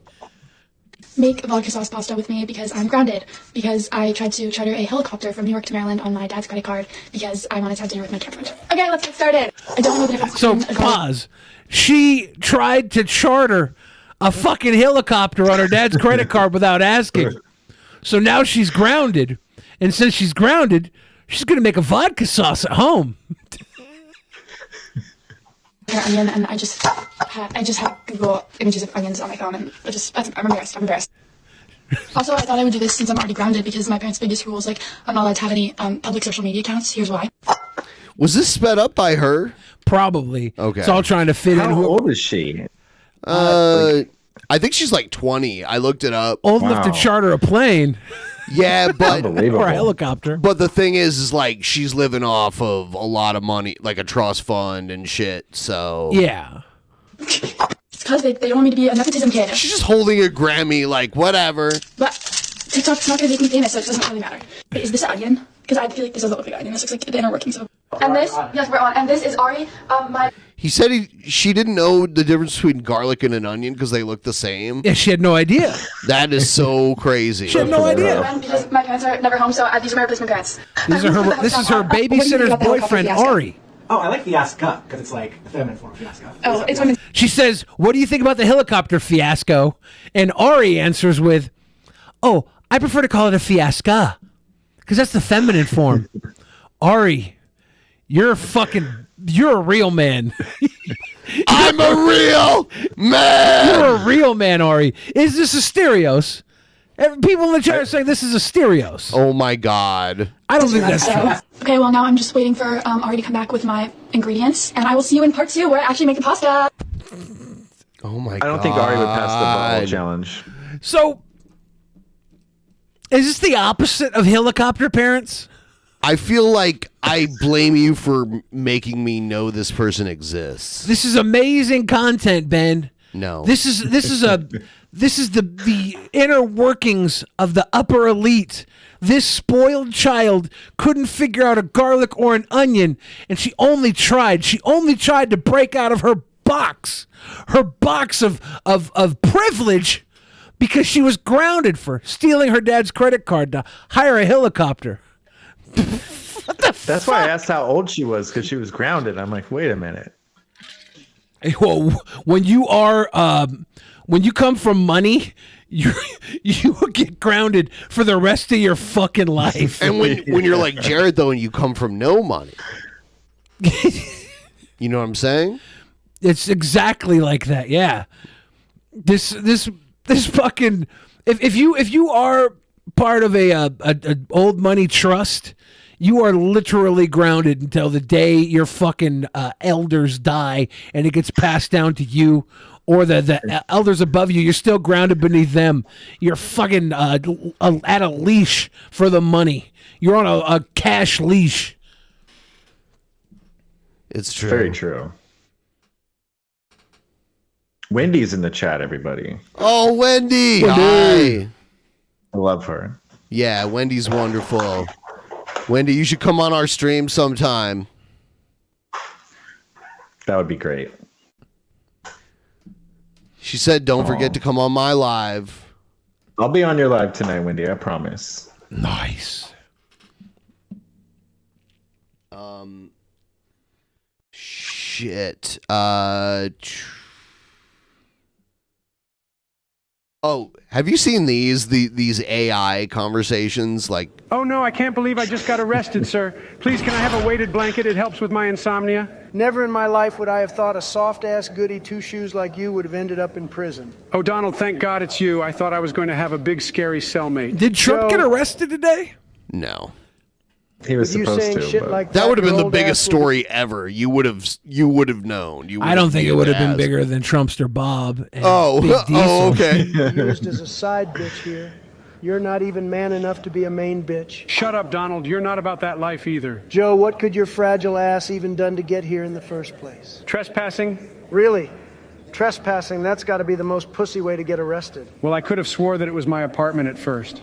U: Make vodka sauce pasta with me because I'm grounded. Because I tried to charter a helicopter from New York to Maryland on my dad's credit card because I wanted to have dinner with my girlfriend. Okay, let's get started. I don't know that if
E: So pause. She tried to charter a fucking helicopter on her dad's credit card without asking. So now she's grounded. And since she's grounded, she's going to make a vodka sauce at home.
U: onion, and I just had Google images of onions on my phone, and I'm embarrassed. Also, I thought I would do this since I'm already grounded because my parents' biggest rule is like I'm not allowed to have any public social media accounts. Here's why.
G: Was this sped up by her?
E: Probably.
G: Okay.
E: It's all trying to fit in.
H: How old is she?
G: I think she's like 20. I looked it up.
E: Old enough to charter a plane.
G: Yeah, but
E: or a helicopter.
G: But the thing is like she's living off of a lot of money, like a trust fund and shit. So
E: Yeah.
U: It's because they don't want me to be a nepotism kid.
G: she's just holding a Grammy, like whatever.
U: But TikTok's not going to make me famous, so it doesn't really matter. Wait, is this an onion? Because I feel like this doesn't look like an onion. This looks like the inner workings of. And this, yes, we're on. And this is Ari. My.
G: He said she didn't know the difference between garlic and an onion because they look the same.
E: Yeah, she had no idea.
G: That is so crazy.
E: She had no idea.
U: Because my parents are never home, so these are my replacement parents.
E: This is her babysitter's boyfriend, Ari.
V: Oh, I like fiasco because it's like the feminine form of fiasco.
U: Oh, it's women.
E: She says, "What do you think about the helicopter fiasco?" And Ari answers with, "Oh, I prefer to call it a fiasca because that's the feminine form." Ari, you're a real man.
G: I'm a real man.
E: You're a real man, Ari. Is this a stereos? People in the chat are saying this is a stereos.
G: Oh my god.
E: I don't think that's true.
U: Okay, well now I'm just waiting for Ari to come back with my ingredients, and I will see you in part 2 where I actually make the pasta.
G: Oh my
H: I don't think Ari would pass the bottle challenge.
E: So, is this the opposite of helicopter parents?
G: I feel like I blame you for making me know this person exists.
E: This is amazing content, Ben.
G: No.
E: This is the inner workings of the upper elite. This spoiled child couldn't figure out a garlic or an onion, and she only tried to break out of her box of privilege, because she was grounded for stealing her dad's credit card to hire a helicopter.
H: That's why I asked how old she was, because she was grounded. I'm like, wait a minute.
E: Well, when you come from money, you get grounded for the rest of your fucking life.
G: And when you're like Jared, though, and you come from no money, you know what I'm saying?
E: It's exactly like that. Yeah. This fucking if you are part of a old money trust, you are literally grounded until the day your fucking elders die and it gets passed down to you, or the elders above you. You're still grounded beneath them. You're fucking at a leash for the money. You're on a cash leash.
G: It's true.
H: Very true. Wendy's in the chat, everybody.
G: Oh, Wendy! Hi.
H: I love her.
G: Yeah, Wendy's wonderful. Wendy, you should come on our stream sometime.
H: That would be great.
G: She said, don't forget to come on my live.
H: I'll be on your live tonight, Wendy. I promise.
E: Nice.
G: Shit. Oh, have you seen these AI conversations? Like,
C: Oh no, I can't believe I just got arrested, sir. Please, can I have a weighted blanket? It helps with my insomnia.
D: Never in my life would I have thought a soft-ass goody two-shoes like you would have ended up in prison.
C: Oh, Donald, thank God it's you. I thought I was going to have a big, scary cellmate.
E: Did Trump get arrested today?
G: no.
H: He was
D: With you
H: supposed
D: saying
H: to.
D: shit
H: but-
D: like
G: That would have
D: your
G: been the
D: old
G: biggest
D: ass would-
G: story ever. You would have known.
E: I don't think it would have been bigger than Trumpster Bob. And
G: Oh,
E: Big Diesel.
G: oh, okay.
D: Used as a side bitch here. You're not even man enough to be a main bitch.
C: Shut up, Donald. You're not about that life either.
D: Joe, what could your fragile ass even done to get here in the first place?
C: Trespassing?
D: Really? Trespassing, that's got to be the most pussy way to get arrested.
C: Well, I could have swore that it was my apartment at first.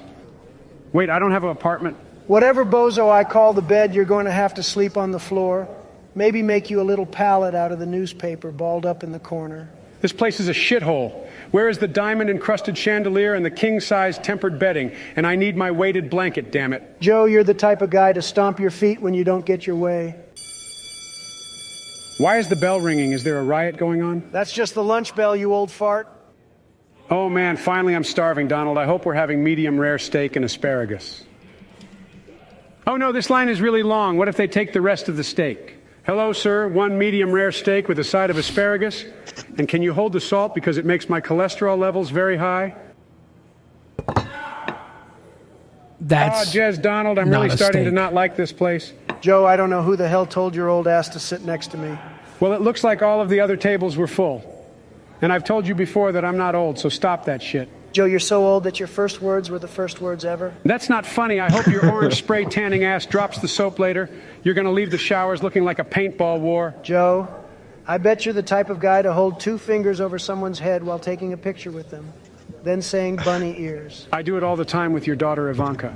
C: Wait, I don't have an apartment.
D: Whatever bozo I call the bed, you're going to have to sleep on the floor. Maybe make you a little pallet out of the newspaper balled up in the corner.
C: This place is a shithole. Where is the diamond-encrusted chandelier and the king-size tempered bedding? And I need my weighted blanket, damn it.
D: Joe, you're the type of guy to stomp your feet when you don't get your way.
C: Why is the bell ringing? Is there a riot going on?
D: That's just the lunch bell, you old fart.
C: Oh, man, finally I'm starving, Donald. I hope we're having medium rare steak and asparagus. Oh, no, this line is really long. What if they take the rest of the steak? Hello, sir. One medium rare steak with a side of asparagus. And can you hold the salt because it makes my cholesterol levels very high?
E: That's
C: Jez, Donald, I'm
E: not
C: really
E: a
C: starting to
E: steak.
C: not like this place.
D: Joe, I don't know who the hell told your old ass to sit next to me.
C: Well, it looks like all of the other tables were full. And I've told you before that I'm not old, so stop that shit.
D: Joe, you're so old that your first words were the first words ever.
C: That's not funny. I hope your orange spray tanning ass drops the soap later. You're going to leave the showers looking like a paintball war.
D: Joe, I bet you're the type of guy to hold two fingers over someone's head while taking a picture with them, then saying bunny ears.
C: I do it all the time with your daughter, Ivanka.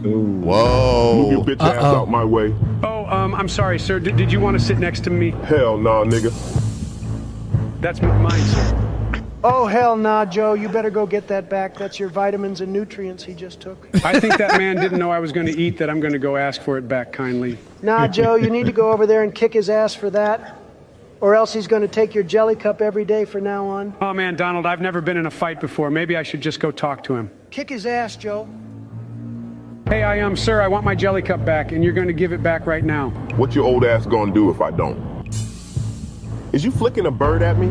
G: Whoa.
W: Move your bitch ass out my way.
C: Oh, I'm sorry, sir. Did you want to sit next to me?
W: Hell nah, nigga.
C: That's mine, sir.
D: Oh, hell nah, Joe. You better go get that back. That's your vitamins and nutrients he just took.
C: I think that man didn't know I was going to eat that. I'm going to go ask for it back kindly.
D: Nah, Joe, you need to go over there and kick his ass for that. Or else he's going to take your jelly cup every day from now on.
C: Oh, man, Donald, I've never been in a fight before. Maybe I should just go talk to him.
D: Kick his ass, Joe.
C: Hey, sir, I want my jelly cup back, and you're going to give it back right now.
W: What your old ass gonna do if I don't? Is you flicking a bird at me?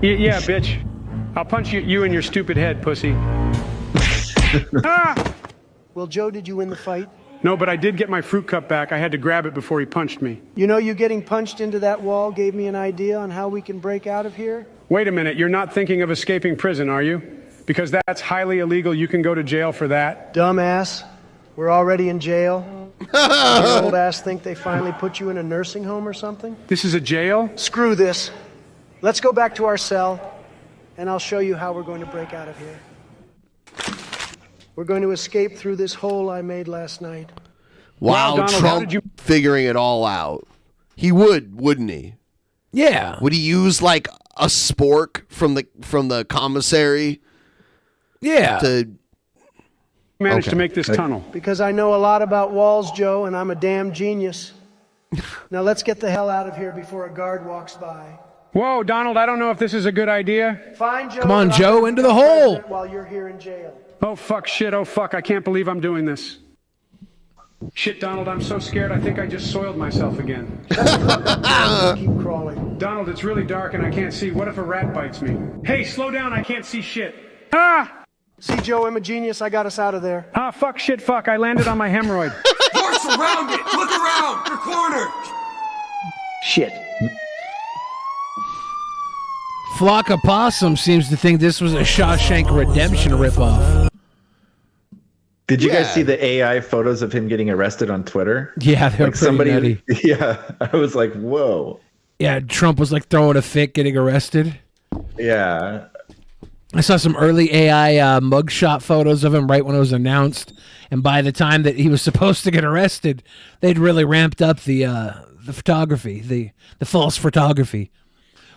C: Yeah, bitch. I'll punch you in your stupid head, pussy. Ah!
D: Well, Joe, did you win the fight?
C: No, but I did get my fruit cup back. I had to grab it before he punched me.
D: You know, you getting punched into that wall gave me an idea on how we can break out of here.
C: Wait a minute, you're not thinking of escaping prison, are you? Because that's highly illegal. You can go to jail for that.
D: Dumbass. We're already in jail. Your old ass think they finally put you in a nursing home or something?
C: This is a jail?
D: Screw this. Let's go back to our cell, and I'll show you how we're going to break out of here. We're going to escape through this hole I made last night.
G: Wow,
C: Donald,
G: Trump figuring it all out. He would, wouldn't he?
E: Yeah.
G: Would he use like a spork from the commissary?
E: Yeah.
G: To
C: manage to make this tunnel.
D: Because I know a lot about walls, Joe, and I'm a damn genius. Now let's get the hell out of here before a guard walks by.
C: Whoa, Donald, I don't know if this is a good idea.
D: Fine, Joe.
E: Come on, Joe, into the hole.
D: While you're here in jail.
C: Oh, fuck, shit, oh, fuck, I can't believe I'm doing this. Shit, Donald, I'm so scared I think I just soiled myself again.
D: Keep crawling.
C: Donald, it's really dark and I can't see. What if a rat bites me? Hey, slow down, I can't see shit. Ah!
D: See, Joe, I'm a genius. I got us out of there.
C: Ah, fuck, shit, fuck, I landed on my hemorrhoid.
A: You're surrounded! Look around! You're cornered!
B: Shit.
E: Flock of Possum seems to think this was a Shawshank Redemption ripoff.
H: Did you guys see the AI photos of him getting arrested on Twitter?
E: Yeah, they're pretty nutty.
H: Yeah, I was like, whoa.
E: Yeah, Trump was like throwing a fit getting arrested.
H: Yeah.
E: I saw some early AI mugshot photos of him right when it was announced, and by the time that he was supposed to get arrested, they'd really ramped up the photography, the false photography.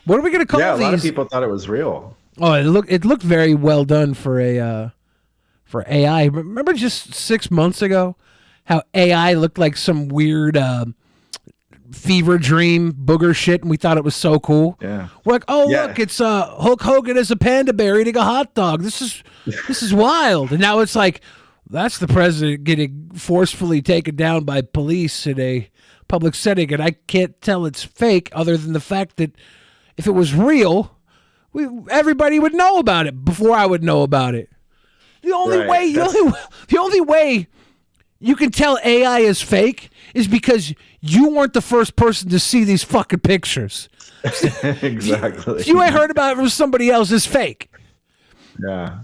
E: What are we gonna call these?
H: Yeah, a lot of people thought it was real.
E: Oh, it looked very well done for AI. Remember just 6 months ago how AI looked like some weird fever dream booger shit, and we thought it was so cool.
H: Yeah.
E: We're like, oh look, it's Hulk Hogan as a panda bear eating a hot dog. This is wild. And now it's like that's the president getting forcefully taken down by police in a public setting, and I can't tell it's fake other than the fact that if it was real, everybody would know about it before I would know about it. The only way you can tell AI is fake is because you weren't the first person to see these fucking pictures.
H: Exactly.
E: If you ain't heard about it from somebody else, it's fake.
H: Yeah.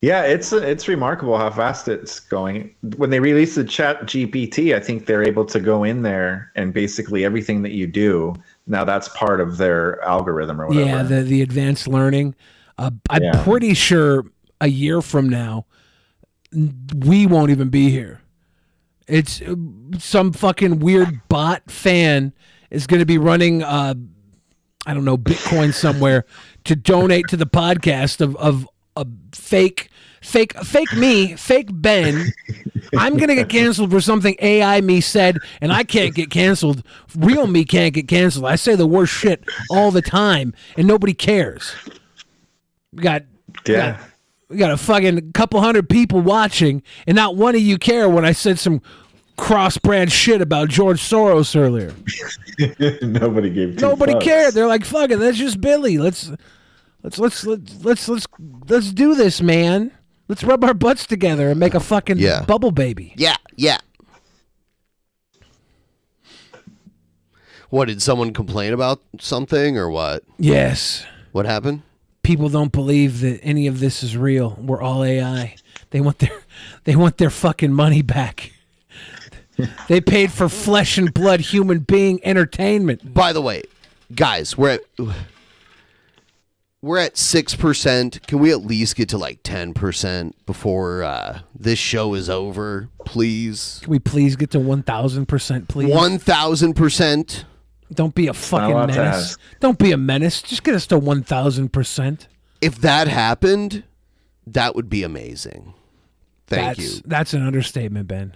H: Yeah, it's remarkable how fast it's going. When they released the Chat GPT, I think they're able to go in there and basically everything that you do, now that's part of their algorithm or whatever.
E: Yeah, the advanced learning. I'm pretty sure a year from now, we won't even be here. It's some fucking weird bot fan is going to be running, I don't know, Bitcoin somewhere to donate to the podcast of a fake me, fake Ben. I'm going to get canceled for something AI me said, and I can't get canceled. Real me can't get canceled. I say the worst shit all the time, and nobody cares. We got a fucking couple hundred people watching, and not one of you care when I said some cross-brand shit about George Soros earlier.
H: Nobody gave two
E: Nobody
H: fucks.
E: cared. They're like, "Fuck it, that's just Billy. Let's do this, man. Let's rub our butts together and make a fucking bubble baby."
G: Yeah. What, did someone complain about something or what?
E: Yes.
G: What happened?
E: People don't believe that any of this is real. We're all AI. They want their fucking money back. They paid for flesh and blood human being entertainment.
G: By the way, guys, we're at 6%. Can we at least get to like 10% before this show is over, please?
E: Can we please get to 1,000%, please?
G: 1,000%.
E: Don't be a fucking menace. Don't be a menace. Just get us to 1,000%.
G: If that happened, that would be amazing. Thank you.
E: That's an understatement, Ben.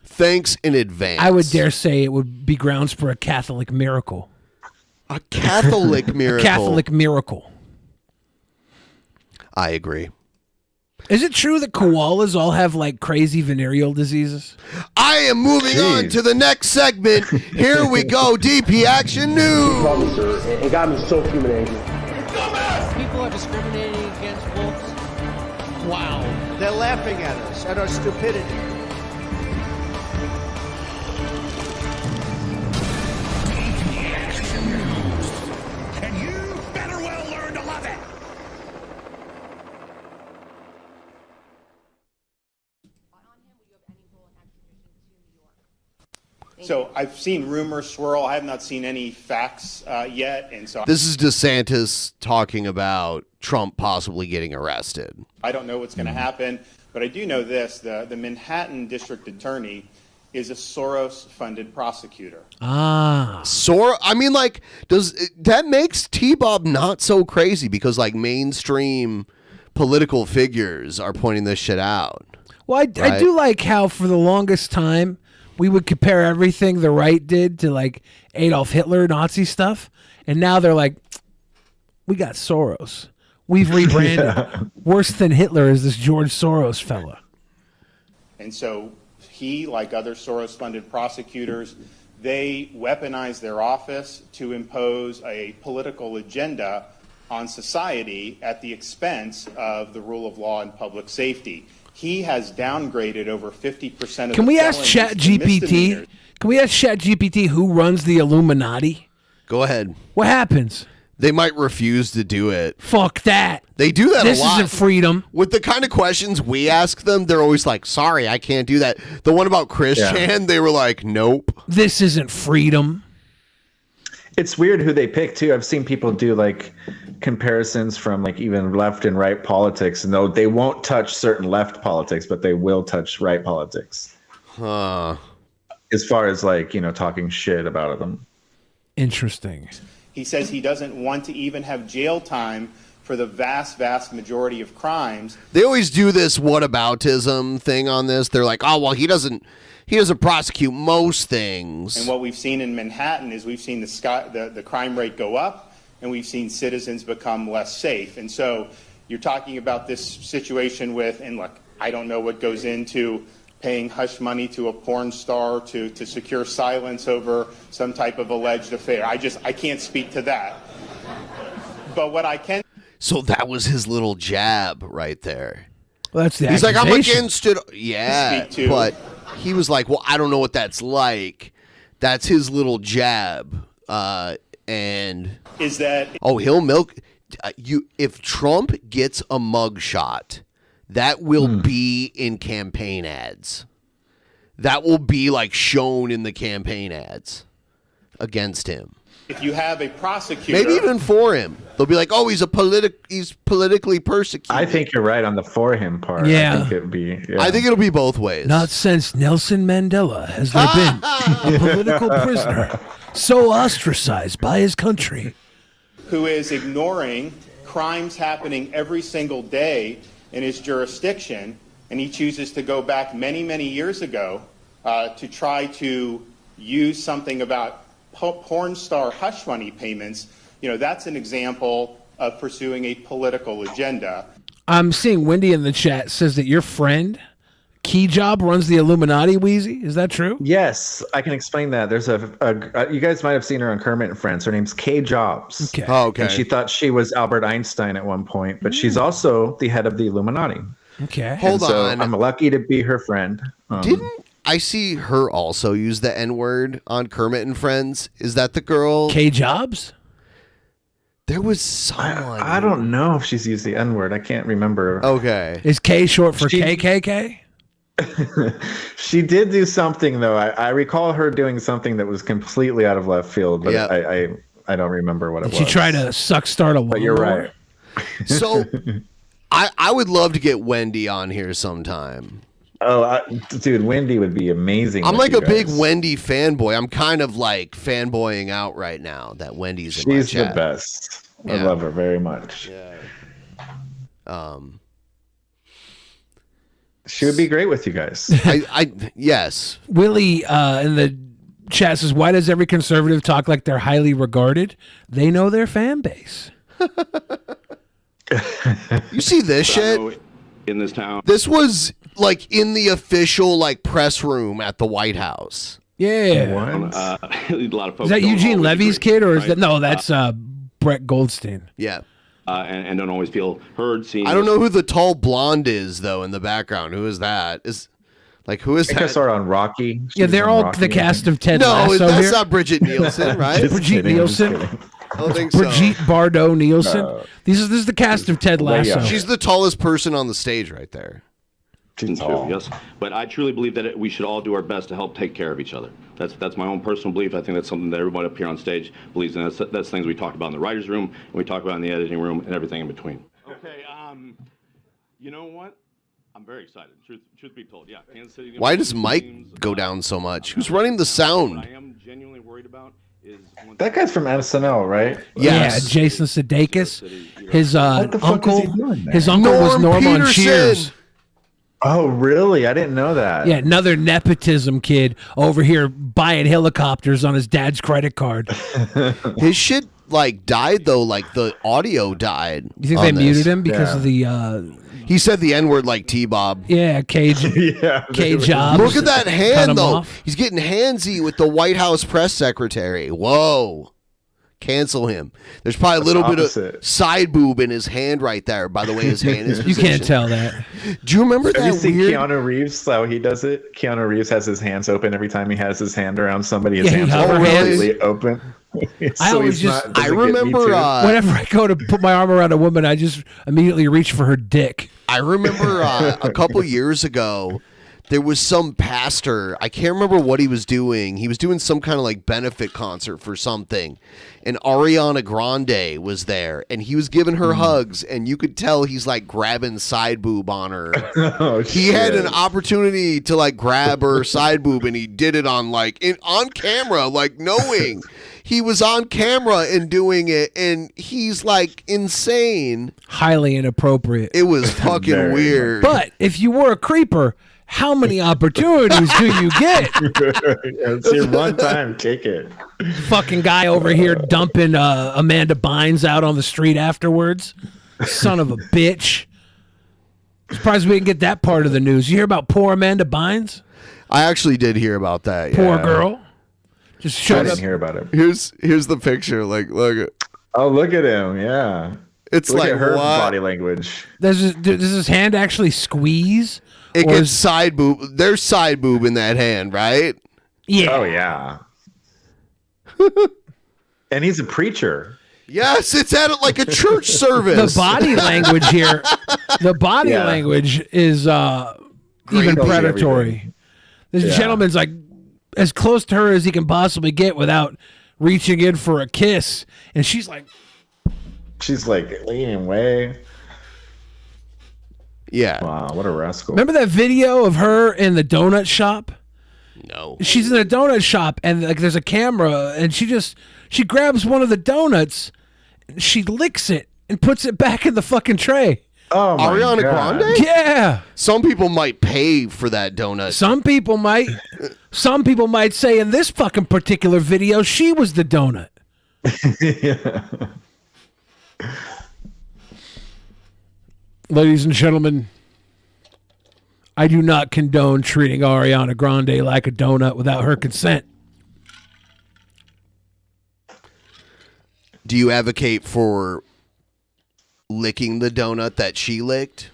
G: Thanks in advance.
E: I would dare say it would be grounds for a Catholic miracle.
G: A Catholic miracle.
E: A Catholic miracle.
G: I agree.
E: Is it true that koalas all have like crazy venereal diseases?
G: I am moving on to the next segment. Here we go. DP Action News.
F: It got me so human angry.
D: People are discriminating against wolves. Wow. They're laughing at us, at our stupidity.
A: And you better well learn
K: So I've seen rumors swirl. I have not seen any facts yet, and so
G: This is DeSantis talking about Trump possibly getting arrested.
K: I don't know what's going to happen. But I do know this: the Manhattan District Attorney is a Soros-funded prosecutor.
G: I mean, like, that makes T-Bob not so crazy because like mainstream political figures are pointing this shit out.
E: Well, I do like how for the longest time we would compare everything the right did to like Adolf Hitler Nazi stuff, and now they're like, we got Soros. We've rebranded. Worse than Hitler is this George Soros fella.
K: And so he, like other Soros-funded prosecutors, they weaponize their office to impose a political agenda on society at the expense of the rule of law and public safety. He has downgraded over 50% of
E: Can
K: the
E: we ask
K: felonies to
E: ChatGPT?
K: misdemeanors.
E: Can we ask ChatGPT who runs the Illuminati?
G: Go ahead.
E: What happens?
G: They might refuse to do it.
E: Fuck that.
G: They do that
E: This
G: a lot.
E: isn't freedom.
G: With the kind of questions we ask them, they're always like, sorry, I can't do that. The one about Chris Chan, they were like, nope.
E: This isn't freedom.
H: It's weird who they pick too. I've seen people do like comparisons from like even left and right politics, and though they won't touch certain left politics, but they will touch right politics. As far as like, talking shit about them.
E: Interesting.
K: He says he doesn't want to even have jail time for the vast, vast majority of crimes.
G: They always do this whataboutism thing on this. They're like, oh, well, he doesn't prosecute most things.
K: And what we've seen in Manhattan is we've seen the crime rate go up, and we've seen citizens become less safe. And so you're talking about this situation with, and look, I don't know what goes into paying hush money to a porn star to secure silence over some type of alleged affair. I can't speak to that. But what I can...
G: So that was his little jab right there.
E: Well, that's the
G: He's like, I'm
E: accusation.
G: against it. Yeah, but he was like, well, I don't know what that's like. That's his little jab. And...
K: Is that...
G: Oh, he'll milk... you. If Trump gets a mugshot... That will be in campaign ads. That will be like shown in the campaign ads against him.
K: If you have a prosecutor...
G: Maybe even for him. They'll be like, oh, he's politically persecuted.
H: I think you're right on the for him part.
E: Yeah.
H: I think it'd be. Yeah.
G: I think it'll be both ways.
E: Not since Nelson Mandela has there been a political prisoner so ostracized by his country.
K: Who is ignoring crimes happening every single day in his jurisdiction, and he chooses to go back many, many years ago to try to use something about porn star hush money payments. That's an example of pursuing a political agenda.
E: I'm seeing Wendy in the chat says that your friend, Key Job, runs the Illuminati, Weezy. Is that true?
H: Yes, I can explain that. There's you guys might have seen her on Kermit and Friends. Her name's Kay Jobs.
E: Okay.
G: Oh, okay.
H: And she thought she was Albert Einstein at one point, but she's also the head of the Illuminati.
E: Okay.
G: Hold on.
H: I'm lucky to be her friend.
G: Didn't I see her also use the N-word on Kermit and Friends? Is that the girl?
E: Kay Jobs?
G: There was someone.
H: I don't know if she's used the N-word. I can't remember.
G: Okay.
E: Is K short for KKK?
H: She did do something though. I recall her doing something that was completely out of left field, but I don't remember what it was.
E: She tried to start a lawnmower?
H: But you're right.
G: So I would love to get Wendy on here sometime.
H: Oh, dude, Wendy would be amazing.
G: I'm
H: with
G: like
H: you
G: a big
H: guys.
G: Wendy fanboy. I'm kind of like fanboying out right now that Wendy's in my
H: She's the
G: chat.
H: best. I
G: Yeah.
H: love her very much.
G: Yeah.
H: She would be great with you guys.
G: Yes.
E: Willie in the chat says, why does every conservative talk like they're highly regarded? They know their fan base.
G: You see this shit?
M: In this town.
G: This was like in the official like press room at the White House.
E: Yeah.
M: A lot of folks
E: Is that
M: don't
E: Eugene
M: always
E: Levy's
M: agree,
E: kid, or is
M: right?
E: that no? That's Brett Goldstein.
G: Yeah.
M: And don't always feel heard, seen.
G: I don't know who the tall blonde is though in the background. Who is that? Who is
H: I think I
G: that?
H: saw her on Rocky. She
E: Yeah,
H: was
E: they're
H: on
E: all
H: Rocky,
E: the
H: I
E: cast
H: think.
E: of Ted
G: No,
E: Lasso
G: that's
E: here.
G: not Bridget Nielsen, right?
H: Just
E: Brigitte
H: kidding, I'm just
E: Nielsen.
H: kidding.
G: I don't think so.
E: Brigitte Bardot Nielsen.
H: No.
E: This is the cast of Ted Lasso.
G: She's the tallest person on the stage right there.
H: Too
M: True,
H: tall.
M: yes. But I truly believe that we should all do our best to help take care of each other. That's my own personal belief. I think that's something that everybody up here on stage believes in. That's things we talk about in the writer's room, and we talk about in the editing room, and everything in between. Okay, you know what? I'm very excited. Truth be told, yeah. Kansas City.
G: Why does Mike go down so much? Who's running the sound?
M: What I am genuinely worried about is
H: That guy's from SNL, right?
G: Yes.
E: Yeah, Jason Sudeikis. His
H: What the fuck is
E: uncle.
H: he doing there?
E: His uncle was Norm on Cheers.
H: Oh, really? I didn't know that.
E: Yeah, another nepotism kid over here buying helicopters on his dad's credit card.
G: His shit like died though. Like the audio died.
E: You think they muted him because of the?
G: He said the N word like T-Bob.
E: Yeah, Cage. Cage jobs.
G: Look at that
E: Cut
G: hand
E: him
G: though.
E: off.
G: He's getting handsy with the White House press secretary. Whoa. Cancel him. There's probably a little bit of side boob in his hand right there. By the way, his hand is.
E: You can't tell that.
G: Do you remember
H: Have you
G: that
H: seen
G: weird?
H: Keanu Reeves, how he does it? Keanu Reeves has his hands open every time he has his hand around somebody. His
E: Yeah, he
H: hands are
E: hover hands.
H: completely open.
E: I
H: So
E: always
H: he's
E: just.
H: not- doesn't get me too.
E: whenever I go to put my arm around a woman, I just immediately reach for her dick.
G: I remember a couple years ago, there was some pastor. I can't remember what he was doing. He was doing some kind of like benefit concert for something. And Ariana Grande was there. And he was giving her hugs. And you could tell he's like grabbing side boob on her. He had an opportunity to like grab her side boob. And he did it on on camera, like knowing. He was on camera and doing it. And he's like insane.
E: Highly inappropriate.
G: It was fucking weird.
E: But if you were a creeper, how many opportunities do you get?
H: It's your one time. Take it.
E: Fucking guy over here dumping Amanda Bynes out on the street afterwards. Son of a bitch. Surprised we didn't get that part of the news. You hear about poor Amanda Bynes?
G: I actually did hear about that.
E: Poor
G: yeah.
E: girl. Just
H: I
E: showed
H: didn't
E: up.
H: hear about it.
G: Here's the picture. Like, look at.
H: Oh, look at him. Yeah.
G: It's
H: Look
G: like
H: at her
G: what?
H: body language.
E: Does his hand actually squeeze?
G: It
E: Or
G: gets
E: is-
G: side boob. There's side boob in that hand, right?
E: Yeah.
H: Oh, yeah. And he's a preacher.
G: Yes, it's at like a church service.
E: The body language here,
H: Yeah.
E: language is even
H: Tells you
E: predatory.
H: everything.
E: This
H: Yeah.
E: gentleman's like as close to her as he can possibly get without reaching in for a kiss, and she's like,
H: leaning way.
G: Yeah.
H: Wow, what a rascal.
E: remember that video of her in the donut shop?
G: No.
E: She's in a donut shop, and like there's a camera, and she grabs one of the donuts, and she licks it and puts it back in the fucking tray.
H: Oh, my
G: Ariana
H: God.
G: Grande?
E: Yeah.
G: Some people might pay for that donut.
E: Some people might. Some people might say in this fucking particular video, she was the donut. Ladies and gentlemen, I do not condone treating Ariana Grande like a donut without her consent.
G: Do you advocate for licking the donut that she licked?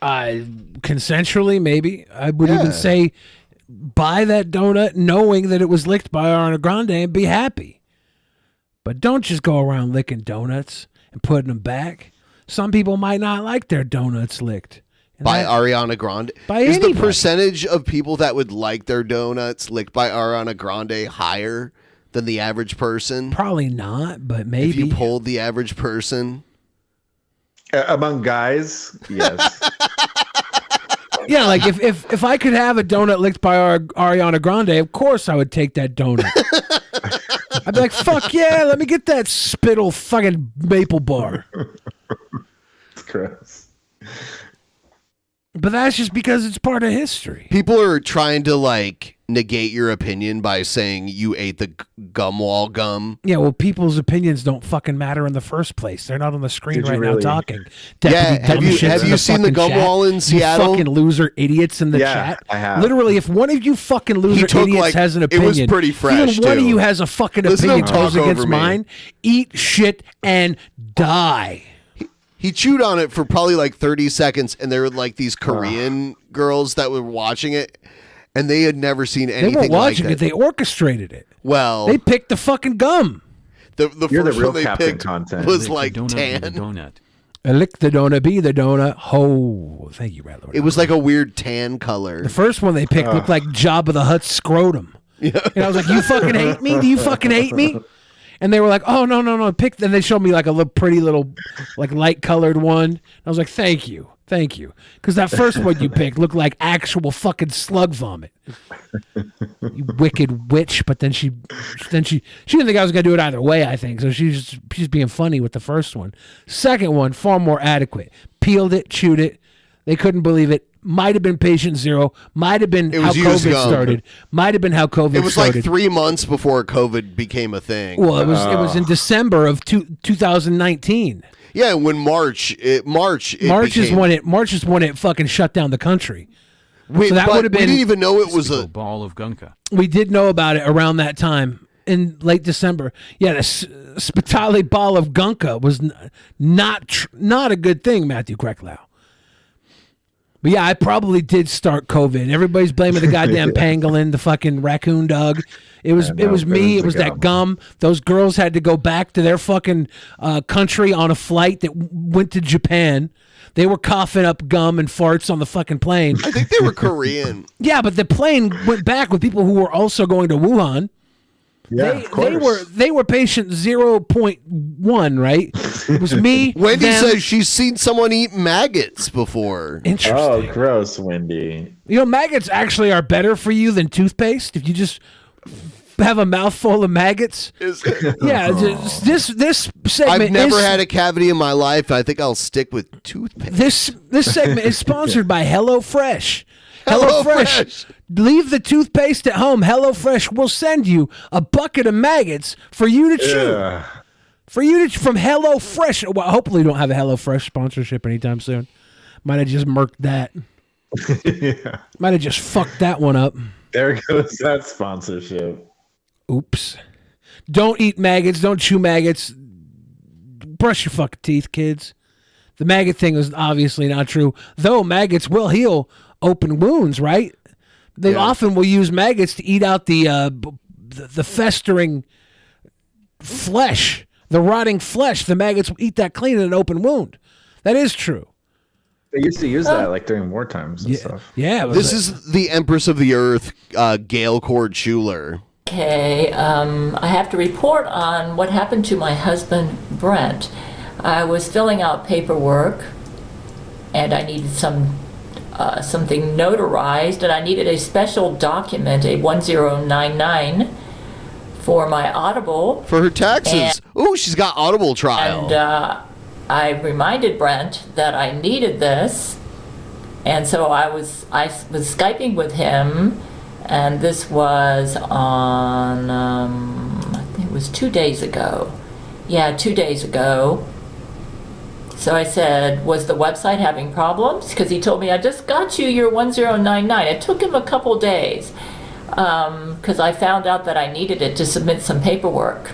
E: Consensually, maybe. I would
G: Yeah.
E: even say buy that donut knowing that it was licked by Ariana Grande and be happy. But don't just go around licking donuts and putting them back. Some people might not like their donuts licked. And
G: By
E: that-
G: Ariana Grande?
E: By
G: Is
E: anybody.
G: the percentage of people that would like their donuts licked by Ariana Grande higher than the average person?
E: Probably not, but
G: If
E: maybe.
G: you polled the average person?
H: Among guys, yes.
E: Yeah, like if I could have a donut licked by Ariana Grande, of course I would take that donut. I'd be like, fuck yeah, let me get that spittle fucking maple bar.
H: It's gross.
E: But that's just because it's part of history.
G: People are trying to like negate your opinion by saying you ate the gum wall gum.
E: Yeah, well, people's opinions don't fucking matter in the first place. They're not on the screen
G: Did you
E: right now
G: really?
E: talking.
G: Yeah, have you seen the gum wall in Seattle?
E: You fucking loser idiots in the
G: Yeah,
E: chat.
G: I have.
E: Literally, if one of you fucking loser
G: took,
E: idiots
G: like-
E: has an
G: it
E: opinion,
G: was pretty fresh,
E: even one of
G: too.
E: you has a fucking
G: Listen to him
E: opinion goes
G: talk
E: against
G: over me.
E: mine, eat shit and die.
G: He chewed on it for probably like 30 seconds, and there were like these Korean girls that were watching it, and they had never seen
E: They
G: anything
E: weren't
G: like
E: watching
G: that.
E: it. They orchestrated it.
G: Well,
E: They picked the fucking gum.
G: the
H: You're the
G: first
H: real
G: one they
H: Captain
G: picked
H: Content.
G: was
P: Lick the
G: like
P: donut with a
G: 10.
P: donut.
E: Lick the donut, be the donut. Oh, thank you, Rat Lord.
G: It was like a weird tan color.
E: The first one they picked looked like Jabba the Hutt's scrotum. Yeah. And I was like, you fucking hate me? Do you fucking hate me? And they were like, oh, no. Pick. Then they showed me like a little pretty little, like light colored one. I was like, thank you. Because that first one you picked looked like actual fucking slug vomit. You wicked witch. But then she didn't think I was going to do it either way, I think. So she's being funny with the first one. Second one, far more adequate. Peeled it, chewed it. They couldn't believe it. Might have been patient zero. Might have been how COVID started. Might have been how COVID started.
G: It was like 3 months before COVID became a thing.
E: Well, it was in December of 2019.
G: Yeah, when March is when
E: it fucking shut down the country.
G: So that would have been. We didn't even know it was a
P: ball of gunka.
E: We did know about it around that time in late December. Yeah, the Spitale ball of gunka was not a good thing, Matthew Krecklau. But yeah, I probably did start COVID. Everybody's blaming the goddamn pangolin, the fucking raccoon dog. It was me. It was that gum. Those girls had to go back to their fucking country on a flight that went to Japan. They were coughing up gum and farts on the fucking plane.
G: I think they were Korean.
E: Yeah, but the plane went back with people who were also going to Wuhan.
H: Yeah,
E: they were patient 0.1, right? It was me.
G: Wendy says she's seen someone eat maggots before.
E: Interesting.
H: Oh, gross, Wendy.
E: You know, maggots actually are better for you than toothpaste. If you just have a mouthful of maggots. Yeah, this segment.
G: I've never had a cavity in my life. I think I'll stick with toothpaste.
E: This segment is sponsored by HelloFresh. HelloFresh. Leave the toothpaste at home. HelloFresh will send you a bucket of maggots for you to chew. From HelloFresh. Well, hopefully, you don't have a HelloFresh sponsorship anytime soon. Might have just murked that.
H: Yeah.
E: Might have just fucked that one up.
H: There goes that sponsorship.
E: Oops. Don't eat maggots. Don't chew maggots. Brush your fucking teeth, kids. The maggot thing is obviously not true. Though maggots will heal open wounds, right? They often will use maggots to eat out the festering flesh, the rotting flesh. The maggots will eat that clean in an open wound. That is true.
H: They used to use that like during war times and stuff.
E: Yeah.
G: This is the Empress of the Earth, Gail Cord Schuler.
L: Okay, I have to report on what happened to my husband, Brent. I was filling out paperwork, and I needed something notarized, and I needed a special document, a 1099, for my Audible.
G: For her taxes. Oh, she's got Audible trial.
L: And I reminded Brent that I needed this, and so I was Skyping with him, and this was on, I think it was 2 days ago. Yeah, 2 days ago. So I said, was the website having problems? Because he told me, I just got you your 1099. It took him a couple days because I found out that I needed it to submit some paperwork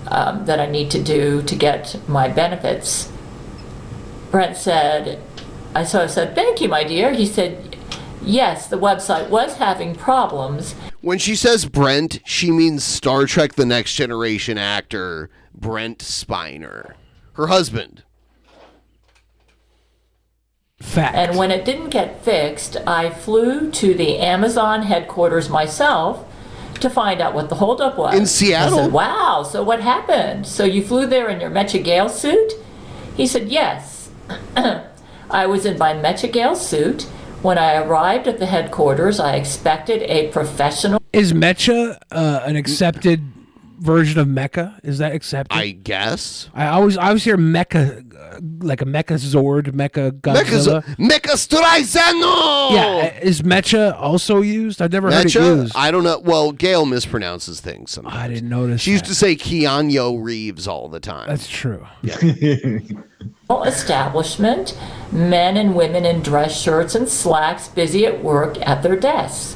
L: that I need to do to get my benefits. Brent said, I said, thank you, my dear. He said, yes, the website was having problems.
G: When she says Brent, she means Star Trek The Next Generation actor Brent Spiner, her husband.
E: Fact.
L: And when it didn't get fixed, I flew to the Amazon headquarters myself to find out what the holdup was.
G: In Seattle?
L: I said, wow, so what happened? So you flew there in your Metcha Gale suit? He said, yes. I was in my Metcha Gale suit. When I arrived at the headquarters, I expected a professional...
E: Is Metcha an accepted version of Mecha? Is that accepted?
G: I guess.
E: I always hear Mecha, like a Mecha Zord, Mecha Godzilla.
G: Mecha Storaizano!
E: Yeah, is Mecha also used? I've never heard it used.
G: I don't know. Well, Gail mispronounces things sometimes.
E: I didn't notice.
G: She used to say Keanu Reeves all the time.
E: That's true.
L: Establishment, men and women in dress shirts and slacks busy at work at their desks.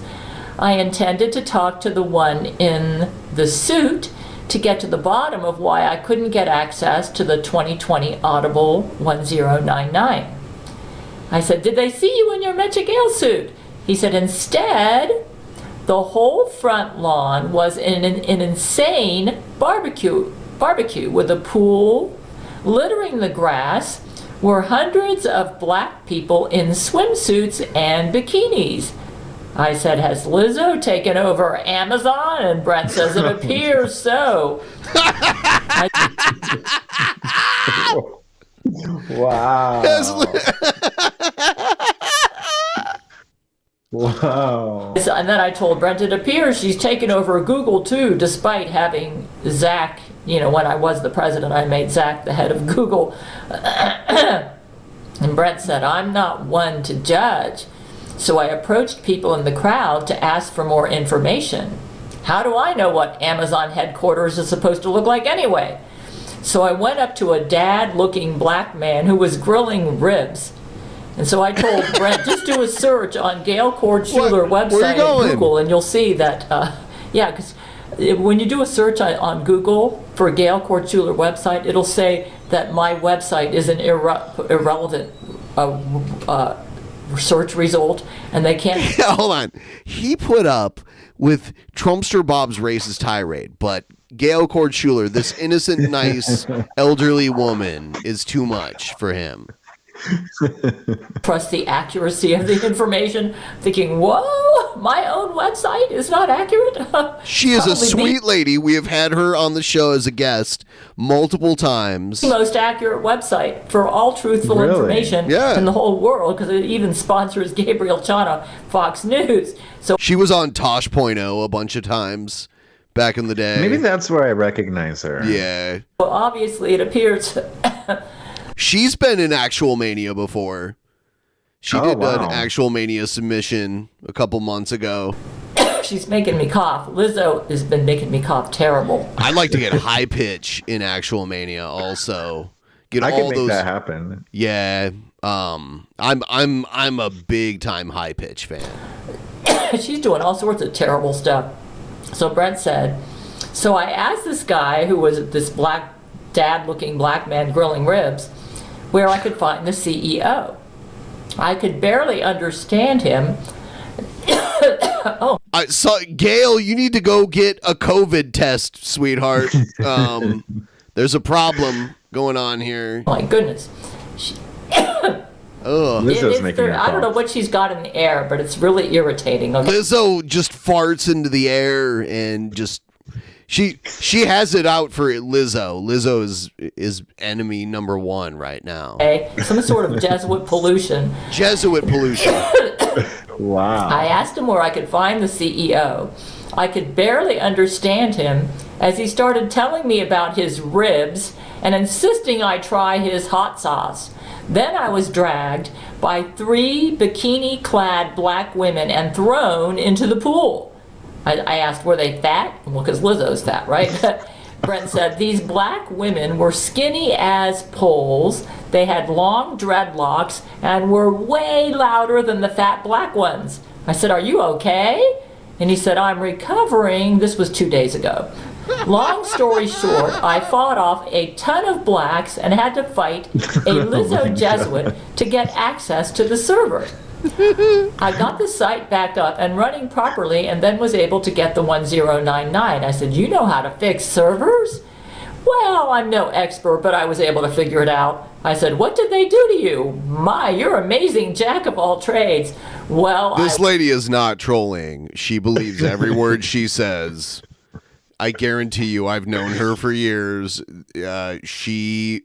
L: I intended to talk to the one in the suit to get to the bottom of why I couldn't get access to the 2020 Audible 1099. I said, did they see you in your Metcha Gale suit? He said, instead, the whole front lawn was in an insane barbecue with a pool littering the grass were hundreds of black people in swimsuits and bikinis. I said, has Lizzo taken over Amazon? And Brent says, it appears so.
H: Wow. Wow.
L: And then I told Brent, it appears she's taken over Google too, despite having Zach, when I was the president, I made Zach the head of Google. And Brent said, I'm not one to judge. So I approached people in the crowd to ask for more information. How do I know what Amazon headquarters is supposed to look like anyway? So I went up to a dad-looking black man who was grilling ribs. And so I told Brent, just do a search on Gail Cord Schuler website at Google, and you'll see that, because when you do a search on Google for Gail Cord Schuler website, it'll say that my website is an irrelevant search result, and they can't.
G: Yeah, hold on. He put up with Trumpster Bob's racist tirade, but Gail Cord Schuler, this innocent, nice, elderly woman, is too much for him.
L: Trust the accuracy of the information, thinking, whoa, my own website is not accurate.
G: She is a sweet lady. We have had her on the show as a guest multiple times.
L: The most accurate website for all truthful information in the whole world, because it even sponsors Gabriel Chana, Fox News. So
G: she was on Tosh.0 a bunch of times back in the day.
H: Maybe that's where I recognize her.
G: Yeah.
L: Well, obviously, it appears.
G: She's been in Actual Mania before. She did an Actual Mania submission a couple months ago.
L: She's making me cough. Lizzo has been making me cough terrible.
G: I'd like to get high pitch in Actual Mania also. Get
H: I
G: all
H: can make
G: those
H: that happen.
G: Yeah. I'm a big time high pitch fan.
L: She's doing all sorts of terrible stuff. So Brent said, so I asked this guy who was this black dad-looking black man grilling ribs where I could find the CEO. I could barely understand him.
G: So Gail, you need to go get a COVID test, sweetheart. There's a problem going on here.
L: My goodness.
G: Lizzo's making me
L: I don't know what she's got in the air, but it's really irritating. Okay?
G: Lizzo just farts into the air and just she has it out for Lizzo. Lizzo is enemy number one right now.
L: Okay, some sort of Jesuit pollution.
G: Jesuit pollution.
H: Wow.
L: I asked him where I could find the CEO. I could barely understand him as he started telling me about his ribs and insisting I try his hot sauce. Then I was dragged by 3 bikini-clad black women and thrown into the pool. I asked, were they fat? Well, because Lizzo's fat, right? Brent said, these black women were skinny as poles. They had long dreadlocks and were way louder than the fat black ones. I said, are you okay? And he said, I'm recovering. This was 2 days ago. Long story short, I fought off a ton of blacks and had to fight a Lizzo Jesuit to get access to the server. I got the site back up and running properly and then was able to get the 1099. I said, you know how to fix servers? Well, I'm no expert, but I was able to figure it out. I said, what did they do to you? My, you're amazing jack of all trades. Well,
G: this lady is not trolling. She believes every word she says. I guarantee you, I've known her for years. Maybe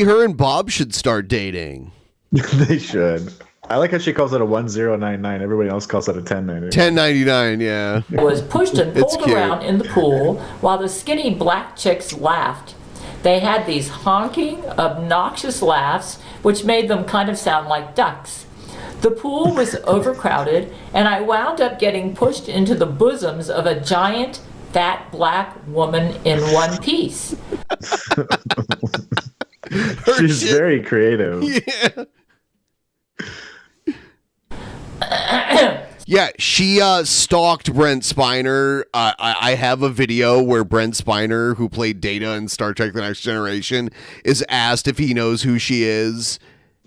G: her and Bob should start dating.
H: They should. I like how she calls it a 1099. Everybody else calls it a 1099.
G: 1099, yeah.
L: Was pushed and pulled around in the pool while the skinny black chicks laughed. They had these honking, obnoxious laughs, which made them kind of sound like ducks. The pool was overcrowded, and I wound up getting pushed into the bosoms of a giant, fat black woman in one piece.
H: She's very creative.
G: Yeah. Yeah, she stalked Brent Spiner. I have a video where Brent Spiner, who played Data in Star Trek The Next Generation, is asked if he knows who she is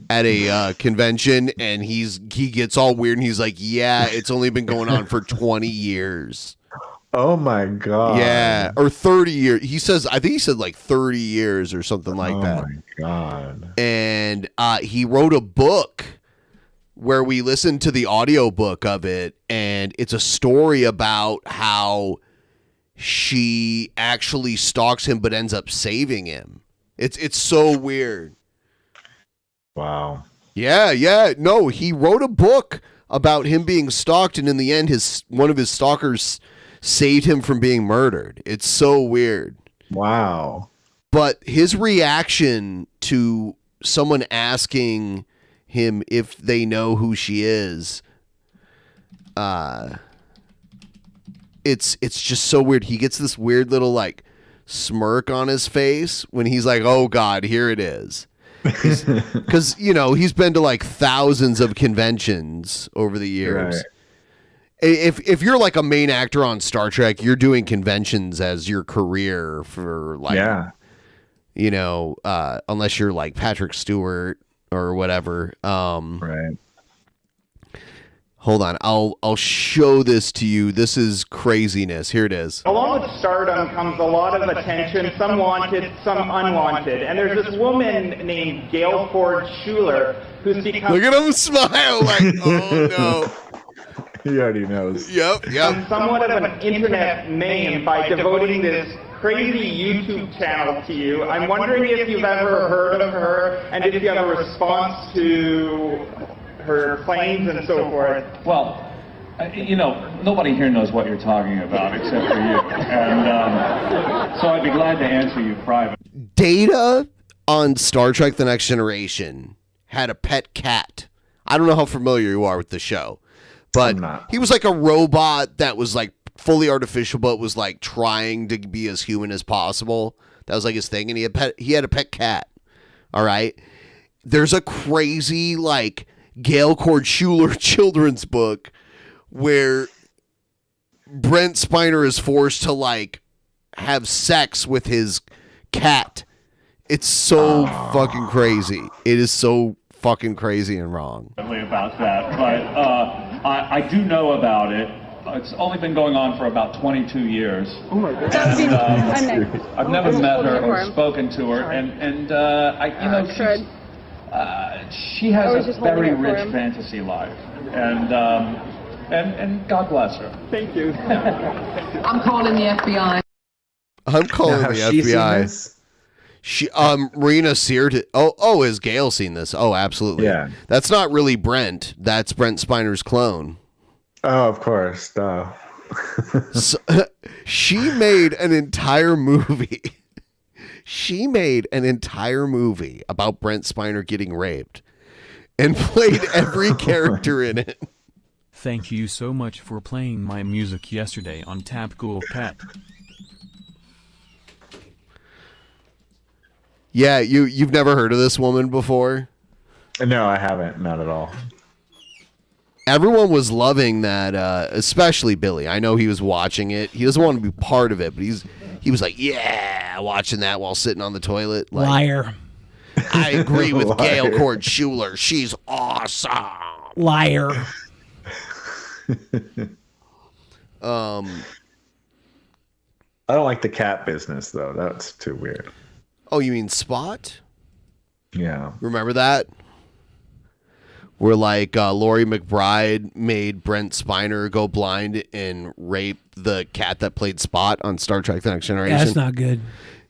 G: at a convention, and he gets all weird, and he's like, yeah, it's only been going on for 20 years.
H: Oh my god.
G: Yeah, or 30 years. I think he said like 30 years or something like that.
H: Oh my god.
G: And he wrote a book where we listened to the audiobook of it, and it's a story about how she actually stalks him but ends up saving him. It's so weird.
H: Wow.
G: Yeah. No, he wrote a book about him being stalked, and in the end one of his stalkers saved him from being murdered. It's so weird.
H: Wow.
G: But his reaction to someone asking him if they know who she is, it's just so weird. He gets this weird little like smirk on his face when he's like, "Oh God, here it is." Because he's been to like thousands of conventions over the years.
H: Right.
G: If you're like a main actor on Star Trek, you're doing conventions as your career for like, unless you're like Patrick Stewart or whatever.
H: Right.
G: Hold on, I'll show this to you. This is craziness. Here it is.
N: Along with stardom comes a lot of attention, some wanted, some unwanted. And there's this woman named Gail Ford Schuler who's become...
G: Look at him smile like, oh no.
H: He already knows.
G: Yep.
N: Somewhat of an internet meme by devoting this crazy YouTube channel to you. I'm wondering if you've ever heard of her and if you have a response to her claims and so forth.
O: Well, nobody here knows what you're talking about except for you. And so I'd be glad to answer you privately.
G: Data on Star Trek The Next Generation had a pet cat. I don't know how familiar you are with the show, but he was like a robot that was like fully artificial, but was like trying to be as human as possible. That was like his thing. And he had a pet cat. All right. There's a crazy like Gail Cord Schuler children's book where Brent Spiner is forced to like have sex with his cat. It's so fucking crazy. It is so fucking crazy and wrong.
O: About that, but I do know about it. It's only been going on for about 22 years. Oh my God. I've never met her or spoken to her, she has a very rich fantasy life, and God bless her.
N: Thank you.
Q: I'm calling the FBI.
G: I'm calling the FBI. She Marina Sear. Oh, has Gail seen this? Oh, absolutely.
H: Yeah.
G: That's not really Brent. That's Brent Spiner's clone.
H: Oh, of course. Duh.
G: So, she made an entire movie. She made an entire movie about Brent Spiner getting raped and played every character in it.
P: Thank you so much for playing my music yesterday on Tap Cool Pet.
G: Yeah, you've never heard of this woman before?
H: No, I haven't. Not at all.
G: Everyone was loving that, especially Billy. I know he was watching it. He doesn't want to be part of it, but he was like, yeah, watching that while sitting on the toilet. Like,
E: Liar.
G: I agree with
E: Liar.
G: Gail Cord Schuler. She's awesome.
E: Liar.
H: I don't like the cat business though. That's too weird.
G: Oh, you mean Spot?
H: Yeah.
G: Remember that? Where like Laurie McBride made Brent Spiner go blind and rape the cat that played Spot on Star Trek The Next Generation.
E: That's not good.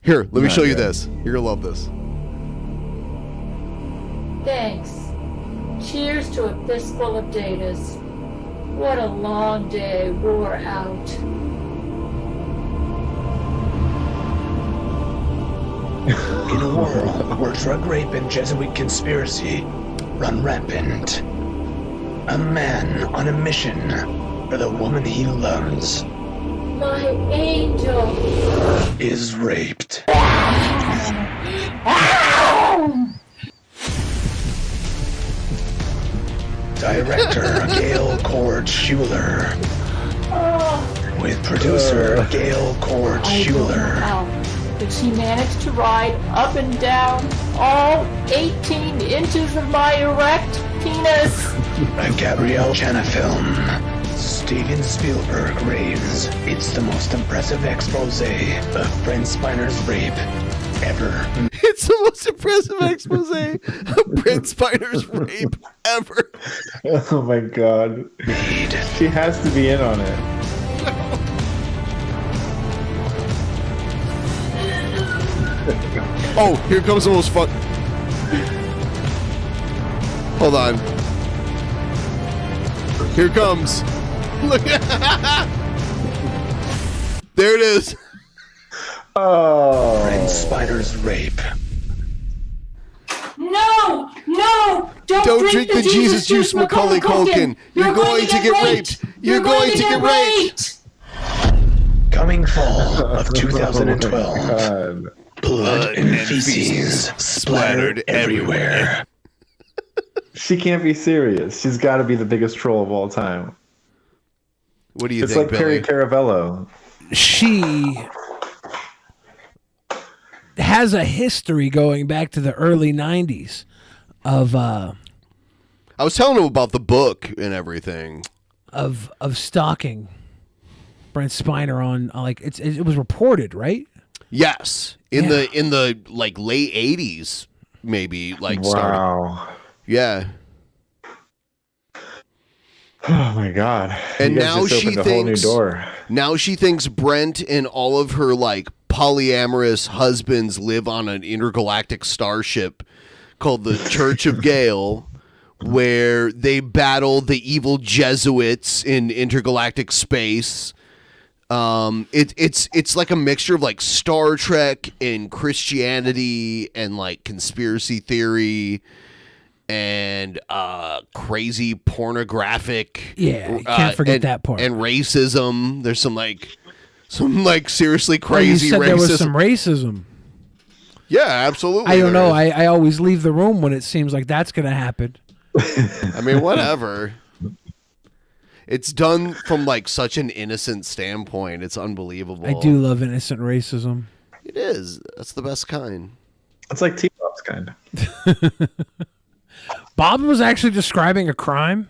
G: Here, let me
E: Not
G: show you
E: good.
G: this. You're going to love this.
X: Thanks. Cheers to a fistful of datas. What a long day wore out.
Y: In a world where drug rape and Jesuit conspiracy run rampant, a man on a mission for the woman he loves
X: My angel.
Y: is raped. Director Gail Cord Schuler with producer Gail Cord
X: I don't know
Y: Schuler.
X: how, but she managed to ride up and down all 18 inches of my erect penis.
Y: A Gabrielle Jenna film Steven Spielberg reigns. It's the most impressive expose of Brent Spiner's rape ever.
G: It's the most impressive expose of Brent Spiner's rape ever.
H: Oh my god. She has to be in on it.
G: Oh, here comes the most fun. Hold on. Here it comes. Look at there it is.
Y: Oh. Brent Spiner's rape.
X: No! No!
G: Don't drink the Jesus juice, Macaulay Culkin. You're going to get raped. You're going to get raped.
Y: Coming fall of 2012. Blood and feces splattered everywhere.
H: She can't be serious. She's got to be the biggest troll of all time.
G: What do you
H: it's
G: think,
H: like
G: Billy?
H: Perry Caravello.
E: She has a history going back to the early 90s of
G: I was telling him about the book and everything.
E: Of stalking Brent Spiner on like it was reported, right?
G: Yes. In the like late 80s maybe like started. Yeah.
H: Oh my god!
G: And
H: You guys
G: now
H: just
G: she
H: opened a whole new
G: thinks
H: door.
G: now she thinks Brent and all of her like polyamorous husbands live on an intergalactic starship called the Church of Gale, where they battle the evil Jesuits in intergalactic space. It's like a mixture of like Star Trek and Christianity and like conspiracy theory and crazy pornographic.
E: Yeah, you can't forget that part.
G: And racism. There's some seriously
E: Oh,
G: crazy
E: you said
G: racism.
E: there was some racism.
G: Yeah, absolutely.
E: I don't
G: there
E: know.
G: is.
E: I always leave the room when it seems like that's going to happen.
G: I mean, whatever. It's done from like such an innocent standpoint. It's unbelievable.
E: I do love innocent racism.
G: It is. That's the best kind.
H: It's like T-Bob's kind.
E: Bob was actually describing a crime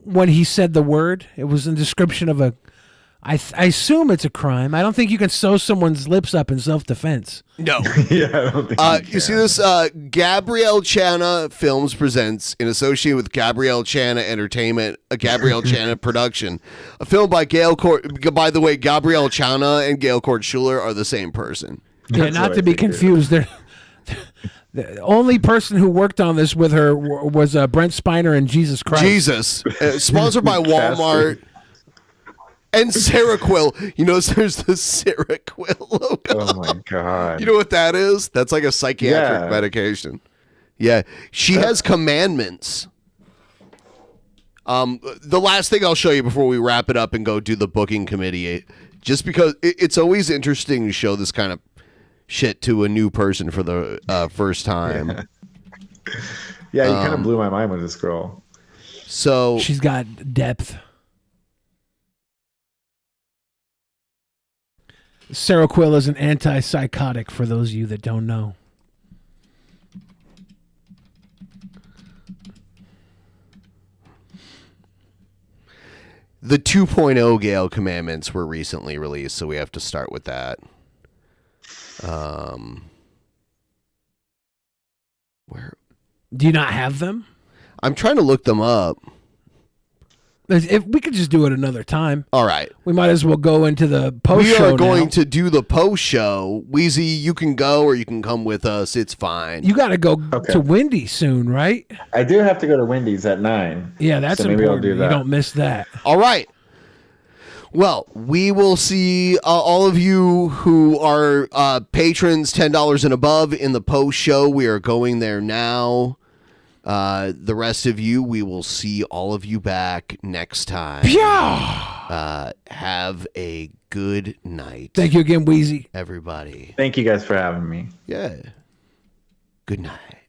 E: when he said the word. It was a description of a. I assume it's a crime. I don't think you can sew someone's lips up in self-defense.
G: No.
H: Yeah, I don't think
G: you see this? Gabrielle Chana Films presents, in association with Gabrielle Chana Entertainment, a Gabrielle Chana production, a film by Gail Court. By the way, Gabrielle Chana and Gail Court Schuler are the same person.
E: Yeah, not to be confused. The only person who worked on this with her was Brent Spiner and Jesus Christ.
G: Jesus. Sponsored by Walmart. And Seroquel. You know, there's the Seroquel logo.
H: Oh my god.
G: You know what that is? That's like a psychiatric medication. Yeah. She has commandments. The last thing I'll show you before we wrap it up and go do the booking committee, just because it's always interesting to show this kind of shit to a new person for the first time.
H: Yeah, you kind of blew my mind with this girl.
G: So
E: she's got depth. Seroquel is an antipsychotic for those of you that don't know.
G: The 2.0 Gale commandments were recently released, so we have to start with that. Where
E: do you not have them?
G: I'm trying to look them up.
E: If we could just do it another time.
G: All right.
E: We might as well go into the post show.
G: We are going
E: now.
G: to do the post show. Weezy, you can go or you can come with us. It's fine.
E: You got to go to Wendy's soon, right?
H: I do have to go to Wendy's at 9.
E: Yeah, that's
H: so maybe
E: important.
H: I'll do that.
E: You don't miss that.
G: All right. Well, we will see all of you who are patrons $10 and above in the post show. We are going there now. The rest of you, we will see all of you back next time.
E: Yeah.
G: Have a good night.
E: Thank you again, Weezy.
G: Everybody.
H: Thank you guys for having me.
G: Yeah. Good night.